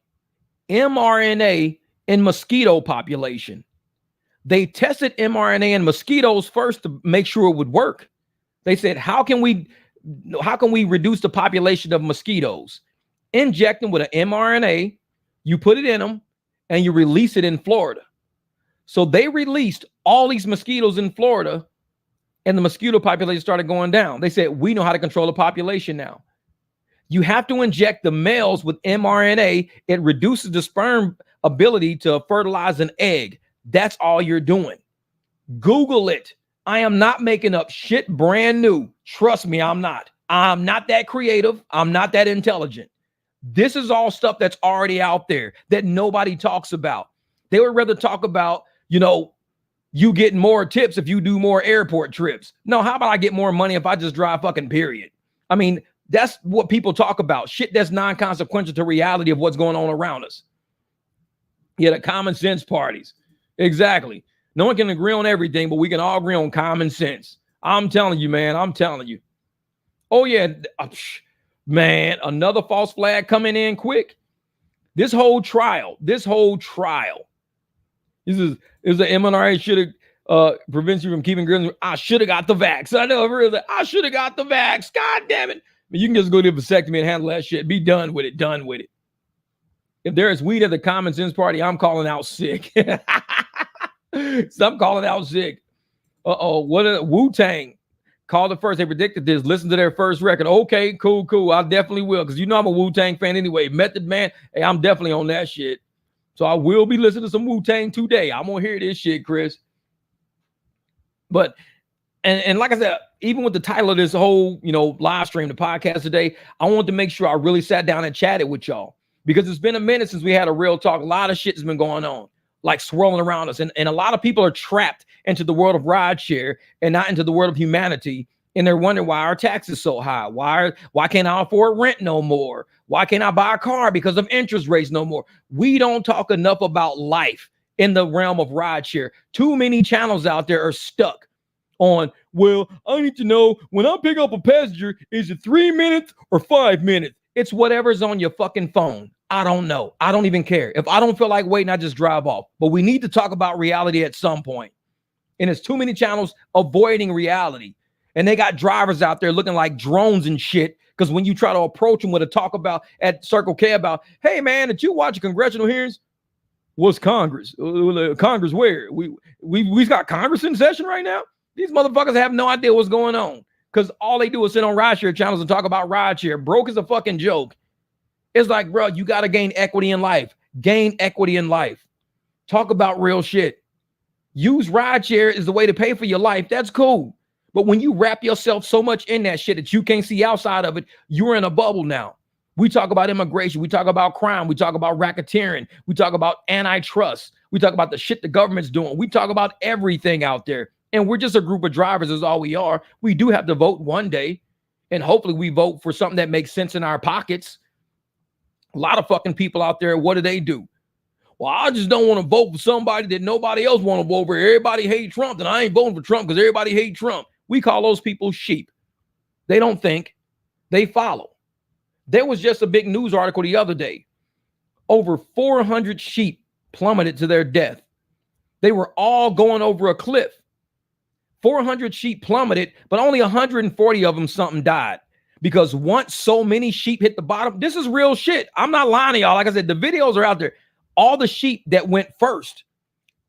mRNA in mosquito population, they tested mRNA in mosquitoes first to make sure it would work. They said, how can we reduce the population of mosquitoes? Inject them with an mRNA, you put it in them, and you release it in Florida. So they released all these mosquitoes in Florida, and the mosquito population started going down. They said, we know how to control the population now. You have to inject the males with mRNA. It reduces the sperm ability to fertilize an egg. That's all you're doing. Google it. I am not making up shit brand new. Trust me, I'm not. I'm not that creative. I'm not that intelligent. This is all stuff that's already out there that nobody talks about. They would rather talk about, you get more tips if you do more airport trips. No, how about I get more money if I just drive fucking period? I mean, that's what people talk about. Shit that's non-consequential to reality of what's going on around us. Yeah, the common sense parties. Exactly. No one can agree on everything, but we can all agree on common sense. I'm telling you, man. I'm telling you. Oh, yeah. Man, another false flag coming in quick. This whole trial. This is the MNRA should have prevents you from keeping guns. I should have got the vax. I know, really. I should have got the vax. God damn it. But you can just go to a vasectomy and handle that shit. Be done with it. Done with it. If there is weed at the common sense party, I'm calling out sick. So I'm calling out sick. What a Wu-Tang called it first. They predicted this. Listen to their first record. Okay, cool. I definitely will. Because you know I'm a Wu-Tang fan anyway. Method Man. Hey, I'm definitely on that shit. So I will be listening to some Wu-Tang today. I'm gonna hear this shit, Chris. But and like I said, even with the title of this whole, live stream, the podcast today, I wanted to make sure I really sat down and chatted with y'all. Because it's been a minute since we had a real talk. A lot of shit has been going on, like swirling around us. And a lot of people are trapped into the world of rideshare and not into the world of humanity. And they're wondering why our taxes so high. Why can't I afford rent no more? Why can't I buy a car because of interest rates no more? We don't talk enough about life in the realm of rideshare. Too many channels out there are stuck on, well, I need to know when I pick up a passenger, is it 3 minutes or 5 minutes? It's whatever's on your fucking phone. I don't know. I don't even care. If I don't feel like waiting, I just drive off. But we need to talk about reality at some point. And there's too many channels avoiding reality. And they got drivers out there looking like drones and shit. Because when you try to approach them with a talk about at Circle K about, hey, man, did you watch congressional hearings? What's Congress? Congress where? We got Congress in session right now? These motherfuckers have no idea what's going on. Because all they do is sit on rideshare channels and talk about rideshare. Broke is a fucking joke. It's like, bro, you got to gain equity in life. Gain equity in life. Talk about real shit. Use rideshare as the way to pay for your life. That's cool. But when you wrap yourself so much in that shit that you can't see outside of it, you're in a bubble now. We talk about immigration. We talk about crime. We talk about racketeering. We talk about antitrust. We talk about the shit the government's doing. We talk about everything out there. And we're just a group of drivers is all we are. We do have to vote one day. And hopefully we vote for something that makes sense in our pockets. A lot of fucking people out there, what do? Well, I just don't want to vote for somebody that nobody else want to vote for. Everybody hate Trump, and I ain't voting for Trump because everybody hate Trump. We call those people sheep. They don't think, they follow. There was just a big news article the other day. Over 400 sheep plummeted to their death. They were all going over a cliff. 400 sheep plummeted, but only 140 of them something died. Because once so many sheep hit the bottom, this is real shit. I'm not lying to y'all. Like I said, the videos are out there. All the sheep that went first,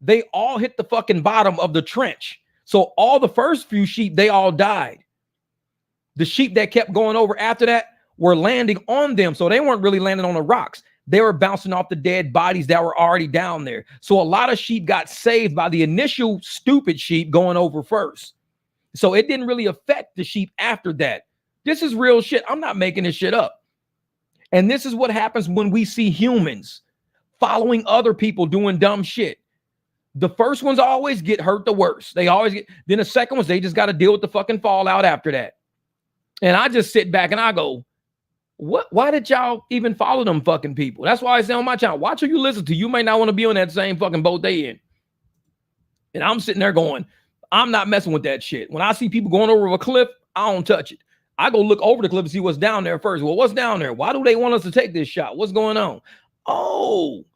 they all hit the fucking bottom of the trench. So all the first few sheep, they all died. The sheep that kept going over after that were landing on them. So they weren't really landing on the rocks. They were bouncing off the dead bodies that were already down there. So a lot of sheep got saved by the initial stupid sheep going over first. So it didn't really affect the sheep after that. This is real shit. I'm not making this shit up. And this is what happens when we see humans following other people doing dumb shit. The first ones always get hurt the worst. They always get, then the second ones, they just got to deal with the fucking fallout after that. And I just sit back and I go, what? Why did y'all even follow them fucking people? That's why I say on my channel, watch who you listen to. You may not want to be on that same fucking boat they in. And I'm sitting there going, I'm not messing with that shit. When I see people going over a cliff, I don't touch it. I go look over the cliff and see what's down there first. Well, what's down there? Why do they want us to take this shot? What's going on? Oh,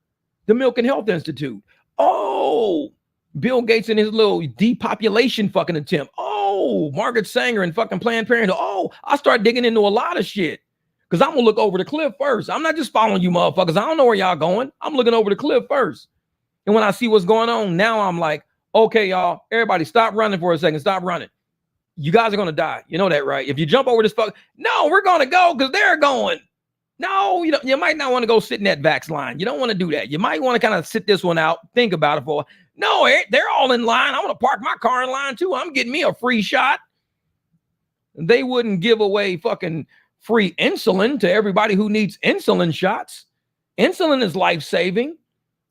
the Milk and Health Institute. Oh, Bill Gates and his little depopulation fucking attempt. Oh, Margaret Sanger and fucking Planned Parenthood. Oh, I start digging into a lot of shit because I'm going to look over the cliff first. I'm not just following you motherfuckers. I don't know where y'all going. I'm looking over the cliff first. And when I see what's going on, now I'm like, okay, y'all, everybody stop running for a second. Stop running. You guys are going to die. You know that, right? If you jump over this fuck, no, we're going to go because they're going. No, you might not want to go sit in that vax line. You don't want to do that. You might want to kind of sit this one out, think about it for a while. No, they're all in line. I want to park my car in line too. I'm getting me a free shot. They wouldn't give away fucking free insulin to everybody who needs insulin shots. Insulin is life-saving.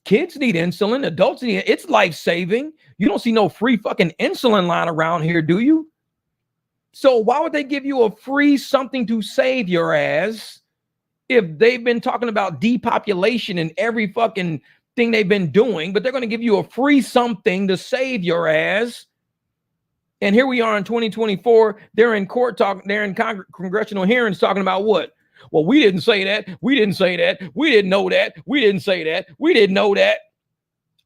Kids need insulin. Adults need it. It's life-saving. You don't see no free fucking insulin line around here, do you? So why would they give you a free something to save your ass if they've been talking about depopulation and every fucking thing they've been doing, but they're going to give you a free something to save your ass? And here we are in 2024. They're in court talking. They're in congressional hearings talking about what? Well, we didn't say that. We didn't say that. We didn't know that. We didn't say that. We didn't know that.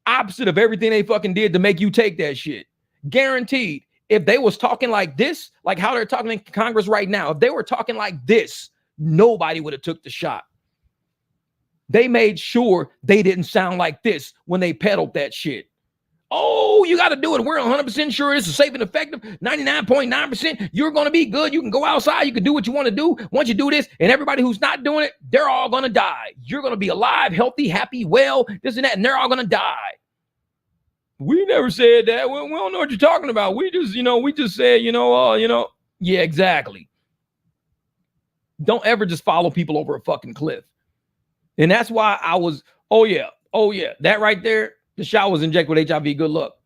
Opposite of everything they fucking did to make you take that shit. Guaranteed. If they was talking like this, like how they're talking in Congress right now, if they were talking like this, nobody would have took the shot. They made sure they didn't sound like this when they peddled that shit. Oh, you got to do it. We're 100% sure this is safe and effective. 99.9%. You're going to be good. You can go outside. You can do what you want to do. Once you do this, and everybody who's not doing it, they're all going to die. You're going to be alive, healthy, happy, well, this and that, and they're all going to die. We never said that. We don't know what you're talking about. We just said, yeah, exactly. Don't ever just follow people over a fucking cliff. And that's why I was, oh yeah, that right there. The shot was injected with HIV. Good luck.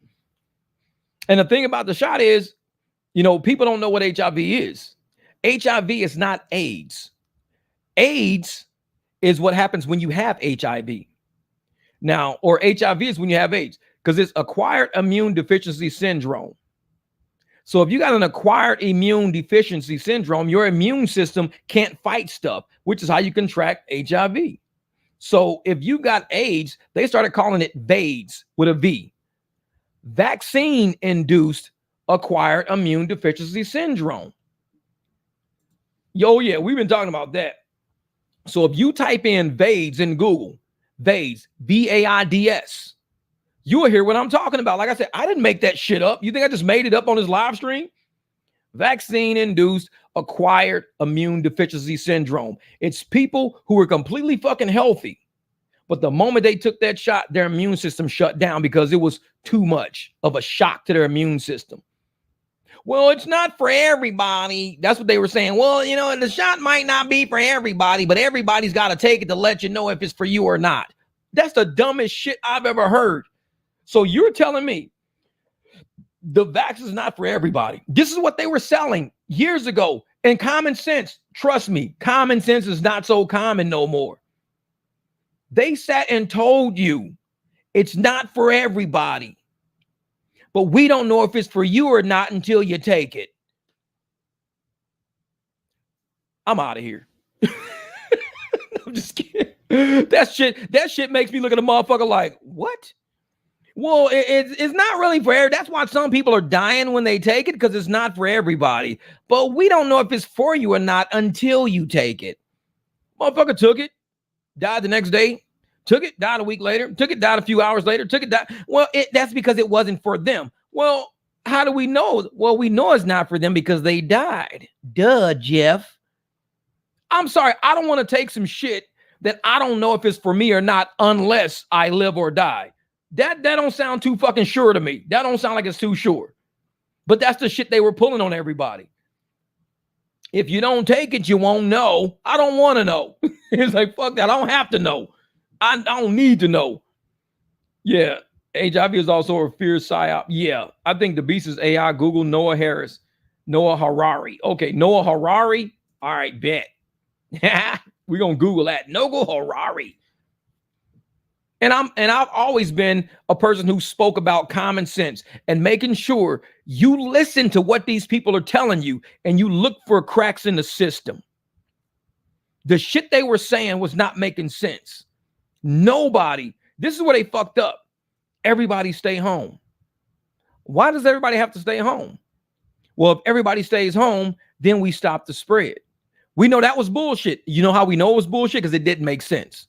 And the thing about the shot is, people don't know what HIV is. HIV is not AIDS. AIDS is what happens when you have HIV. Now, or HIV is when you have AIDS, because it's acquired immune deficiency syndrome. So if you got an acquired immune deficiency syndrome, your immune system can't fight stuff, which is how you contract HIV. So if you got AIDS, they started calling it VAIDS with a V. Vaccine-induced acquired immune deficiency syndrome. Yo, yeah, we've been talking about that. So if you type in VAIDS in Google, VAIDS, V-A-I-D-S, you will hear what I'm talking about. Like I said, I didn't make that shit up. You think I just made it up on this live stream? Vaccine-induced acquired immune deficiency syndrome. It's people who were completely fucking healthy, but the moment they took that shot, their immune system shut down because it was too much of a shock to their immune system. Well, it's not for everybody. That's what they were saying. Well, the shot might not be for everybody, but everybody's got to take it to let you know if it's for you or not. That's the dumbest shit I've ever heard. So you're telling me the vaccine is not for everybody. This is what they were selling years ago. And common sense, trust me, common sense is not so common no more. They sat and told you it's not for everybody, but we don't know if it's for you or not until you take it. I'm out of here. I'm just kidding. That shit makes me look at a motherfucker like, what? Well, it's not really for everybody. That's why some people are dying when they take it, because it's not for everybody. But we don't know if it's for you or not until you take it. Motherfucker took it, died the next day, took it, died a week later, took it, died a few hours later, took it, died. Well, that's because it wasn't for them. Well, how do we know? Well, we know it's not for them because they died. Duh, Jeff. I'm sorry. I don't want to take some shit that I don't know if it's for me or not unless I live or die. That don't sound too fucking sure to me. That don't sound like it's too sure. But that's the shit they were pulling on everybody. If you don't take it, you won't know. I don't want to know. It's like, fuck that. I don't have to know. I don't need to know. Yeah. HIV is also a fierce psyop. Yeah. I think the beast is AI. Google Noah Harari. Okay. Noah Harari. All right. Bet. We're going to Google that. Noah Harari. And I've always been a person who spoke about common sense and making sure you listen to what these people are telling you and you look for cracks in the system. The shit they were saying was not making sense. Nobody. This is where they fucked up. Everybody stay home. Why does everybody have to stay home? Well, if everybody stays home, then we stop the spread. We know that was bullshit. You know how we know it was bullshit? Because it didn't make sense.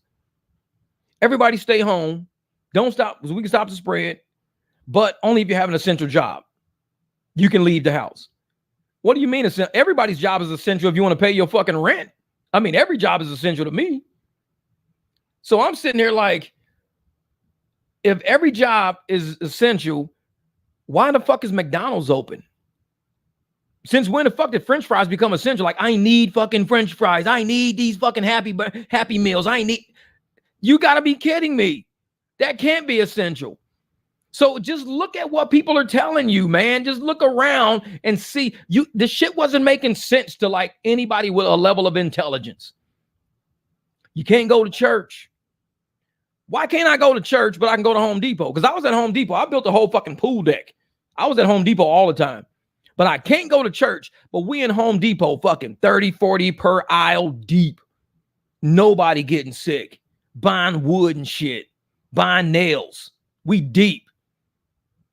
Everybody stay home. Don't stop, because we can stop the spread, but only if you're having an essential job. You can leave the house. What do you mean? Everybody's job is essential if you want to pay your fucking rent. I mean, every job is essential to me. So I'm sitting here like, if every job is essential, why the fuck is McDonald's open? Since when the fuck did French fries become essential? Like, I need fucking French fries. I need these fucking happy meals. You got to be kidding me. That can't be essential. So just look at what people are telling you, man. Just look around and see. The shit wasn't making sense to like anybody with a level of intelligence. You can't go to church. Why can't I go to church, but I can go to Home Depot? Because I was at Home Depot. I built a whole fucking pool deck. I was at Home Depot all the time. But I can't go to church, but we in Home Depot fucking 30, 40 per aisle deep. Nobody getting sick. Buying wood and shit. Buying nails. We deep.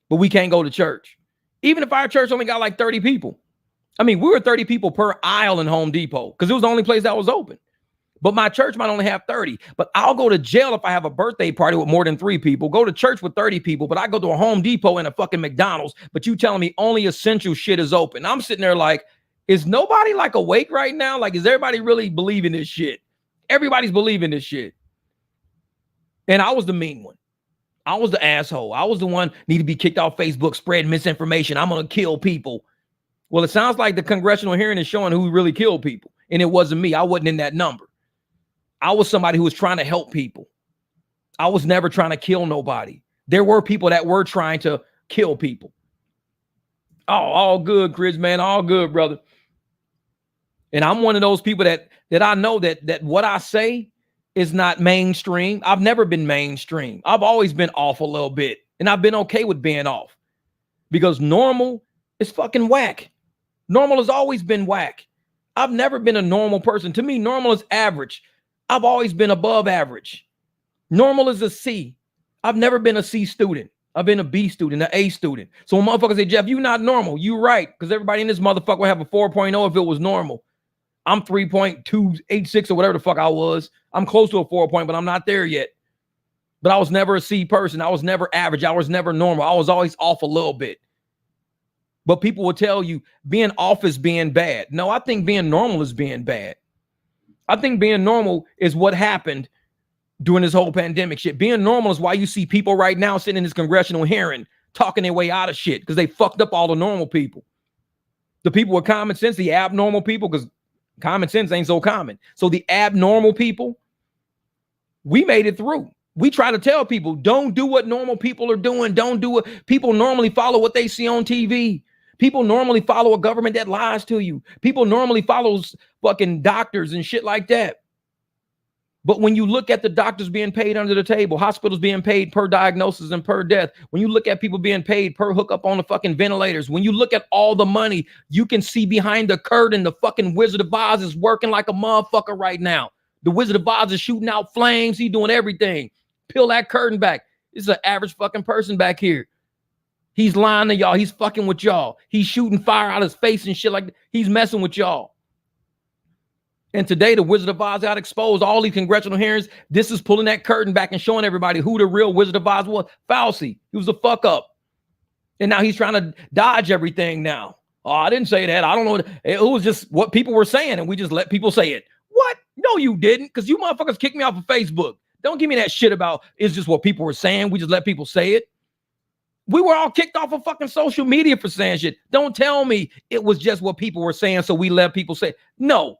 But we can't go to church. Even if our church only got like 30 people. I mean, we were 30 people per aisle in Home Depot because it was the only place that was open. But my church might only have 30. But I'll go to jail if I have a birthday party with more than 3 people. Go to church with 30 people. But I go to a Home Depot and a fucking McDonald's. But you telling me only essential shit is open. I'm sitting there like, is nobody like awake right now? Like, is everybody really believing this shit? Everybody's believing this shit. And I was the mean one. I was the asshole. I was the one need to be kicked off Facebook, spreading misinformation. I'm going to kill people. Well, it sounds like the congressional hearing is showing who really killed people. And it wasn't me. I wasn't in that number. I was somebody who was trying to help people. I was never trying to kill nobody. There were people that were trying to kill people. Oh, all good, Chris, man. All good, brother. And I'm one of those people that I know that what I say is not mainstream. I've never been mainstream. I've always been off a little bit. And I've been okay with being off. Because normal is fucking whack. Normal has always been whack. I've never been a normal person. To me, normal is average. I've always been above average. Normal is a C. I've never been a C student. I've been a B student, an A student. So when motherfuckers say, Jeff, you not normal. You right. Because everybody in this motherfucker would have a 4.0 if it was normal. I'm 3.286 or whatever the fuck I was. I'm close to a 4 point, but I'm not there yet. But I was never a C person. I was never average. I was never normal. I was always off a little bit. But people will tell you being off is being bad. No, I think being normal is being bad. I think being normal is what happened during this whole pandemic shit. Being normal is why you see people right now sitting in this congressional hearing talking their way out of shit because they fucked up all the normal people. The people with common sense, the abnormal people, because common sense ain't so common. So the abnormal people, we made it through. We try to tell people, don't do what normal people are doing. Don't do what people normally follow what they see on TV. People normally follow a government that lies to you. People normally follow fucking doctors and shit like that. But when you look at the doctors being paid under the table, hospitals being paid per diagnosis and per death, when you look at people being paid per hookup on the fucking ventilators, when you look at all the money, you can see behind the curtain, the fucking Wizard of Oz is working like a motherfucker right now. The Wizard of Oz is shooting out flames. He's doing everything. Peel that curtain back. This is an average fucking person back here. He's lying to y'all. He's fucking with y'all. He's shooting fire out his face and shit like that. He's messing with y'all. And today, the Wizard of Oz got exposed. All these congressional hearings, this is pulling that curtain back and showing everybody who the real Wizard of Oz was. Fauci. He was a fuck up. And now he's trying to dodge everything now. Oh, I didn't say that. I don't know. It was just what people were saying, and we just let people say it. What? No, you didn't, because you motherfuckers kicked me off of Facebook. Don't give me that shit about it's just what people were saying. We just let people say it. We were all kicked off of fucking social media for saying shit. Don't tell me it was just what people were saying, so we let people say it. No.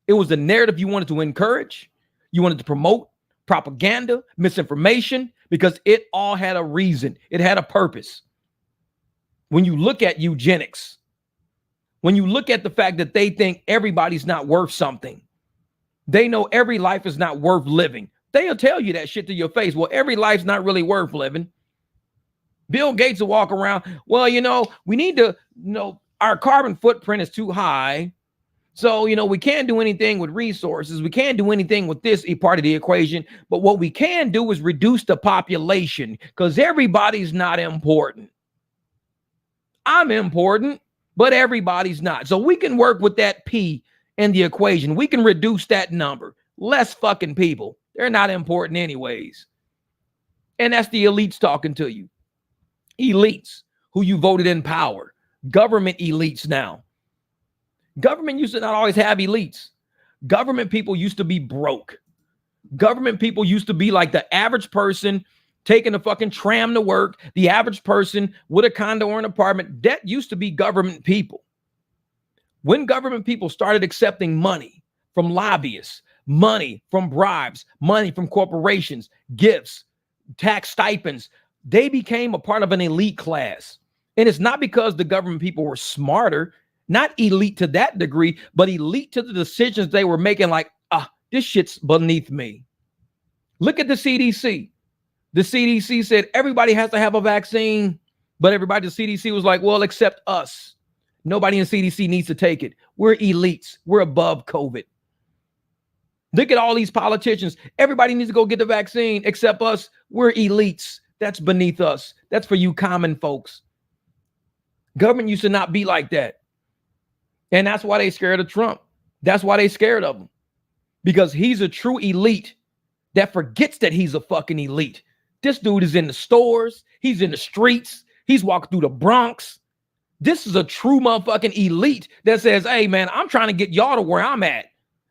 It was the narrative you wanted to encourage. You wanted to promote propaganda, misinformation, because it all had a reason. It had a purpose. When you look at eugenics, when you look at the fact that they think everybody's not worth something, they know every life is not worth living. They'll tell you that shit to your face. Well, every life's not really worth living. Bill Gates will walk around. Well, we need to, our carbon footprint is too high. So, we can't do anything with resources. We can't do anything with this part of the equation. But what we can do is reduce the population because everybody's not important. I'm important, but everybody's not. So we can work with that P in the equation. We can reduce that number. Less fucking people. They're not important anyways. And that's the elites talking to you. Elites who you voted in power. Government elites now. Government used to not always have elites. Government people used to be broke. Government people used to be like the average person taking a fucking tram to work, the average person with a condo or an apartment. That used to be government people. When government people started accepting money from lobbyists, money from bribes, money from corporations, gifts, tax stipends. They became a part of an elite class. And it's not because the government people were smarter, not elite to that degree, but elite to the decisions they were making, like, this shit's beneath me. Look at the CDC. The CDC said everybody has to have a vaccine, but everybody, the CDC was like, well, except us. Nobody in CDC needs to take it. We're elites. We're above COVID. Look at all these politicians. Everybody needs to go get the vaccine except us. We're elites. That's beneath us. That's for you common folks. Government used to not be like that. And that's why they scared of Trump. That's why they scared of him. Because he's a true elite that forgets that he's a fucking elite. This dude is in the stores. He's in the streets. He's walking through the Bronx. This is a true motherfucking elite that says, hey, man, I'm trying to get y'all to where I'm at.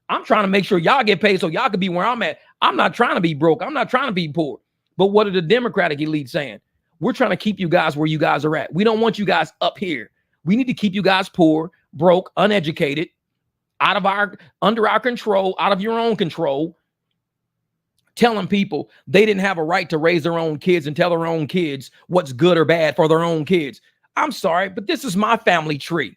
I'm trying to make sure y'all get paid so y'all can be where I'm at. I'm not trying to be broke. I'm not trying to be poor. But what are the Democratic elite saying? We're trying to keep you guys where you guys are at. We don't want you guys up here. We need to keep you guys poor, broke, uneducated, under our control, out of your own control, telling people they didn't have a right to raise their own kids and tell their own kids what's good or bad for their own kids. I'm sorry, but this is my family tree.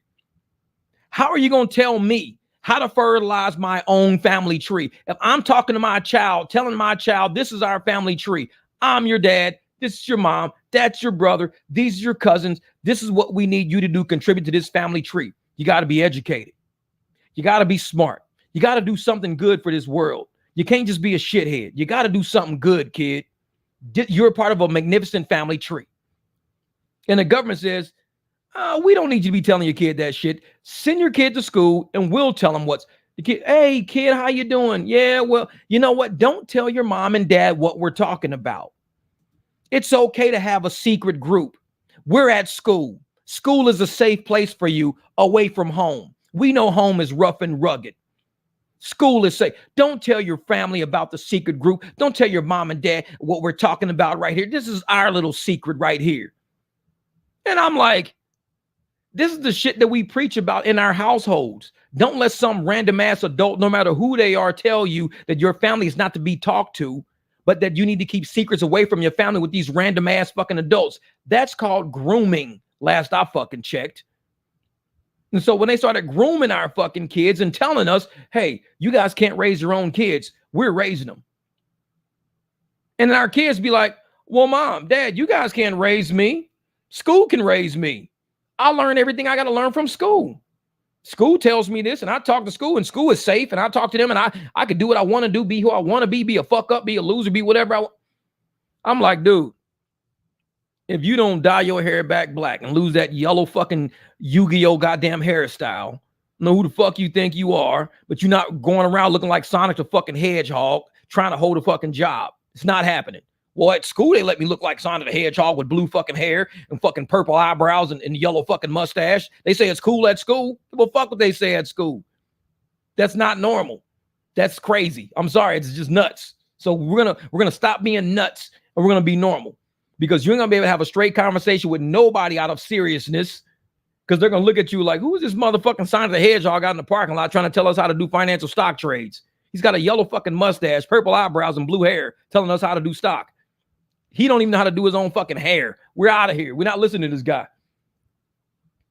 How are you going to tell me how to fertilize my own family tree? If I'm talking to my child, telling my child, this is our family tree. I'm your dad. This is your mom. That's your brother. These are your cousins. This is what we need you to do. Contribute to this family tree. You got to be educated. You got to be smart. You got to do something good for this world. You can't just be a shithead. You got to do something good, kid. You're a part of a magnificent family tree. And the government says, we don't need you to be telling your kid that shit. Send your kid to school and we'll tell them what's the kid. Hey, kid, how you doing? Yeah, well, you know what? Don't tell your mom and dad what we're talking about. It's okay to have a secret group. We're at school. School is a safe place for you away from home. We know home is rough and rugged. School is safe. Don't tell your family about the secret group. Don't tell your mom and dad what we're talking about right here. This is our little secret right here. And I'm like, this is the shit that we preach about in our households. Don't let some random ass adult, no matter who they are, tell you that your family is not to be talked to, but that you need to keep secrets away from your family with these random ass fucking adults. That's called grooming, last I fucking checked. And so when they started grooming our fucking kids and telling us, hey, you guys can't raise your own kids, we're raising them. And then our kids be like, well, mom, dad, you guys can't raise me. School can raise me. I learn everything I got to learn from school. School tells me this, and I talk to school, and school is safe, and I talk to them, and I can do what I want to do, be who I want to be a fuck up, be a loser, be whatever I want. I'm like, dude, if you don't dye your hair back black and lose that yellow fucking Yu-Gi-Oh goddamn hairstyle, know who the fuck you think you are, but you're not going around looking like Sonic the fucking Hedgehog trying to hold a fucking job. It's not happening. Well, at school, they let me look like Sonic the Hedgehog with blue fucking hair and fucking purple eyebrows and yellow fucking mustache. They say it's cool at school. Well, fuck what they say at school. That's not normal. That's crazy. I'm sorry. It's just nuts. So we're gonna stop being nuts and we're gonna be normal, because you ain't gonna be able to have a straight conversation with nobody out of seriousness, because they're gonna look at you like, who is this motherfucking Sonic the Hedgehog out in the parking lot trying to tell us how to do financial stock trades? He's got a yellow fucking mustache, purple eyebrows, and blue hair telling us how to do stock. He don't even know how to do his own fucking hair. We're out of here. We're not listening to this guy.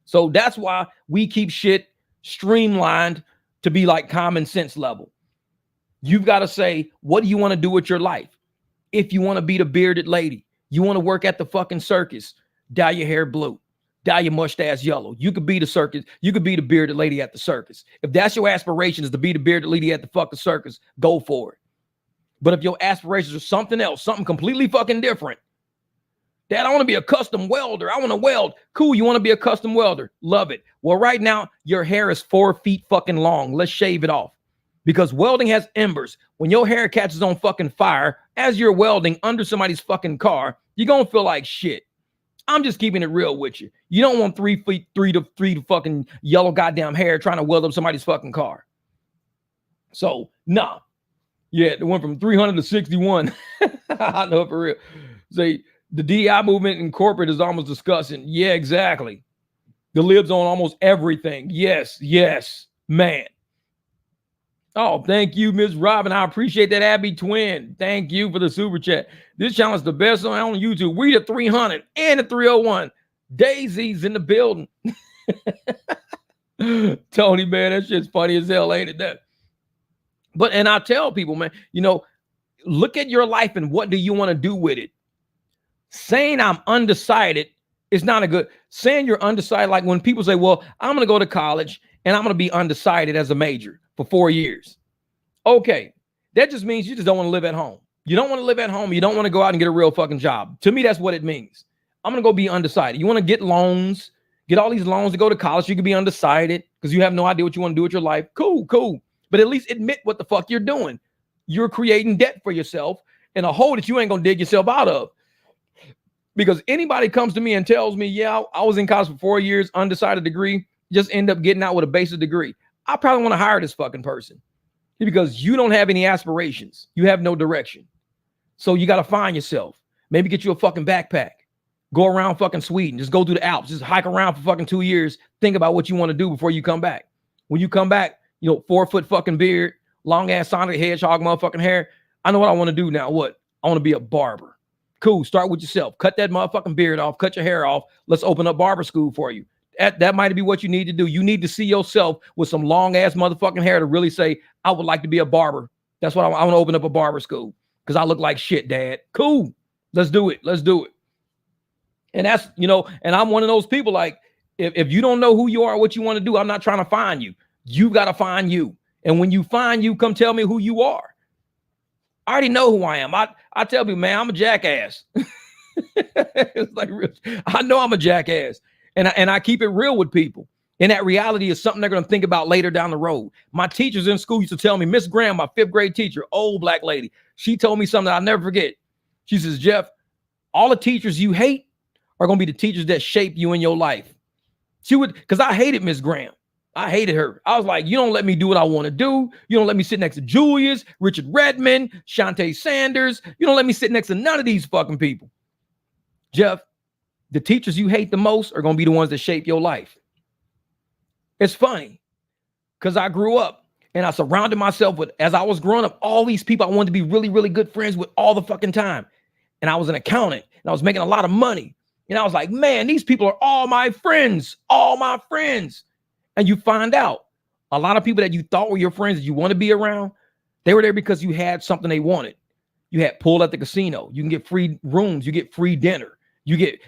So that's why we keep shit streamlined to be like common sense level. You've got to say, what do you want to do with your life? If you want to be the bearded lady, you want to work at the fucking circus, dye your hair blue, dye your mustache yellow. You could be the circus. You could be the bearded lady at the circus. If that's your aspiration, is to be the bearded lady at the fucking circus, go for it. But if your aspirations are something else, something completely fucking different, Dad, I want to be a custom welder. I want to weld. Cool. You want to be a custom welder? Love it. Well, right now, your hair is 4 feet fucking long. Let's shave it off, because welding has embers. When your hair catches on fucking fire as you're welding under somebody's fucking car, you're going to feel like shit. I'm just keeping it real with you. You don't want 3 feet, three to fucking yellow goddamn hair trying to weld up somebody's fucking car. So, nah. Yeah, it went from 300 to 61. I know for real. Say the DI movement in corporate is almost disgusting. Yeah, exactly. The libs on almost everything. Yes, man. Oh, thank you, Miss Robin. I appreciate that, Abby Twin. Thank you for the super chat. This channel is the best on YouTube. We the 300 and the 301. Daisy's in the building. Tony, man, that shit's funny as hell, ain't it? That. But, and I tell people, man, you know, look at your life and what do you want to do with it? Saying I'm undecided is not a good, saying you're undecided. Like when people say, well, I'm going to go to college and I'm going to be undecided as a major for 4 years. Okay. That just means you just don't want to live at home. You don't want to live at home. You don't want to go out and get a real fucking job. To me, that's what it means. I'm going to go be undecided. You want to get loans, get all these loans to go to college. You can be undecided because you have no idea what you want to do with your life. Cool, cool. But at least admit what the fuck you're doing. You're creating debt for yourself in a hole that you ain't going to dig yourself out of. Because anybody comes to me and tells me, yeah, I was in college for 4 years, undecided degree, just end up getting out with a basic degree, I probably want to hire this fucking person because you don't have any aspirations. You have no direction. So you got to find yourself. Maybe get you a fucking backpack. Go around fucking Sweden. Just go through the Alps. Just hike around for fucking 2 years. Think about what you want to do before you come back. When you come back, 4 foot fucking beard, long ass Sonic Hedgehog motherfucking hair. I know what I want to do now. What? I want to be a barber. Cool. Start with yourself. Cut that motherfucking beard off. Cut your hair off. Let's open up barber school for you. That might be what you need to do. You need to see yourself with some long ass motherfucking hair to really say, I would like to be a barber. That's what I want to open up a barber school because I look like shit, Dad. Cool. Let's do it. Let's do it. And that's, and I'm one of those people like, if you don't know who you are, what you want to do, I'm not trying to find you. You got to find you. And when you find you, come tell me who you are. I already know who I am. I tell people, man, I'm a jackass. It's like, I know I'm a jackass. And I keep it real with people. And that reality is something they're going to think about later down the road. My teachers in school used to tell me, Miss Graham, my 5th grade teacher, old black lady, she told me something I'll never forget. She says, Jeff, all the teachers you hate are going to be the teachers that shape you in your life. She would, because I hated Miss Graham. I hated her. I was like, you don't let me do what I want to do. You don't let me sit next to Julius, Richard Redmond, Shantae Sanders. You don't let me sit next to none of these fucking people. Jeff, the teachers you hate the most are going to be the ones that shape your life. It's funny because I grew up and I surrounded myself with, as I was growing up, all these people I wanted to be really, really good friends with all the fucking time. And I was an accountant and I was making a lot of money. And I was like, man, these people are all my friends, all my friends. And you find out a lot of people that you thought were your friends that you want to be around, they were there because you had something they wanted. You had pulled at the casino. You can get free rooms. You get free dinner. You get,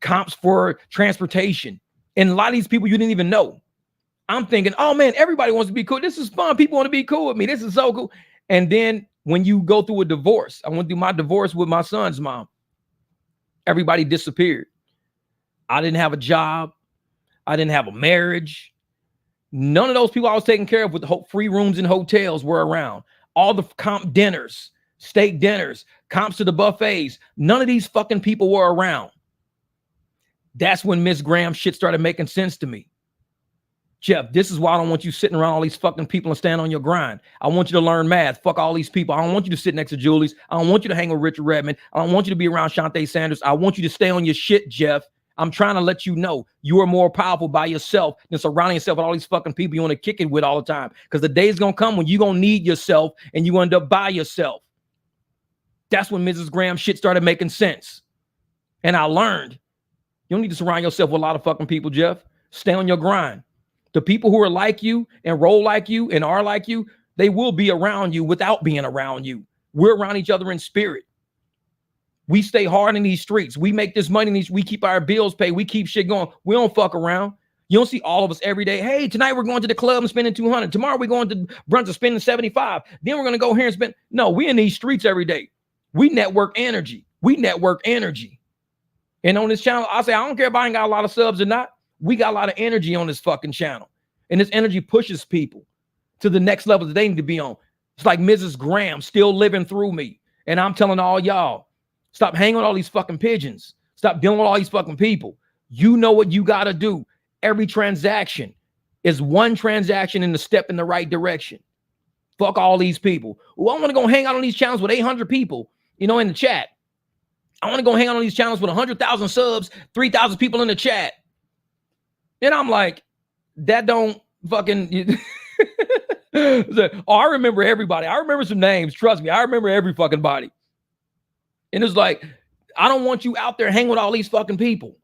comps for transportation. And a lot of these people you didn't even know. I'm thinking, oh man, everybody wants to be cool. This is fun. People want to be cool with me. This is so cool. And then when you go through a divorce, I went through my divorce with my son's mom. Everybody disappeared. I didn't have a job. I didn't have a marriage. None of those people I was taking care of with the free rooms in hotels were around. All the comp dinners, steak dinners, comps to the buffets. None of these fucking people were around. That's when Miss Graham shit started making sense to me. Jeff, this is why I don't want you sitting around all these fucking people and stand on your grind. I want you to learn math. Fuck all these people. I don't want you to sit next to Julie's. I don't want you to hang with Richard Redmond. I don't want you to be around Shantae Sanders. I want you to stay on your shit, Jeff. I'm trying to let you know you are more powerful by yourself than surrounding yourself with all these fucking people you want to kick it with all the time. Because the day is going to come when you're going to need yourself and you end up by yourself. That's when Mrs. Graham shit started making sense. And I learned you don't need to surround yourself with a lot of fucking people, Jeff. Stay on your grind. The people who are like you and roll like you and are like you, they will be around you without being around you. We're around each other in spirit. We stay hard in these streets. We make this money in these. We keep our bills paid. We keep shit going. We don't fuck around. You don't see all of us every day. Hey, tonight we're going to the club and spending 200. Tomorrow we're going to brunch and spending 75. Then we're going to go here and spend. No, we in these streets every day. We network energy. We network energy. And on this channel, I say, I don't care if I ain't got a lot of subs or not. We got a lot of energy on this fucking channel. And this energy pushes people to the next level that they need to be on. It's like Mrs. Graham still living through me. And I'm telling all y'all, stop hanging with all these fucking pigeons. Stop dealing with all these fucking people. You know what you got to do. Every transaction is one transaction in the step in the right direction. Fuck all these people. Well, I want to go hang out on these channels with 800 people, in the chat. I want to go hang out on these channels with 100,000 subs, 3,000 people in the chat. And I'm like, that don't fucking, Oh, I remember everybody. I remember some names. Trust me, I remember every fucking body. And it's like, I don't want you out there hanging with all these fucking people,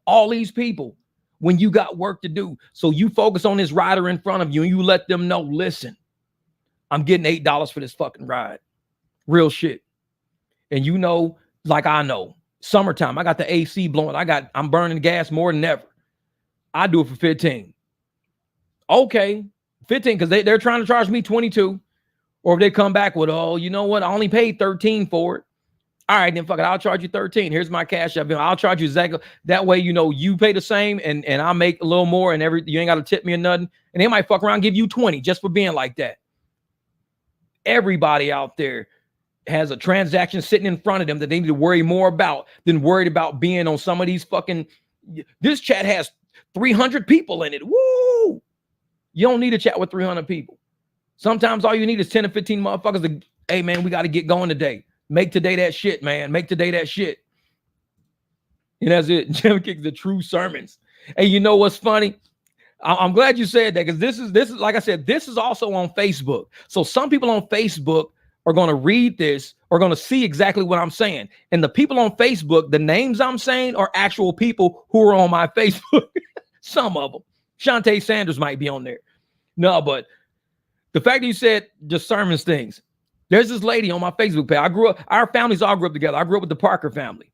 when you got work to do. So you focus on this rider in front of you and you let them know, listen, I'm getting $8 for this fucking ride. Real shit. And you know, like I know, summertime, I got the AC blowing. I'm burning gas more than ever. I do it for 15. Okay, 15, because they're trying to charge me 22. Or if they come back with, oh, you know what? I only paid 13 for it. All right, then fuck it. I'll charge you 13. Here's my cash app. I'll charge you exactly. That way, you know, you pay the same and I'll make a little more and you ain't got to tip me or nothing. And they might fuck around and give you 20 just for being like that. Everybody out there has a transaction sitting in front of them that they need to worry more about than worried about being on some of these fucking. This chat has 300 people in it. Woo! You don't need to chat with 300 people. Sometimes all you need is 10 or 15 motherfuckers to, hey, man, we got to get going today. Make today that shit, man. Make today that shit. And that's it. Jim kicks the true sermons. Hey, you know what's funny? I'm glad you said that, because this is like I said, this is also on Facebook. So some people on Facebook are going to read this or going to see exactly what I'm saying. And the people on Facebook, the names I'm saying are actual people who are on my Facebook. Some of them. Shantae Sanders might be on there. No, but the fact that you said just sermons things. There's this lady on my Facebook page. Our families all grew up together. I grew up with the Parker family.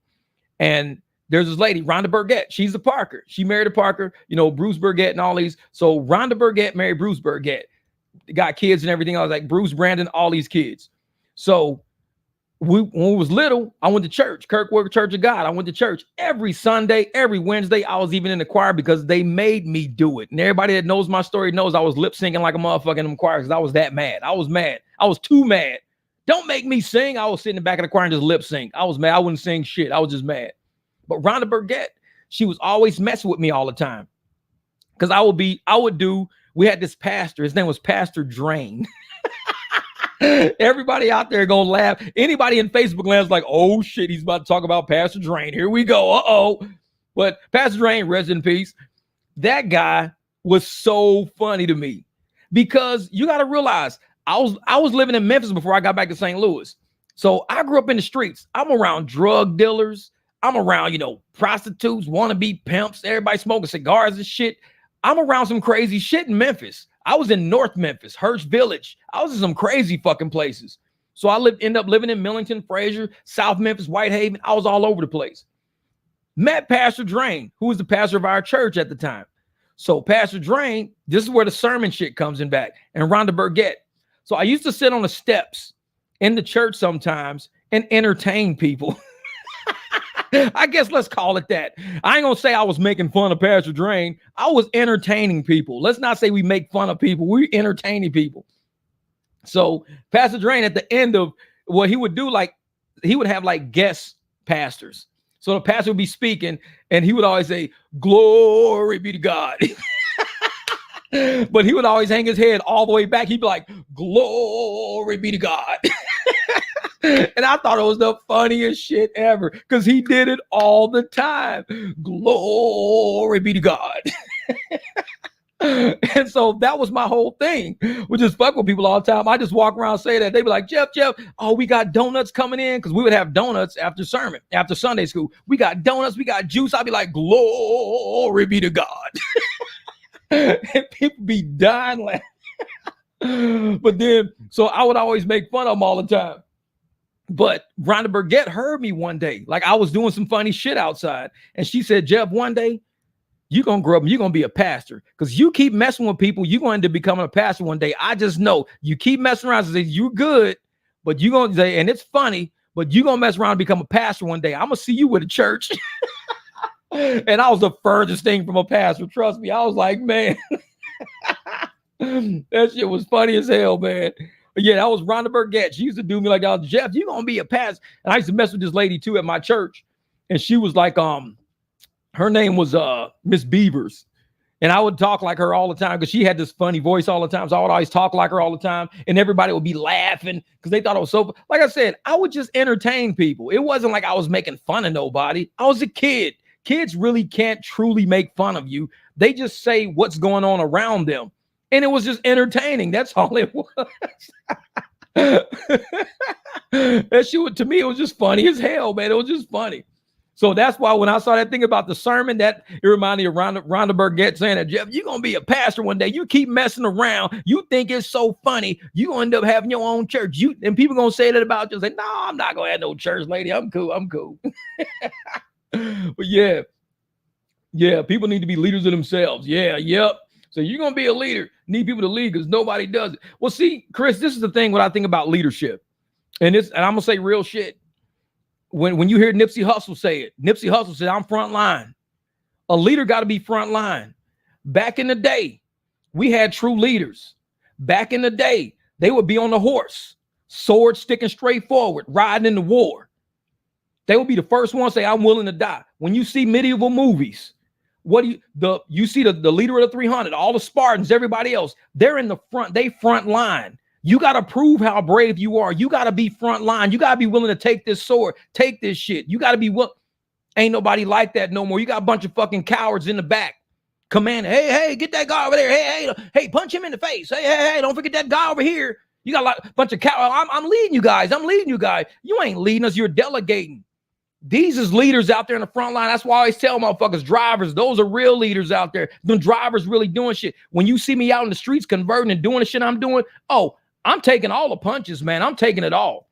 And there's this lady, Rhonda Burgett. She's a Parker. She married a Parker, you know, Bruce Burgett and all these. So Rhonda Burgett married Bruce Burgett. Got kids and everything. I was like, Bruce, Brandon, all these kids. So when we was little, I went to church, Kirkwood Church of God. I went to church every Sunday, every Wednesday. I was even in the choir because they made me do it. And everybody that knows my story knows I was lip syncing like a motherfucker in the choir because I was that mad. I was mad. I was too mad. Don't make me sing. I was sitting in the back of the choir and just lip sync. I was mad. I wouldn't sing shit. I was just mad. But Rhonda Burgett, she was always messing with me all the time. Because we had this pastor. His name was Pastor Drain. Everybody out there gonna laugh. Anybody in Facebook land's like, oh shit, he's about to talk about Pastor Drain. Here we go. Uh-oh. But Pastor Drain, rest in peace. That guy was so funny to me. Because you got to realize, I was living in Memphis before I got back to St. Louis. So I grew up in the streets. I'm around drug dealers. I'm around, you know, prostitutes, wannabe pimps, everybody smoking cigars and shit. I'm around some crazy shit in Memphis. I was in North Memphis, Hirsch Village. I was in some crazy fucking places. So I ended up living in Millington, Fraser, South Memphis, Whitehaven. I was all over the place. Met Pastor Drain, who was the pastor of our church at the time. So Pastor Drain, this is where the sermon shit comes in back. And Rhonda Burgett. So I used to sit on the steps in the church sometimes and entertain people. I guess let's call it that. I ain't gonna say I was making fun of Pastor Drain. I was entertaining people. Let's not say we make fun of people. We're entertaining people. So Pastor Drain, at the end of what he would do, like he would have like guest pastors. So the pastor would be speaking and he would always say, glory be to God. But he would always hang his head all the way back. He'd be like, glory be to God. And I thought it was the funniest shit ever because he did it all the time. Glory be to God. And so that was my whole thing, which is fuck with people all the time. I just walk around say that. They'd be like, Jeff, oh, we got donuts coming in, because we would have donuts after sermon, after Sunday school. We got donuts, we got juice. I'd be like, glory be to God. And people be dying laughing. But then, so I would always make fun of them all the time. But Rhonda Burgett heard me one day. Like I was doing some funny shit outside. And she said, Jeff, one day you're going to grow up and you're going to be a pastor. Because you keep messing with people, you're going to end up becoming a pastor one day. I just know you keep messing around and say, you're good, but you're going to say, and it's funny, but you're going to mess around and become a pastor one day. I'm going to see you with a church. And I was the furthest thing from a pastor. Trust me. I was like, man, that shit was funny as hell, man. But yeah, that was Rhonda Burgett. She used to do me like, Jeff, you gonna be a pastor. And I used to mess with this lady too at my church. And she was like, her name was Miss Beavers. And I would talk like her all the time because she had this funny voice all the time. So I would always talk like her all the time. And everybody would be laughing because they thought it was so, like I said, I would just entertain people. It wasn't like I was making fun of nobody. I was a kid. Kids really can't truly make fun of you. They just say what's going on around them. And it was just entertaining. That's all it was. That shit, to me, it was just funny as hell, man. It was just funny. So that's why when I saw that thing about the sermon, that it reminded me of Rhonda Burgett saying that, Jeff, you're going to be a pastor one day. You keep messing around. You think it's so funny. You're going to end up having your own church. And people going to say that about you. Say, no, I'm not going to have no church, lady. I'm cool. But yeah, people need to be leaders of themselves. Yeah, yep. So you're going to be a leader. Need people to lead because nobody does it. Well, see, Chris, this is the thing, what I think about leadership. And I'm going to say real shit. When you hear Nipsey Hussle say it, Nipsey Hussle said, I'm front line. A leader got to be front line. Back in the day, we had true leaders. Back in the day, they would be on the horse, sword sticking straight forward, riding in the war. They would be the first one to say, I'm willing to die. When you see medieval movies, you see the leader of the 300, all the Spartans, everybody else, they're in the front, they front line. You got to prove how brave you are. You got to be front line. You got to be willing to take this sword, take this shit. You got to be willing. Ain't nobody like that no more. You got a bunch of fucking cowards in the back. Commanding, hey, get that guy over there. Hey, punch him in the face. Hey, don't forget that guy over here. You got a bunch of cowards. I'm leading you guys. You ain't leading us. You're delegating. These is leaders out there in the front line. That's why I always tell motherfuckers, drivers, those are real leaders out there. The drivers really doing shit. When you see me out in the streets converting and doing the shit I'm doing, I'm taking all the punches, man. I'm taking it all.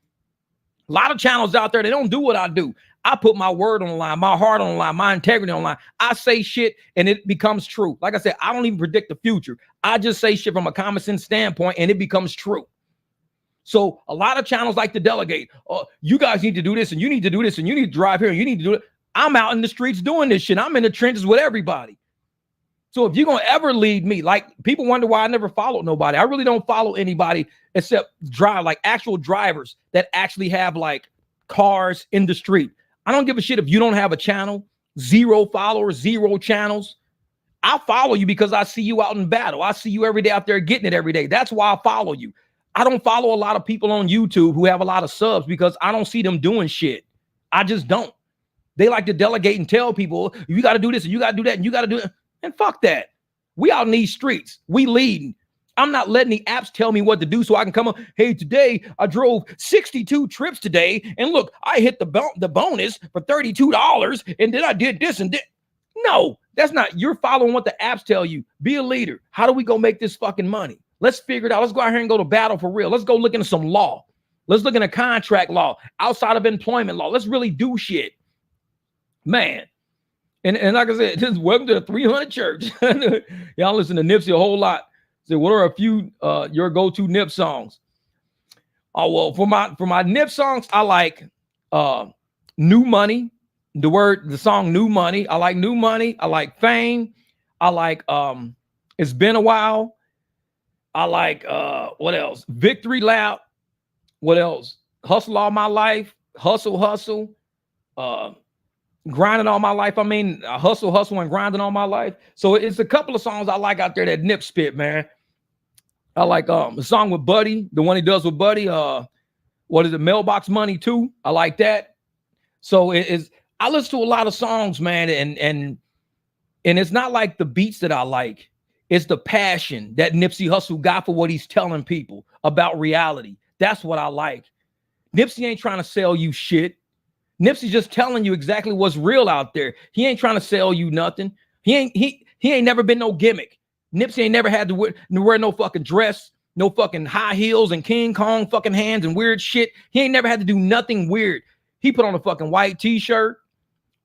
A lot of channels out there, they don't do what I do. I put my word on the line, my heart on the line, my integrity on the line. I say shit and it becomes true. Like I said, I don't even predict the future. I just say shit from a common sense standpoint and it becomes true. So a lot of channels like to delegate. You guys need to do this and you need to do this and you need to drive here and you need to do it. I'm out in the streets doing this shit. I'm in the trenches with everybody. So if you're going to ever lead me, like people wonder why I never followed nobody. I really don't follow anybody except actual drivers that actually have like cars in the street. I don't give a shit if you don't have a channel, 0 followers, 0 channels. I follow you because I see you out in battle. I see you every day out there getting it every day. That's why I follow you. I don't follow a lot of people on YouTube who have a lot of subs because I don't see them doing shit. I just don't. They like to delegate and tell people, you got to do this and you got to do that and you got to do it. And fuck that. We out in these streets. We leading. I'm not letting the apps tell me what to do so I can come up. Hey, today I drove 62 trips today. And look, I hit the bonus for $32. And then I did this and that. No, that's not. You're following what the apps tell you. Be a leader. How do we go make this fucking money? Let's figure it out. Let's go out here and go to battle for real. Let's go look into some law. Let's look into contract law, outside of employment law. Let's really do shit. Man. And like I said, just welcome to the 300 church. Y'all listen to Nipsey a whole lot. So what are a few your go-to Nip songs? Oh, well, for my Nip songs, I like New Money. The song New Money. I like New Money. I like Fame. I like It's Been a While. I like what else? Victory Lap. What else? Hustle All My Life. Hustle. Grinding all my life. I mean, hustle and grinding all my life. So it's a couple of songs I like out there that Nip spit, man. I like the song with Buddy, the one he does with Buddy. What is it? Mailbox Money 2. I like that. So I listen to a lot of songs, man, and it's not like the beats that I like. It's the passion that Nipsey Hussle got for what he's telling people about reality. That's what I like. Nipsey ain't trying to sell you shit. Nipsey's just telling you exactly what's real out there. He ain't trying to sell you nothing. He ain't never been no gimmick. Nipsey ain't never had to wear no fucking dress, no fucking high heels and King Kong fucking hands and weird shit. He ain't never had to do nothing weird. He put on a fucking white t-shirt,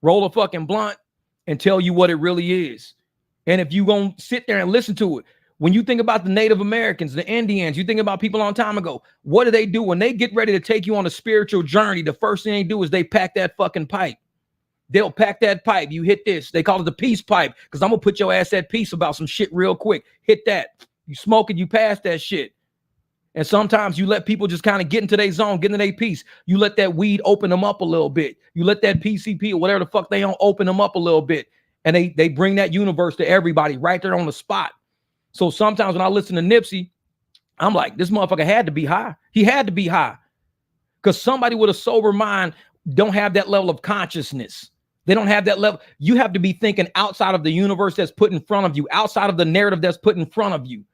roll a fucking blunt, and tell you what it really is. And if you gonna sit there and listen to it, when you think about the Native Americans, the Indians, you think about people a long time ago, what do they do when they get ready to take you on a spiritual journey? The first thing they do is they pack that fucking pipe. They'll pack that pipe. You hit this. They call it the peace pipe because I'm going to put your ass at peace about some shit real quick. Hit that. You smoke it, you pass that shit. And sometimes you let people just kind of get into their zone, get into their peace. You let that weed open them up a little bit. You let that PCP or whatever the fuck they on open them up a little bit. And they bring that universe to everybody right there on the spot. So sometimes when I listen to Nipsey, I'm like, this motherfucker had to be high. He had to be high. Because somebody with a sober mind don't have that level of consciousness. They don't have that level. You have to be thinking outside of the universe that's put in front of you, outside of the narrative that's put in front of you.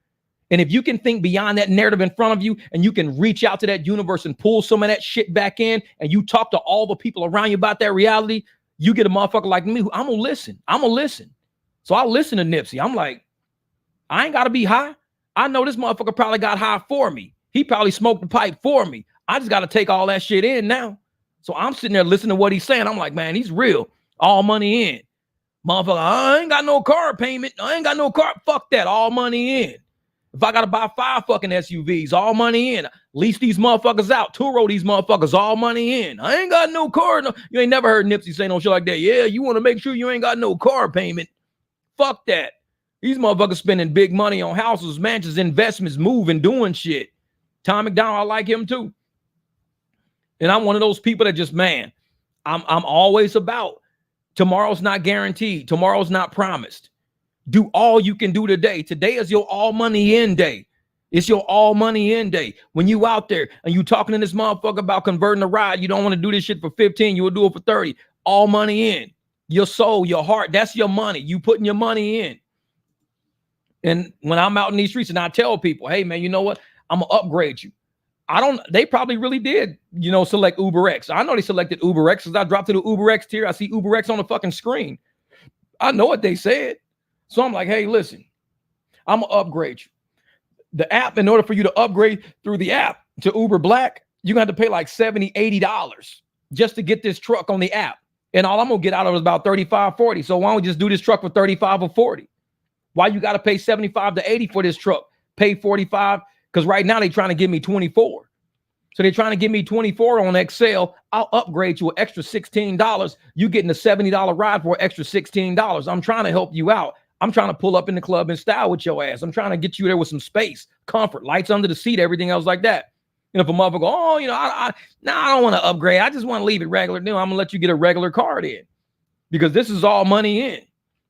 And if you can think beyond that narrative in front of you and you can reach out to that universe and pull some of that shit back in and you talk to all the people around you about that reality, you get a motherfucker like me who I'm going to listen. I'm going to listen. So I listen to Nipsey. I'm like, I ain't got to be high. I know this motherfucker probably got high for me. He probably smoked the pipe for me. I just got to take all that shit in now. So I'm sitting there listening to what he's saying. I'm like, man, he's real. All money in. Motherfucker, I ain't got no car payment. I ain't got no car. Fuck that. All money in. If I got to buy 5 fucking SUVs, all money in. Lease these motherfuckers out. Tour these motherfuckers, all money in. I ain't got no car. No. You ain't never heard Nipsey say no shit like that. Yeah, you want to make sure you ain't got no car payment. Fuck that. These motherfuckers spending big money on houses, mansions, investments, moving, doing shit. Tom McDonald, I like him too. And I'm one of those people that just, man, I'm always about tomorrow's not guaranteed. Tomorrow's not promised. Do all you can do today. Today is your all money in day. It's your all money in day. When you out there and you talking to this motherfucker about converting a ride, you don't want to do this shit for 15. You will do it for 30. All money in. Your soul, your heart, that's your money. You putting your money in. And when I'm out in these streets and I tell people, hey man, you know what? I'm gonna upgrade you. They probably really did, select Uber X. I know they selected Uber X because I dropped to the Uber X tier. I see Uber X on the fucking screen. I know what they said. So I'm like, hey, listen, I'm going to upgrade you. The app, in order for you to upgrade through the app to Uber Black, you're going to have to pay like $70, $80 just to get this truck on the app. And all I'm going to get out of it is about $35, $40. So why don't we just do this truck for $35 or $40? Why you got to pay $75 to $80 for this truck? Pay $45 because right now they're trying to give me $24. So they're trying to give me $24 on Excel. I'll upgrade you an extra $16. You getting a $70 ride for an extra $16. I'm trying to help you out. I'm trying to pull up in the club in style with your ass. I'm trying to get you there with some space, comfort, lights under the seat, everything else like that. And if a motherfucker go, I don't want to upgrade. I just want to leave it regular. No, I'm gonna let you get a regular card in because this is all money in.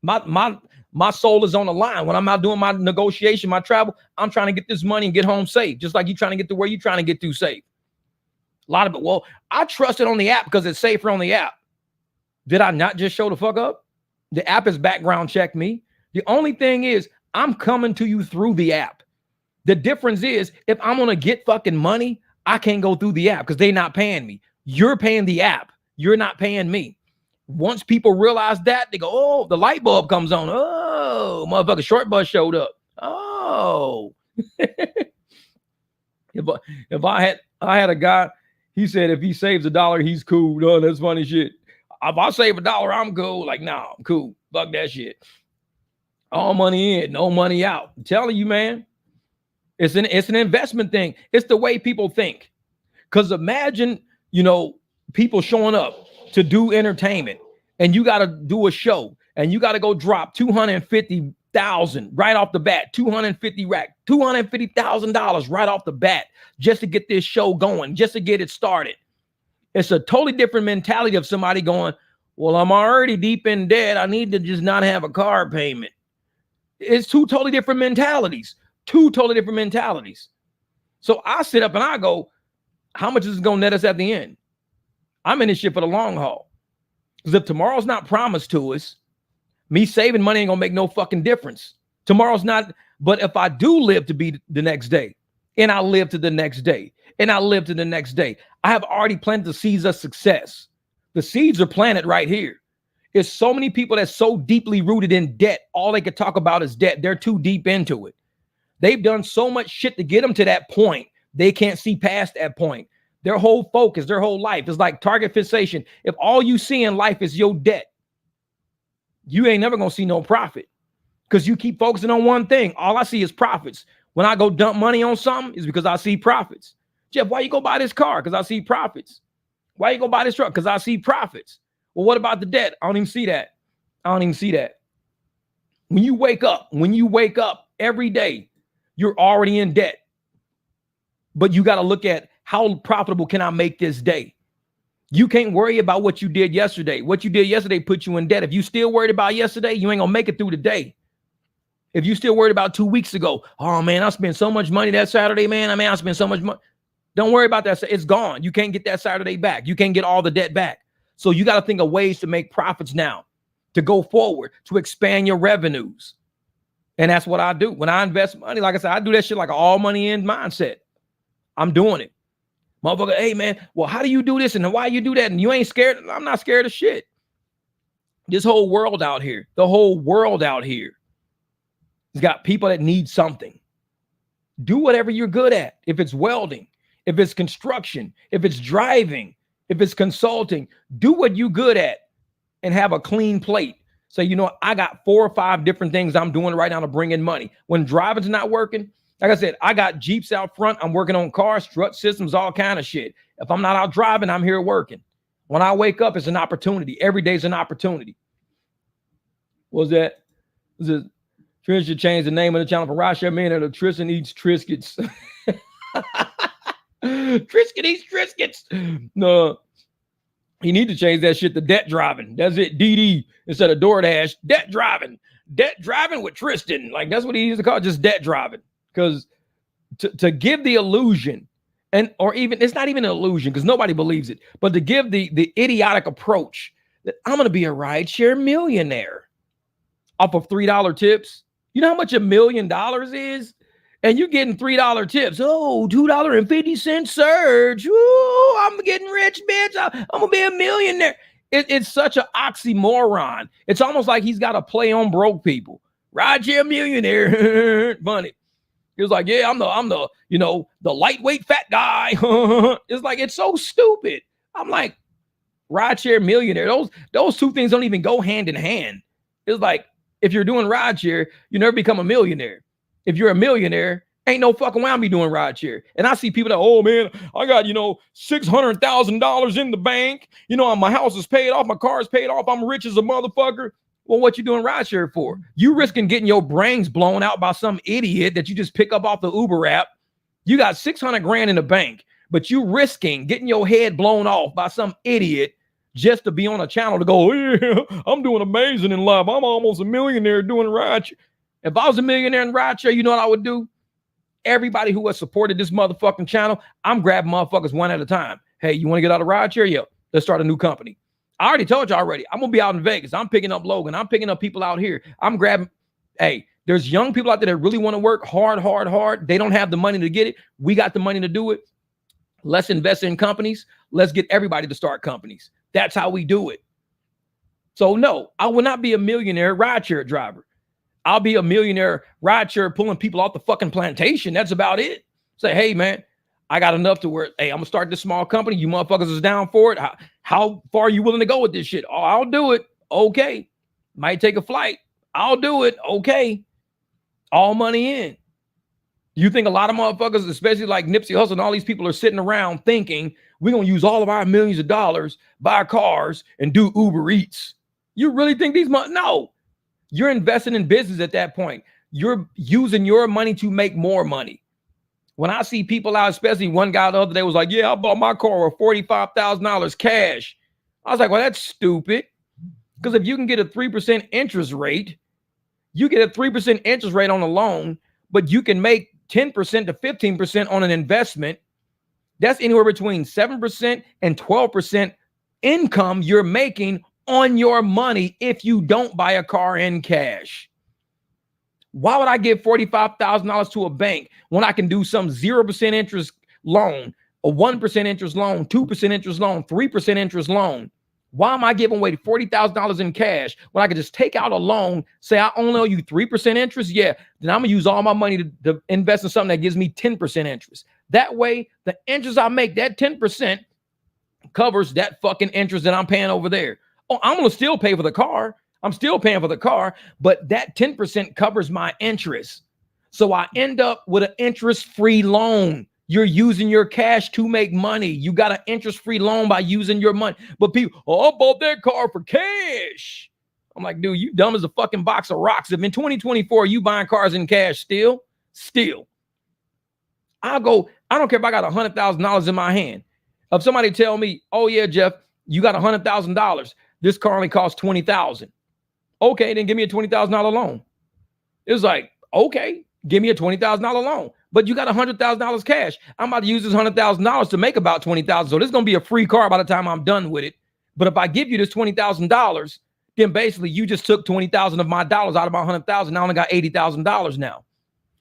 My soul is on the line. When I'm out doing my negotiation, my travel, I'm trying to get this money and get home safe, just like you trying to get to where you're trying to get to safe. A lot of it. Well, I trust it on the app because it's safer on the app. Did I not just show the fuck up? The app has background checked me. The only thing is I'm coming to you through the app. The difference is if I'm going to get fucking money, I can't go through the app because they're not paying me. You're paying the app. You're not paying me. Once people realize that, they go, oh, the light bulb comes on. Oh, motherfucker, short bus showed up. Oh. if I had a guy, he said if he saves $1, he's cool. No, that's funny shit. If I save $1, I'm cool. Like, nah, I'm cool. Fuck that shit. All money in, no money out. I'm telling you, man. It's an investment thing. It's the way people think. Because imagine, people showing up to do entertainment and you got to do a show and you got to go drop $250,000 right off the bat, $250,000 right off the bat just to get this show going, just to get it started. It's a totally different mentality of somebody going, well, I'm already deep in debt. I need to just not have a car payment. It's two totally different mentalities. So I sit up and I go, how much is it going to net us at the end? I'm in this shit for the long haul. Because if tomorrow's not promised to us, me saving money ain't going to make no fucking difference. Tomorrow's not. But if I do live to be the next day, and I live to the next day, and I live to the next day, I have already planted the seeds of success. The seeds are planted right here. It's so many people that's so deeply rooted in debt. All they could talk about is debt. They're too deep into it. They've done so much shit to get them to that point. They can't see past that point. Their whole focus, their whole life is like target fixation. If all you see in life is your debt, you ain't never going to see no profit because you keep focusing on one thing. All I see is profits. When I go dump money on something, it's because I see profits. Jeff, why you go buy this car? Because I see profits. Why you go buy this truck? Because I see profits. Well, what about the debt? I don't even see that. When you wake up every day, you're already in debt. But you got to look at how profitable can I make this day? You can't worry about what you did yesterday. What you did yesterday put you in debt. If you still worried about yesterday, you ain't going to make it through the day. If you still worried about 2 weeks ago, oh man, I spent so much money that Saturday, man. I spent so much money. Don't worry about that. It's gone. You can't get that Saturday back. You can't get all the debt back. So you got to think of ways to make profits now, to go forward, to expand your revenues. And that's what I do. When I invest money, like I said, I do that shit like an all money in mindset. I'm doing it. Motherfucker, hey man, well, how do you do this? And why you do that? And you ain't scared? I'm not scared of shit. This whole world out here, the whole world out here has got people that need something. Do whatever you're good at. If it's welding, if it's construction, if it's driving, if it's consulting, do what you're good at and have a clean plate. So, you know, I got 4 or 5 different things I'm doing right now to bring in money. When driving's not working, like I said, I got Jeeps out front. I'm working on cars, strut systems, all kind of shit. If I'm not out driving, I'm here working. When I wake up, it's an opportunity. Every day's an opportunity. What was that? Was it Tristan should change the name of the channel from rideshare man to Tristan eats Triscuits. Tristan eats Triscuits. No. You need to change that shit to debt driving. That's it. DD instead of DoorDash. Debt driving. Debt driving with Tristan. Like that's what he used to call it, just debt driving. Because to give the illusion, or even it's not even an illusion because nobody believes it, but to give the idiotic approach that I'm gonna be a rideshare millionaire off of $3 tips. You know how much $1 million is? And you're getting $3 tips. Oh, $2.50 surge. Ooh, I'm getting rich, bitch. I'm gonna be a millionaire. It's such an oxymoron. It's almost like he's got to play on broke people. Rideshare millionaire. Funny. He was like, yeah, I'm the the lightweight fat guy. It's like, it's so stupid. I'm like, rideshare millionaire. Those two things don't even go hand in hand. It's like, if you're doing rideshare, you never become a millionaire. If you're a millionaire, ain't no fucking way I'm be doing rideshare. And I see people that, oh man, I got, $600,000 in the bank. My house is paid off. My car is paid off. I'm rich as a motherfucker. Well, what you doing rideshare for? You risking getting your brains blown out by some idiot that you just pick up off the Uber app. You got 600 grand in the bank, but you risking getting your head blown off by some idiot just to be on a channel to go, yeah, I'm doing amazing in life. I'm almost a millionaire doing rideshare. If I was a millionaire in rideshare, you know what I would do? Everybody who has supported this motherfucking channel, I'm grabbing motherfuckers one at a time. Hey, you want to get out of rideshare? Yeah, let's start a new company. I already told you already. I'm going to be out in Vegas. I'm picking up Logan. I'm picking up people out here. I'm grabbing. Hey, there's young people out there that really want to work hard. They don't have the money to get it. We got the money to do it. Let's invest in companies. Let's get everybody to start companies. That's how we do it. So no, I will not be a millionaire rideshare driver. I'll be a millionaire rideshare pulling people off the fucking plantation. That's about it. Say, hey man, I got enough to where, hey, I'm gonna start this small company. You motherfuckers is down for it. How far are you willing to go with this shit? Oh, I'll do it. Okay. Might take a flight. I'll do it. Okay. All money in. You think a lot of motherfuckers, especially like Nipsey Hussle and all these people, are sitting around thinking we're going to use all of our millions of dollars, buy cars, and do Uber Eats? You really think these no. You're investing in business at that point. You're using your money to make more money. When I see people out, especially one guy the other day was like, yeah, I bought my car for $45,000 cash. I was like, well, that's stupid. Because if you can get a 3% interest rate, you get a 3% interest rate on a loan, but you can make 10% to 15% on an investment. That's anywhere between 7% and 12% income you're making on your money if you don't buy a car in cash. Why would I give $45,000 to a bank when I can do some 0% interest loan, a 1% interest loan, 2% interest loan, 3% interest loan? Why am I giving away $40,000 in cash when I could just take out a loan, say I only owe you 3% interest? Yeah, then I'm gonna use all my money to invest in something that gives me 10% interest. That way, the interest I make, that 10% covers that fucking interest that I'm paying over there. Oh, I'm gonna still pay for the car. I'm still paying for the car, but that 10% covers my interest. So I end up with an interest-free loan. You're using your cash to make money. You got an interest-free loan by using your money. But people, I bought that car for cash. I'm like, dude, you dumb as a fucking box of rocks. If in 2024 you buying cars in cash still, I don't care if I got $100,000 in my hand. If somebody tell me, oh yeah, Jeff, you got $100,000. This car only costs $20,000. Okay, then give me a $20,000 loan. It was like, okay, give me a $20,000 loan. But you got $100,000 cash. I'm about to use this $100,000 to make about $20,000. So this is going to be a free car by the time I'm done with it. But if I give you this $20,000, then basically you just took 20,000 of my dollars out of my 100,000. Now I only got $80,000 now.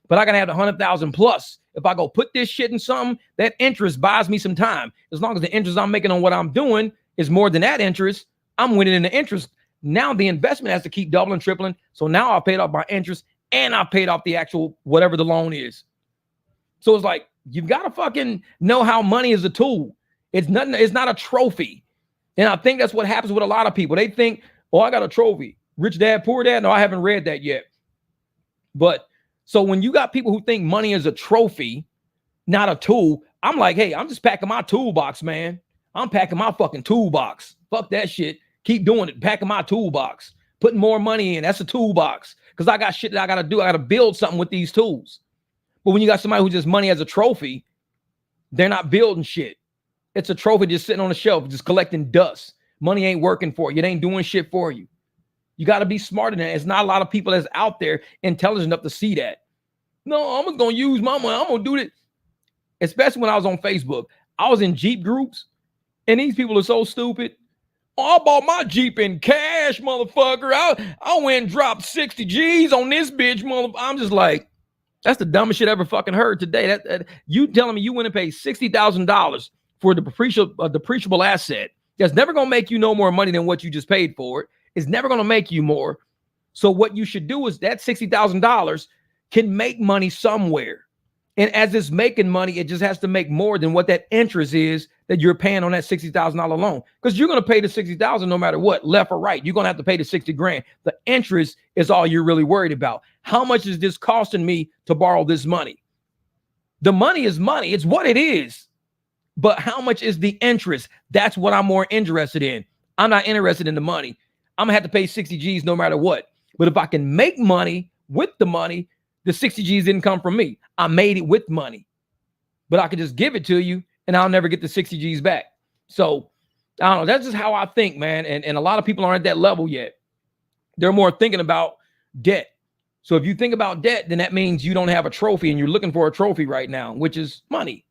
But I gotta have the 100,000 plus. If I go put this shit in something, that interest buys me some time. As long as the interest I'm making on what I'm doing is more than that interest, I'm winning in the interest. Now the investment has to keep doubling, tripling. So now I paid off my interest and I paid off the actual whatever the loan is. So it's like, you've got to fucking know how money is a tool. It's nothing. It's not a trophy. And I think that's what happens with a lot of people. They think, oh, I got a trophy. Rich Dad, Poor Dad. No, I haven't read that yet. But so when you got people who think money is a trophy, not a tool, I'm like, hey, I'm just packing my toolbox, man. I'm packing my fucking toolbox. Fuck that shit. Keep doing it. Packing my toolbox. Putting more money in. That's a toolbox. Because I got shit that I got to do. I got to build something with these tools. But when you got somebody who just money as a trophy, they're not building shit. It's a trophy just sitting on the shelf, just collecting dust. Money ain't working for you. It ain't doing shit for you. You got to be smarter than that. It's not a lot of people that's out there intelligent enough to see that. No, I'm just going to use my money. I'm going to do it. Especially when I was on Facebook. I was in Jeep groups, and these people are so stupid. Oh, I bought my Jeep in cash, motherfucker. I went and dropped 60 G's on this bitch, motherfucker. I'm just like, that's the dumbest shit I ever fucking heard today. That you telling me you went and paid $60,000 for the depreciable asset that's never going to make you no more money than what you just paid for it. It's never going to make you more. So what you should do is that $60,000 can make money somewhere. And as it's making money, it just has to make more than what that interest is that you're paying on that $60,000 loan. Because you're going to pay the $60,000 no matter what, left or right. You're going to have to pay the 60 grand. The interest is all you're really worried about. How much is this costing me to borrow this money? The money is money. It's what it is. But how much is the interest? That's what I'm more interested in. I'm not interested in the money. I'm going to have to pay 60 G's no matter what. But if I can make money with the money, the 60 G's didn't come from me. I made it with money. But I could just give it to you and I'll never get the 60 G's back. So, I don't know. That's just how I think, man. And a lot of people aren't at that level yet. They're more thinking about debt. So if you think about debt, then that means you don't have a trophy and you're looking for a trophy right now, which is money.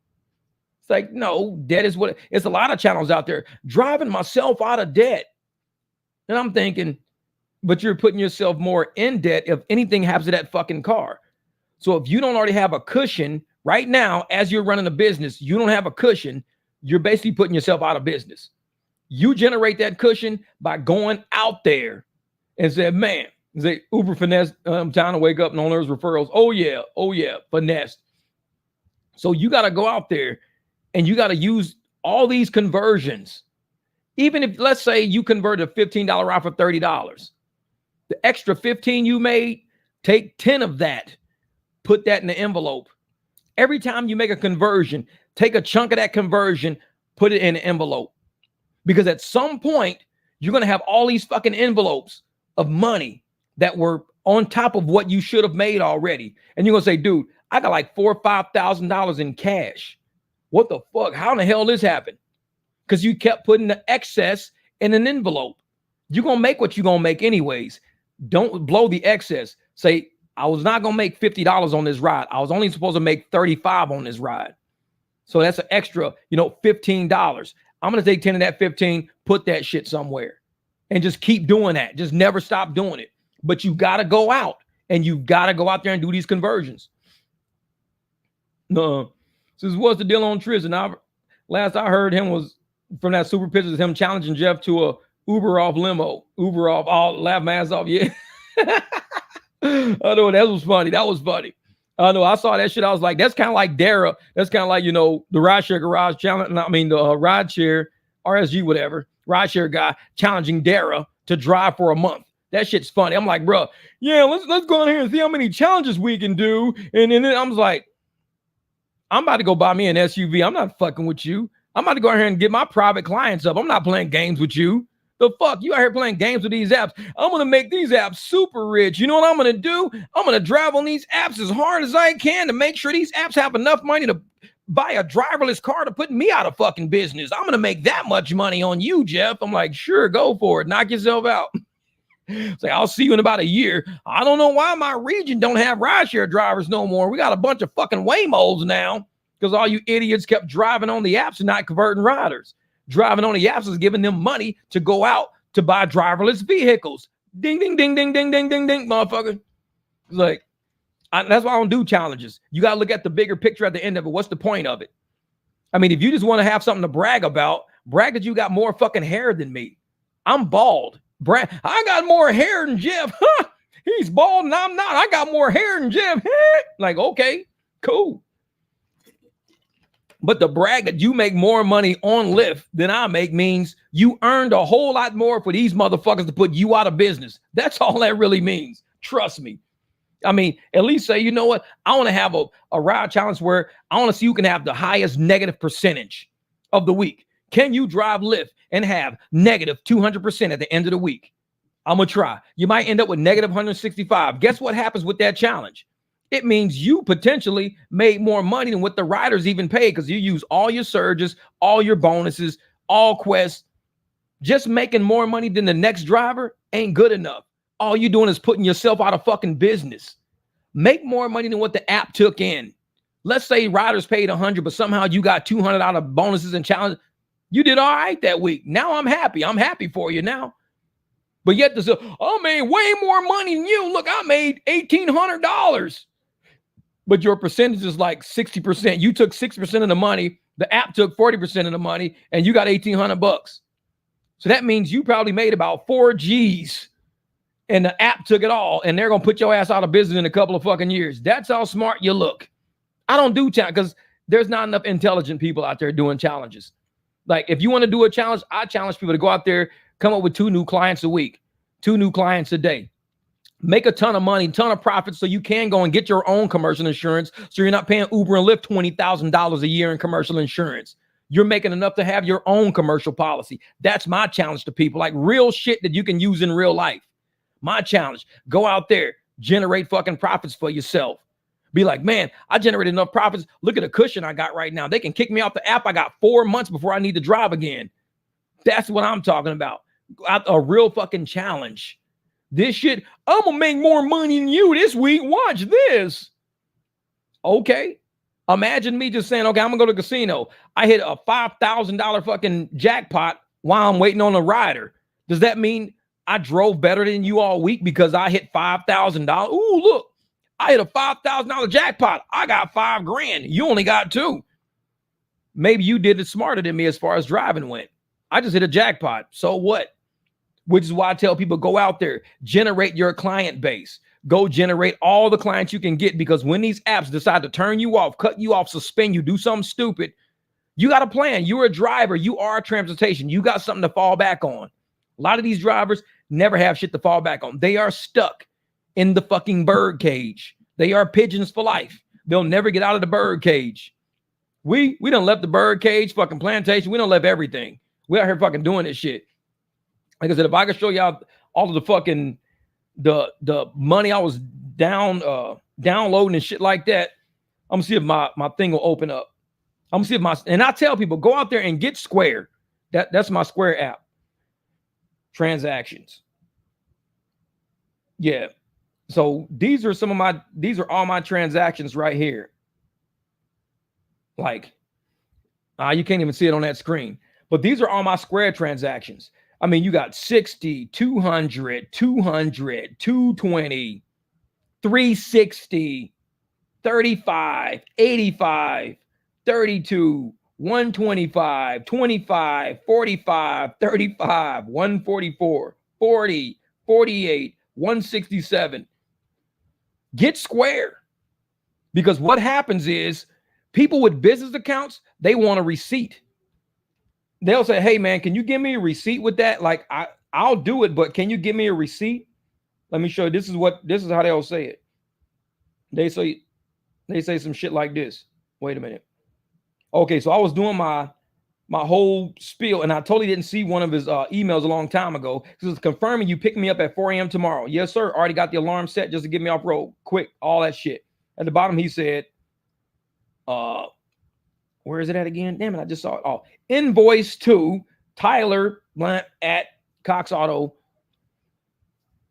It's like, no, debt is what it's a lot of channels out there driving myself out of debt. And I'm thinking, but you're putting yourself more in debt if anything happens to that fucking car. So if you don't already have a cushion right now, as you're running a business, you don't have a cushion, you're basically putting yourself out of business. You generate that cushion by going out there and say, man, say Uber finesse, I'm trying to wake up and on those referrals. Oh yeah, finesse. So you got to go out there and you got to use all these conversions. Even if, let's say you converted a $15 ride for $30, the extra 15 you made, take 10 of that, put that in the envelope. Every time you make a conversion, take a chunk of that conversion, put it in an envelope. Because at some point, you're going to have all these fucking envelopes of money that were on top of what you should have made already. And you're going to say, dude, I got like $4,000 or $5,000 in cash. What the fuck? How in the hell this happened? Because you kept putting the excess in an envelope. You're going to make what you're going to make anyways. Don't blow the excess. Say, I was not going to make $50 on this ride. I was only supposed to make $35 on this ride. So that's an extra, $15. I'm going to take 10 of that 15, put that shit somewhere and just keep doing that. Just never stop doing it. But you got to go out and you got to go out there and do these conversions. No, says what's the deal on Tristan? Last I heard him was from that super pictures, him challenging Jeff to a Uber off limo, Uber off, all laugh my ass off. Yeah. I know that was funny. That was funny. I know I saw that shit. I was like, that's kind of like Dara. That's kind of like, the rideshare garage challenge. The rideshare RSG, whatever, rideshare guy challenging Dara to drive for a month. That shit's funny. I'm like, bro, yeah, let's go in here and see how many challenges we can do. And then I was like, I'm about to go buy me an SUV. I'm not fucking with you. I'm about to go out here and get my private clients up. I'm not playing games with you. The fuck? You out here playing games with these apps. I'm going to make these apps super rich. You know what I'm going to do? I'm going to drive on these apps as hard as I can to make sure these apps have enough money to buy a driverless car to put me out of fucking business. I'm going to make that much money on you, Jeff. I'm like, sure, go for it. Knock yourself out. It's like, I'll see you in about a year. I don't know why my region don't have rideshare drivers no more. We got a bunch of fucking Waymos now because all you idiots kept driving on the apps and not converting riders. Driving on the apps is giving them money to go out to buy driverless vehicles. Ding, ding, ding, ding, ding, ding, ding, ding, motherfucker. Like, that's why I don't do challenges. You got to look at the bigger picture at the end of it. What's the point of it? I mean, if you just want to have something to brag about, brag that you got more fucking hair than me. I'm bald. I got more hair than Jeff. He's bald and I'm not. I got more hair than Jeff. Like, okay, cool. But the brag that you make more money on Lyft than I make means you earned a whole lot more for these motherfuckers to put you out of business. That's all that really means. Trust me. I mean, at least say, you know what? I want to have a ride challenge where I want to see who can have the highest negative percentage of the week. Can you drive Lyft and have negative 200% at the end of the week? I'm going to try. You might end up with negative 165. Guess what happens with that challenge? It means you potentially made more money than what the riders even paid because you use all your surges, all your bonuses, all quests. Just making more money than the next driver ain't good enough. All you're doing is putting yourself out of fucking business. Make more money than what the app took in. Let's say riders paid 100, but somehow you got 200 out of bonuses and challenges. You did all right that week. Now I'm happy. I'm happy for you now. But yet, I made way more money than you. Look, I made $1,800. But your percentage is like 60%. You took 6% of the money. The app took 40% of the money, and you got $1,800. So that means you probably made about 4 G's, and the app took it all, and they're going to put your ass out of business in a couple of fucking years. That's how smart you look. I don't do challenges because there's not enough intelligent people out there doing challenges. Like, if you want to do a challenge, I challenge people to go out there, come up with 2 new clients a week, 2 new clients a day. Make a ton of money, ton of profits so you can go and get your own commercial insurance so you're not paying Uber and Lyft $20,000 a year in commercial insurance. You're making enough to have your own commercial policy. That's my challenge to people, like real shit that you can use in real life. My challenge, go out there, generate fucking profits for yourself. Be like, man, I generated enough profits. Look at the cushion I got right now. They can kick me off the app. I got 4 months before I need to drive again. That's what I'm talking about. A real fucking challenge. This shit, I'm gonna make more money than you this week. Watch this. Okay. Imagine me just saying, okay, I'm gonna go to the casino. I hit a $5,000 fucking jackpot while I'm waiting on a rider. Does that mean I drove better than you all week because I hit $5,000? Ooh, look, I hit a $5,000 jackpot. I got $5,000. You only got 2. Maybe you did it smarter than me as far as driving went. I just hit a jackpot. So what? Which is why I tell people, go out there, generate your client base. Go generate all the clients you can get, because when these apps decide to turn you off, cut you off, suspend you, do something stupid, you got a plan. You're a driver. You are transportation. You got something to fall back on. A lot of these drivers never have shit to fall back on. They are stuck in the fucking bird cage. They are pigeons for life. They'll never get out of the bird cage. We done left the bird cage, fucking plantation. We done left everything. We out here fucking doing this shit. Like I said, if I could show y'all all of the fucking the money I was downloading and shit like that, I'm gonna see if my thing will open up. I'm gonna see if and I tell people, go out there and get Square. That's my Square app. Transactions. Yeah. So these are all my transactions right here. Like, you can't even see it on that screen. But these are all my Square transactions. I mean, you got 60, 200, 200, 220, 360, 35, 85, 32, 125, 25, 45, 35, 144, 40, 48, 167. Get Square. Because what happens is people with business accounts, they want a receipt. They'll say, hey, man, can you give me a receipt with that? Like, I'll do it, but can you give me a receipt? Let me show you. This is how they'll say it. They say some shit like this. Wait a minute. Okay, so I was doing my whole spiel, and I totally didn't see one of his emails a long time ago. Because it's confirming you pick me up at 4 a.m. tomorrow. Yes, sir. Already got the alarm set just to get me off road. Quick, all that shit. At the bottom, he said, where is it at again? Damn it, I just saw it. Oh, invoice to Tyler at Cox Auto.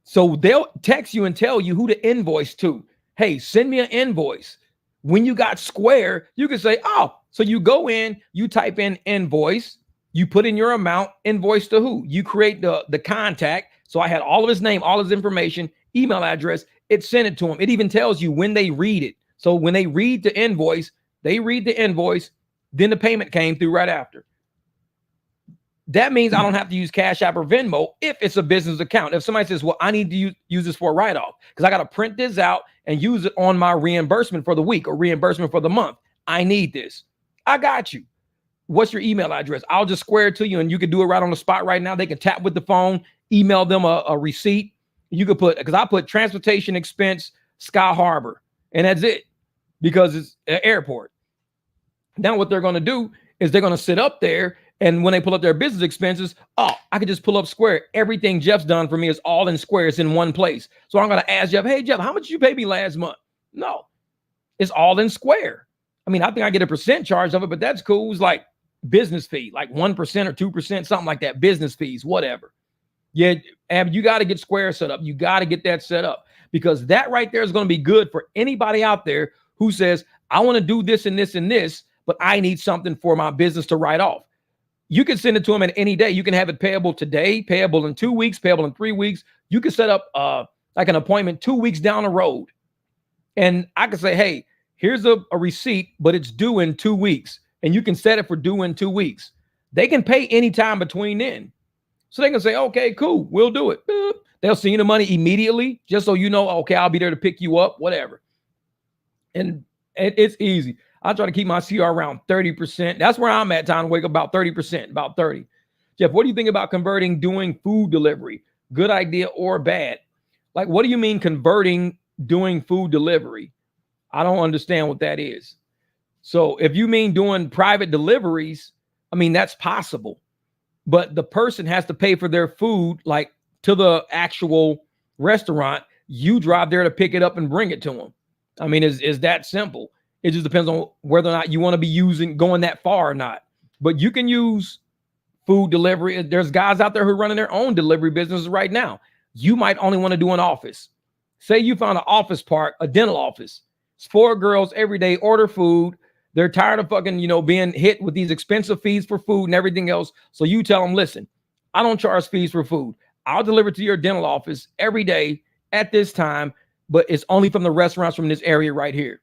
So they'll text you and tell you who to invoice to. Hey, send me an invoice. When you got Square, you can say, oh, so you go in, you type in invoice, You put in your amount, invoice to who? You create the contact. So I had all of his name, all his information, email address. It sent it to him. It even tells you when they read it. So when they read the invoice, then the payment came through right after. That means I don't have to use Cash App or Venmo if it's a business account. If somebody says, well, I need to use this for a write-off because I got to print this out and use it on my reimbursement for the week or reimbursement for the month. I need this. I got you. What's your email address? I'll just square it to you and you can do it right on the spot right now. They can tap with the phone, email them a receipt. You could put, because I put transportation expense, Sky Harbor, and that's it because it's an airport. Now what they're going to do is they're going to sit up there, and when they pull up their business expenses, oh, I could just pull up Square. Everything Jeff's done for me is all in Square. It's in one place. So I'm going to ask Jeff, hey, Jeff, how much did you pay me last month? No, it's all in Square. I mean, I think I get a percent charge of it, but that's cool. It's like business fee, like 1% or 2%, something like that. Business fees, whatever. Yeah, and you got to get Square set up. You got to get that set up because that right there is going to be good for anybody out there who says, I want to do this and this and this, but I need something for my business to write off. You can send it to them at any day. You can have it payable today, payable in 2 weeks, payable in 3 weeks. You can set up like an appointment 2 weeks down the road. And I can say, hey, here's a receipt, but it's due in 2 weeks. And you can set it for due in 2 weeks. They can pay any time between then. So they can say, okay, cool, we'll do it. Boop. They'll send you the money immediately, just so you know, okay, I'll be there to pick you up, whatever. And it's easy. I try to keep my CR around 30%. That's where I'm at. Time to wake up about 30%, about 30. Jeff, what do you think about converting doing food delivery? Good idea or bad? Like, what do you mean converting doing food delivery? I don't understand what that is. So if you mean doing private deliveries, I mean, that's possible. But the person has to pay for their food, like to the actual restaurant. You drive there to pick it up and bring it to them. I mean, is that simple? It just depends on whether or not you want to be going that far or not. But you can use food delivery. There's guys out there who are running their own delivery businesses right now. You might only want to do an office. Say you found an office park, a dental office. It's 4 girls every day order food. They're tired of fucking, being hit with these expensive fees for food and everything else. So you tell them, listen, I don't charge fees for food. I'll deliver to your dental office every day at this time, but it's only from the restaurants from this area right here.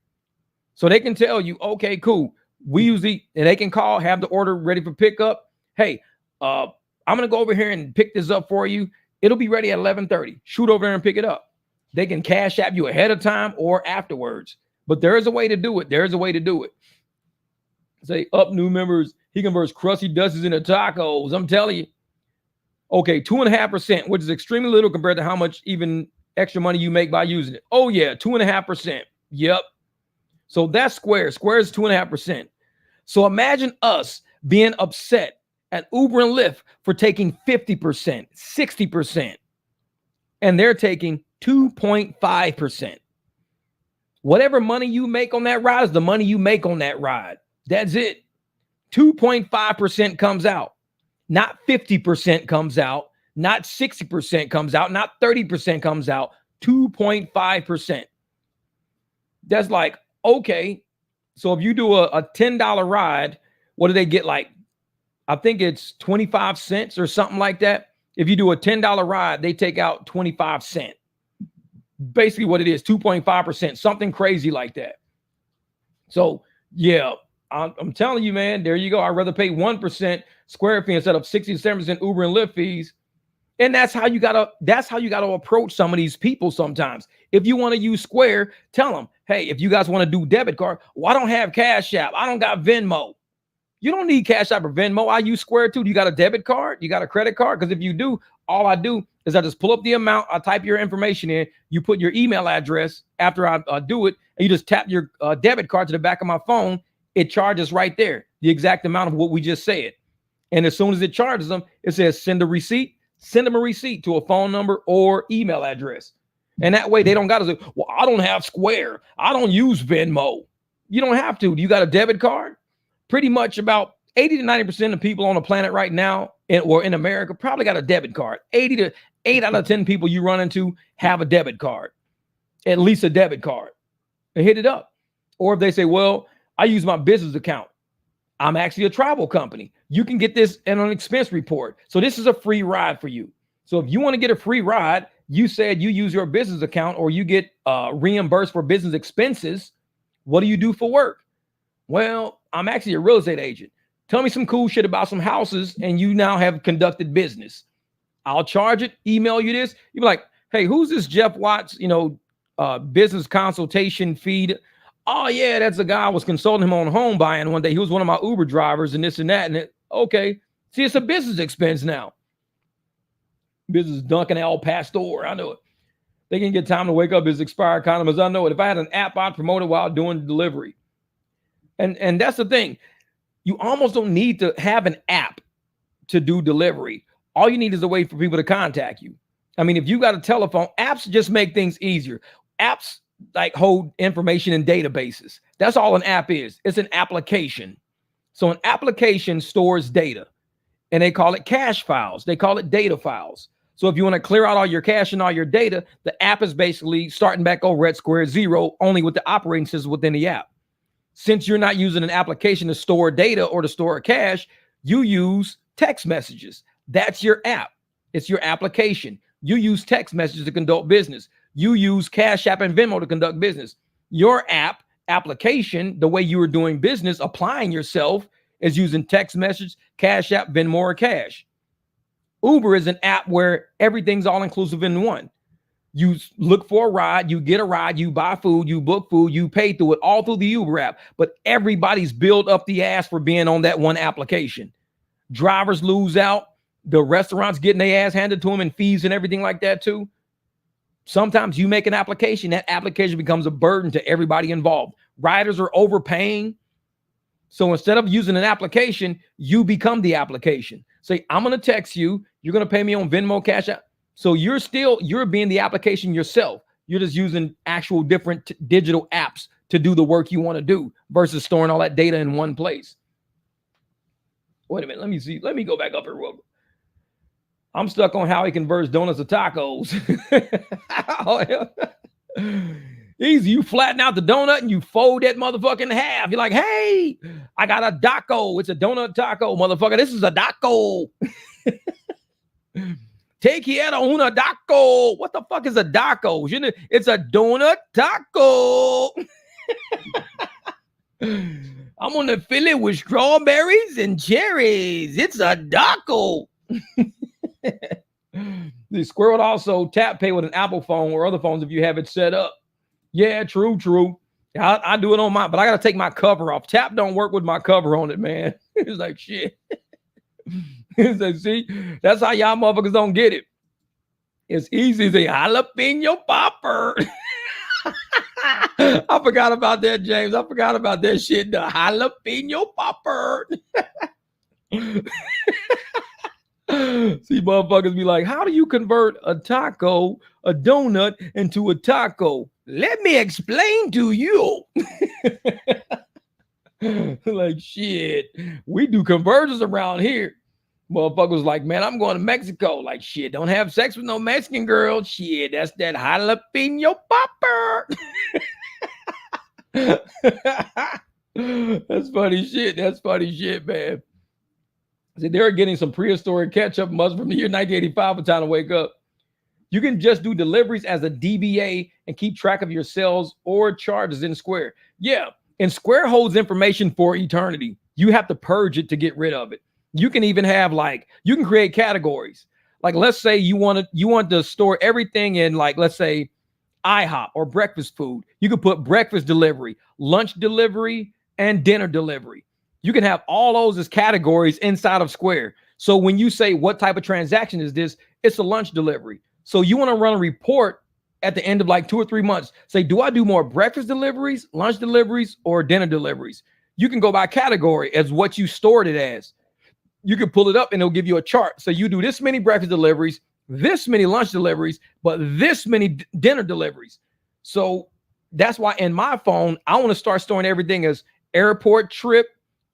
So they can tell you, okay, cool. And they can call, have the order ready for pickup. Hey, I'm going to go over here and pick this up for you. It'll be ready at 11:30. Shoot over there and pick it up. They can cash app you ahead of time or afterwards. But there is a way to do it. There is a way to do it. Say, up new members, he converts crusty dusties into tacos. I'm telling you. Okay, 2.5%, which is extremely little compared to how much even extra money you make by using it. Oh, yeah, 2.5%. Yep. So that's Square. Square is 2.5%. So imagine us being upset at Uber and Lyft for taking 50%, 60%, and they're taking 2.5%. Whatever money you make on that ride is the money you make on that ride. That's it. 2.5% comes out. Not 50% comes out. Not 60% comes out. Not 30% comes out. 2.5%. That's like, okay, so if you do a $10 ride, what do they get? Like, I think it's 25 cents or something like that. If you do a $10 ride, they take out 25 cents. Basically what it is, 2.5%, something crazy like that. So, yeah, I'm telling you, man, there you go. I'd rather pay 1% Square fee instead of 67% Uber and Lyft fees. And that's how you gotta approach some of these people sometimes. If you want to use Square, tell them, hey, if you guys want to do debit card, well, I don't have Cash App. I don't got Venmo. You don't need Cash App or Venmo. I use Square too. You got a debit card? You got a credit card? Because if you do, all I do is I just pull up the amount. I type your information in. You put your email address after I do it, and you just tap your debit card to the back of my phone. It charges right there, the exact amount of what we just said. And as soon as it charges them, it says send a receipt. Send them a receipt to a phone number or email address. And that way they don't got to say, well, I don't have Square. I don't use Venmo. You don't have to. You got a debit card? Pretty much about 80 to 90% of people on the planet right now or in America probably got a debit card. 8 out of 10 people you run into have a debit card, at least a debit card. And hit it up. Or if they say, well, I use my business account. I'm actually a travel company. You can get this in an expense report. So this is a free ride for you. So if you want to get a free ride, you said you use your business account or you get reimbursed for business expenses. What do you do for work? Well, I'm actually a real estate agent. Tell me some cool shit about some houses and you now have conducted business. I'll charge it, email you this. You'll be like, hey, who's this Jeff Watts, business consultation feed? Oh, yeah, that's the guy I was consulting him on home buying one day. He was one of my Uber drivers and this and that. And okay. See, it's a business expense now. Business Duncan Al Pastor. I know it. They can get time to wake up his expired condoms. I know it. If I had an app, I'd promote it while doing delivery. And that's the thing. You almost don't need to have an app to do delivery. All you need is a way for people to contact you. I mean, if you got a telephone, apps just make things easier. Apps like hold information in databases. That's all an app is. It's an application. So an application stores data and they call it cache files. They call it data files. So if you want to clear out all your cache and all your data, the app is basically starting back over at square zero, only with the operating system within the app. Since you're not using an application to store data or to store a cache, you use text messages. That's your app. It's your application. You use text messages to conduct business. You use Cash App and Venmo to conduct business. Your application, the way you are doing business, applying yourself, is using text message, Cash App, Venmo, or Cash. Uber is an app where everything's all inclusive in one. You look for a ride, you get a ride, you buy food, you book food, you pay through it, all through the Uber app. But everybody's built up the ass for being on that one application. Drivers lose out. The restaurants getting their ass handed to them and fees and everything like that too. Sometimes you make an application, that application becomes a burden to everybody involved. Riders are overpaying. So instead of using an application, you become the application. Say, I'm going to text you. You're going to pay me on Venmo, Cash App. So you're being the application yourself. You're just using actual different digital apps to do the work you want to do versus storing all that data in one place. Wait a minute. Let me see. Let me go back up here. I'm stuck on how he converts donuts to tacos. Easy. You flatten out the donut and you fold that motherfucker in half. You're like, hey, I got a daco. It's a donut taco, motherfucker. This is a daco. Te quiero una daco. What the fuck is a daco? It's a donut taco. I'm gonna fill it with strawberries and cherries. It's a daco. The squirrel also tap pay with an Apple phone or other phones if you have it set up. Yeah, true. I do it on mine, but I gotta take my cover off. Tap don't work with my cover on it, man. It's like shit. It's like, see, that's how y'all motherfuckers don't get it. It's easy to say jalapeno popper. I forgot about that, James. I forgot about that shit. The jalapeno popper. See, motherfuckers be like, how do you convert a taco, a donut, into a taco? Let me explain to you. Like, shit, we do conversions around here. Motherfuckers like, man, I'm going to Mexico. Like, shit, don't have sex with no Mexican girl. Shit, that's that jalapeno popper. That's funny shit, man. See, they're getting some prehistoric catch-up must from the year 1985 for time to wake up. You can just do deliveries as a DBA and keep track of your sales or charges in Square. Yeah, and Square holds information for eternity. You have to purge it to get rid of it. You can even have you can create categories. Like, let's say you want to store everything in, like, let's say IHOP or breakfast food. You could put breakfast delivery, lunch delivery, and dinner delivery. You can have all those as categories inside of Square. So when you say what type of transaction is this, it's a lunch delivery. So you want to run a report at the end of like 2 or 3 months. Say, do I do more breakfast deliveries, lunch deliveries, or dinner deliveries? You can go by category as what you stored it as. You can pull it up and it'll give you a chart. So you do this many breakfast deliveries, this many lunch deliveries, but this many dinner deliveries. So that's why in my phone, I want to start storing everything as airport trip,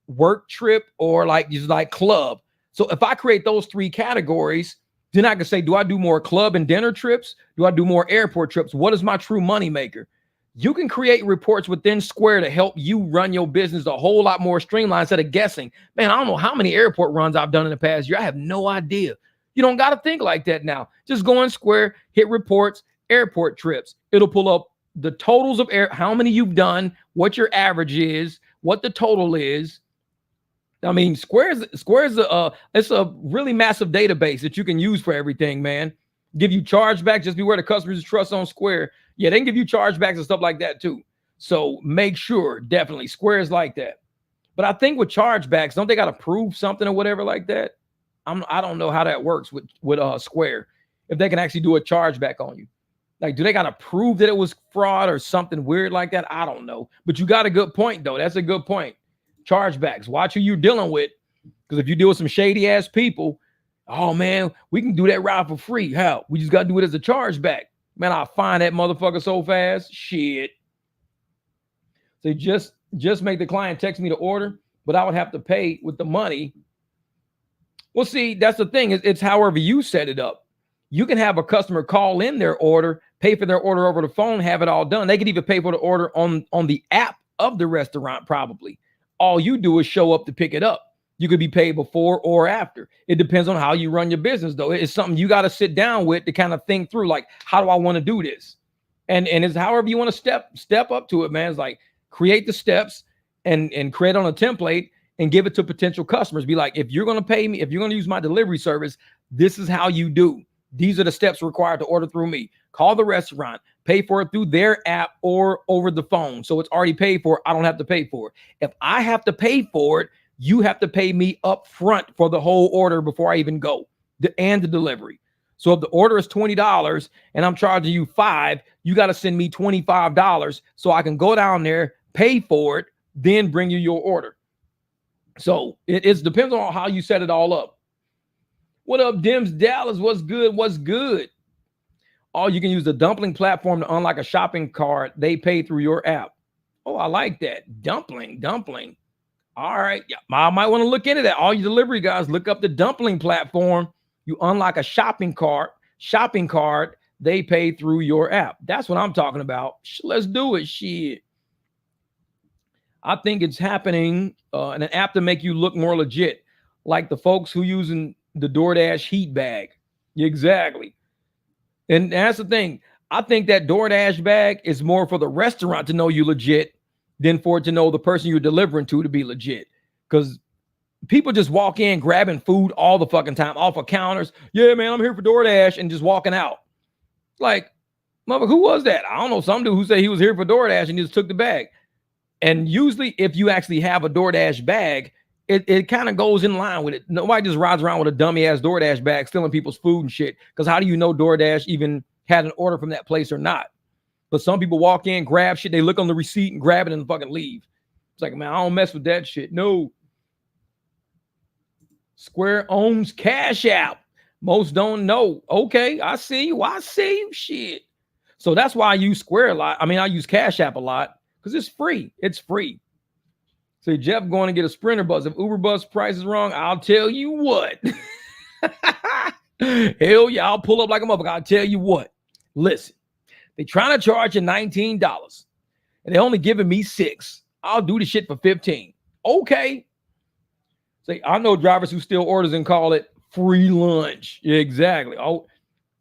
work trip, or just like club. So if I create those 3 categories, then I can say, do I do more club and dinner trips? Do I do more airport trips? What is my true money maker? You can create reports within Square to help you run your business a whole lot more streamlined instead of guessing. Man, I don't know how many airport runs I've done in the past year. I have no idea. You don't got to think like that now. Just go in Square, hit reports, airport trips. It'll pull up the totals of how many you've done, what your average is, what the total is. I mean, Square's it's a really massive database that you can use for everything, man. Give you chargebacks. Just beware the customers trust on Square. Yeah, they can give you chargebacks and stuff like that too. So make sure, definitely, Square is like that. But I think with chargebacks, don't they got to prove something or whatever like that? I don't know how that works with Square. If they can actually do a chargeback on you, like, do they got to prove that it was fraud or something weird like that? I don't know. But you got a good point though. That's a good point. Chargebacks. Watch who you're dealing with, because if you deal with some shady ass people, oh man, we can do that ride for free. How? We just got to do it as a chargeback. Man, I'll find that motherfucker so fast. Shit. So just make the client text me the order, but I would have to pay with the money. Well, see, that's the thing. It's however you set it up. You can have a customer call in their order, pay for their order over the phone, have it all done. They could even pay for the order on the app of the restaurant probably. All you do is show up to pick it up. You could be paid before or after. It depends on how you run your business, though. It's something you got to sit down with to kind of think through, like, how do I want to do this? And it's however you want to step up to it, man. It's like create the steps and create on a template and give it to potential customers. Be like, if you're going to pay me, if you're going to use my delivery service, this is how you do. These are the steps required to order through me. Call the restaurant, pay for it through their app or over the phone. So it's already paid for. I don't have to pay for it. If I have to pay for it, you have to pay me up front for the whole order before I even go, and the delivery. So if the order is $20 and I'm charging you $5, you got to send me $25 so I can go down there, pay for it, then bring you your order. So it depends on how you set it all up. What up, Dims Dallas? What's good? What's good? Oh, you can use the dumpling platform to unlock a shopping cart. They pay through your app. Oh, I like that. Dumpling. All right. Yeah, I might want to look into that. All you delivery guys, look up the dumpling platform. You unlock a shopping cart. They pay through your app. That's what I'm talking about. Let's do it. Shit. I think it's happening in an app to make you look more legit, like the folks who using the DoorDash heat bag. Exactly. And that's the thing. I think that DoorDash bag is more for the restaurant to know you legit than for it to know the person you're delivering to be legit. Because people just walk in grabbing food all the fucking time off of counters. Yeah, man, I'm here for DoorDash, and just walking out. Like, mother, who was that? I don't know. Some dude who said he was here for DoorDash and just took the bag. And usually if you actually have a DoorDash bag, it kind of goes in line with it. Nobody just rides around with a dummy ass DoorDash bag stealing people's food and shit. Because how do you know DoorDash even had an order from that place or not? But some people walk in, grab shit, they look on the receipt and grab it and fucking leave. It's like, man, I don't mess with that shit. No. Square owns Cash App. Most don't know. Okay, I see you. Shit. So that's why I use Square a lot. I mean, I use Cash App a lot because it's free. It's free. Say, Jeff going to get a Sprinter bus. If Uber bus price is wrong, I'll tell you what. Hell yeah, I'll pull up like a motherfucker. I'll tell you what. Listen, they trying to charge you $19 and they only giving me $6. I'll do the shit for $15. Okay. Say, I know drivers who steal orders and call it free lunch. Yeah, exactly. Oh,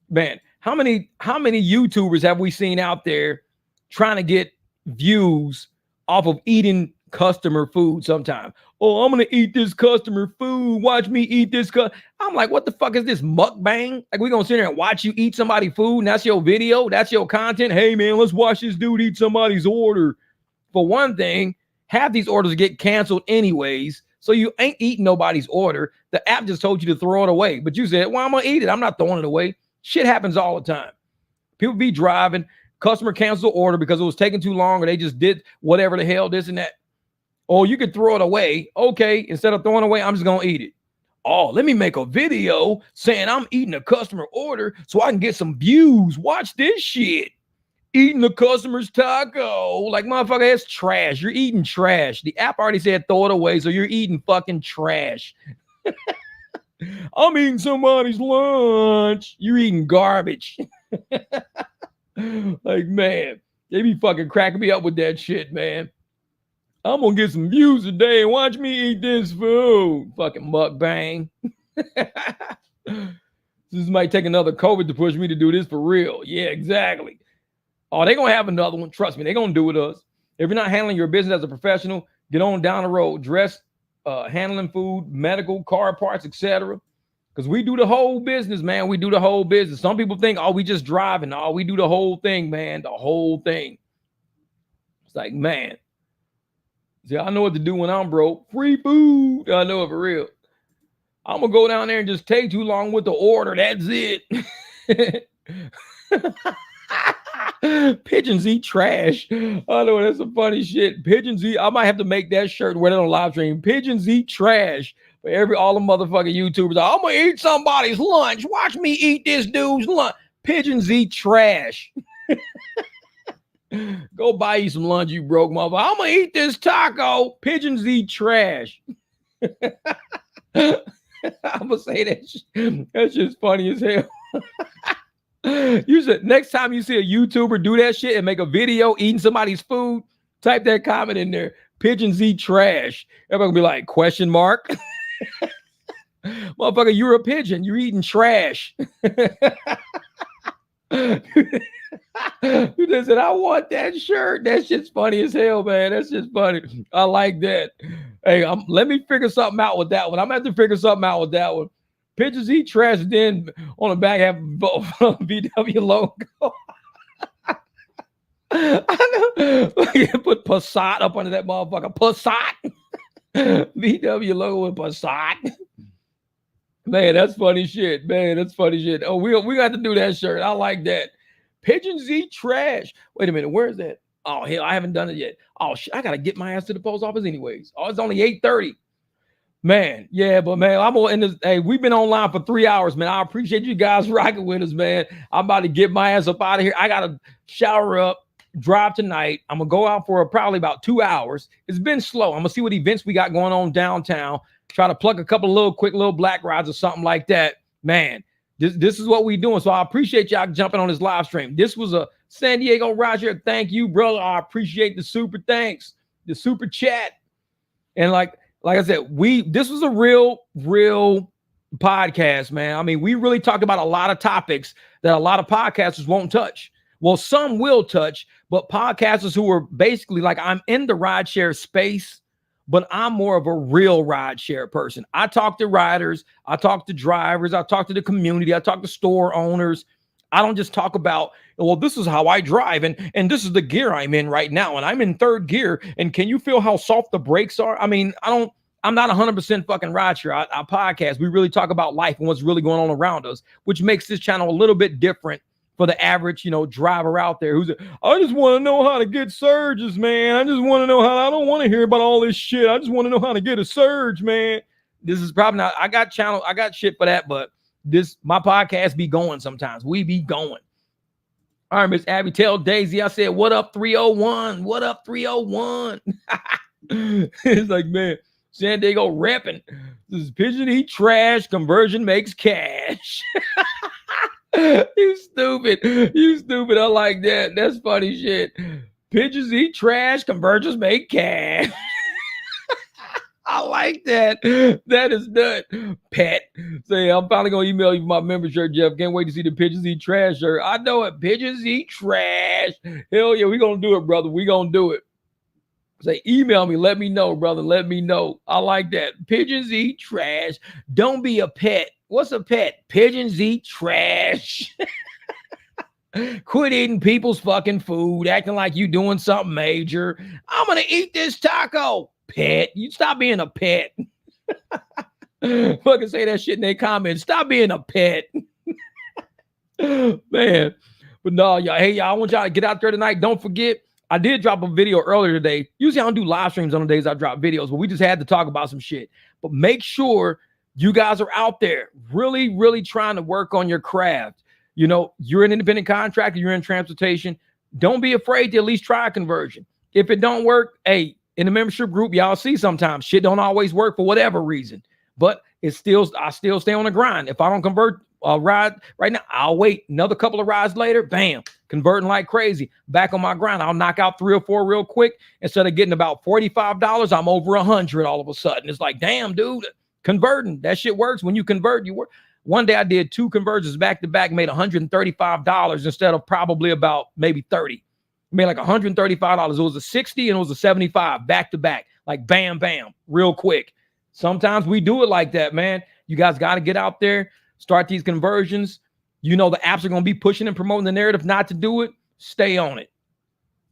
man. How many YouTubers have we seen out there trying to get views off of eating customer food sometime? Oh, I'm going to eat this customer food. Watch me eat this. I'm like, what the fuck is this mukbang? Like, we're going to sit there and watch you eat somebody's food and that's your video? That's your content? Hey, man, let's watch this dude eat somebody's order. For one thing, half these orders get canceled anyways, so you ain't eating nobody's order. The app just told you to throw it away, but you said, well, I'm going to eat it. I'm not throwing it away. Shit happens all the time. People be driving, customer cancel the order because it was taking too long or they just did whatever the hell, this and that. Oh, you could throw it away. Okay, instead of throwing it away, I'm just going to eat it. Oh, let me make a video saying I'm eating a customer order so I can get some views. Watch this shit. Eating the customer's taco. Like, motherfucker, that's trash. You're eating trash. The app already said throw it away, so you're eating fucking trash. I'm eating somebody's lunch. You're eating garbage. Like, man, They be fucking cracking me up with that shit, man. I'm gonna get some views today. Watch me eat this food. Fucking mukbang. This might take another COVID to push me to do this for real. Yeah, exactly. Oh, they're gonna have another one. Trust me, they're gonna do with us. If you're not handling your business as a professional, get on down the road, dress, handling food, medical, car parts, etc. Because we do the whole business, man. We do the whole business. Some people think, oh, we just driving. Oh, we do the whole thing, man. The whole thing. It's like, man. See, I know what to do when I'm broke. Free food. I know it for real. I'm going to go down there and just take too long with the order. That's it. Pigeons eat trash. I know that's some funny shit. Pigeons eat. I might have to make that shirt and wear it on live stream. Pigeons eat trash. For all the motherfucking YouTubers. I'm going to eat somebody's lunch. Watch me eat this dude's lunch. Pigeons eat trash. Go buy you some lunch, you broke motherfucker. I'm going to eat this taco. Pigeons eat trash. I'm gonna say that shit. That's just funny as hell. You should, next time you see a YouTuber do that shit and make a video eating somebody's food, type that comment in there. Pigeons eat trash. Everybody gonna be like, question mark. Motherfucker, you're a pigeon. You're eating trash. You just said, I want that shirt. That shit's funny as hell, man. That's just funny. I like that. Hey, let me figure something out with that one. I'm gonna have to figure something out with that one. Pigeons eat trash, and then on the back have VW logo. I know. Put Passat up under that motherfucker. Passat. VW logo with Passat. Man, that's funny shit. Man, that's funny shit. Oh, we got to do that shirt. I like that. Pigeons eat trash. Wait a minute. Where's that? Oh, hell, I haven't done it yet. Oh, shit. I got to get my ass to the post office anyways. Oh, it's only 8:30. Man, yeah, but man, I'm in this. Hey, we've been online for 3 hours, man. I appreciate you guys rocking with us, man. I'm about to get my ass up out of here. I got to shower up, drive tonight. I'm going to go out for probably about 2 hours. It's been slow. I'm going to see what events we got going on downtown. Try to plug a couple of quick little black rides or something like that. Man, this is what we doing. So I appreciate y'all jumping on this live stream. This was a San Diego rideshare. Thank you, brother. I appreciate the super thanks, the super chat. And like I said, this was a real podcast, man. I mean, we really talked about a lot of topics that a lot of podcasters won't touch. Well, some will touch, but podcasters who are basically like, I'm in the rideshare space, but I'm more of a real rideshare person. I talk to riders, I talk to drivers, I talk to the community, I talk to store owners. I don't just talk about, well, this is how I drive, and this is the gear I'm in right now, and I'm in third gear, and can you feel how soft the brakes are? I mean, I'm not 100% fucking rideshare. I podcast. We really talk about life and what's really going on around us, which makes this channel a little bit different for the average, driver out there who's, I just want to know how to get surges, man. I just want to know how, I don't want to hear about all this shit. I just want to know how to get a surge, man. This is probably not, I got shit for that, but my podcast be going sometimes. We be going. All right, Miss Abby, tell Daisy, I said, what up 301? What up 301? It's like, man, San Diego repping. This is pigeon eat trash, conversion makes cash. You stupid. I like that. That's funny shit. Pigeons eat trash, conversions make cash. I like that. That is nut. Pet. Say, I'm finally going to email you my membership, Jeff. Can't wait to see the pigeons eat trash shirt. I know it. Pigeons eat trash. Hell yeah, we going to do it, brother. We going to do it. Say, email me. Let me know, brother. Let me know. I like that. Pigeons eat trash. Don't be a pet. What's a pet? Pigeons eat trash. Quit eating people's fucking food, acting like you doing something major. I'm going to eat this taco. Pet. You stop being a pet. Fucking say that shit in their comments. Stop being a pet. Man. But no, y'all. Hey, y'all, I want y'all to get out there tonight. Don't forget, I did drop a video earlier today. Usually I don't do live streams on the days I drop videos, but we just had to talk about some shit. But make sure you guys are out there really, really trying to work on your craft. You're an independent contractor, you're in transportation. Don't be afraid to at least try a conversion. If it don't work, hey, in the membership group, y'all see sometimes shit don't always work for whatever reason. But I still stay on the grind. If I don't convert a ride right now, I'll wait another couple of rides later. Bam, converting like crazy. Back on my grind, I'll knock out 3 or 4 real quick. Instead of getting about $45, I'm over 100 all of a sudden. It's like, damn, dude, converting, that shit works. When you convert, you work. One day I did 2 conversions back to back, made $135 instead of probably about maybe 30. Made like $135. It was a 60 and it was a 75 back to back, like bam, bam, real quick. Sometimes we do it like that, man. You guys got to get out there, start these conversions. You know the apps are going to be pushing and promoting the narrative not to do it. Stay on it.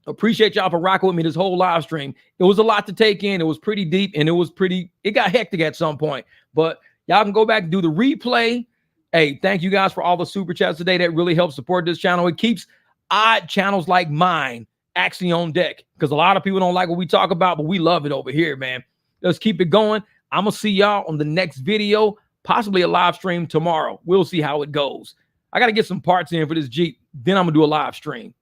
Appreciate y'all for rocking with me this whole live stream. It was a lot to take in. It was pretty deep and it got hectic at some point. But y'all can go back and do the replay. Hey, thank you guys for all the super chats today. That really helps support this channel. It keeps odd channels like mine actually on deck because a lot of people don't like what we talk about, but we love it over here, man. Let's keep it going. I'm going to see y'all on the next video, possibly a live stream tomorrow. We'll see how it goes. I got to get some parts in for this Jeep. Then I'm going to do a live stream.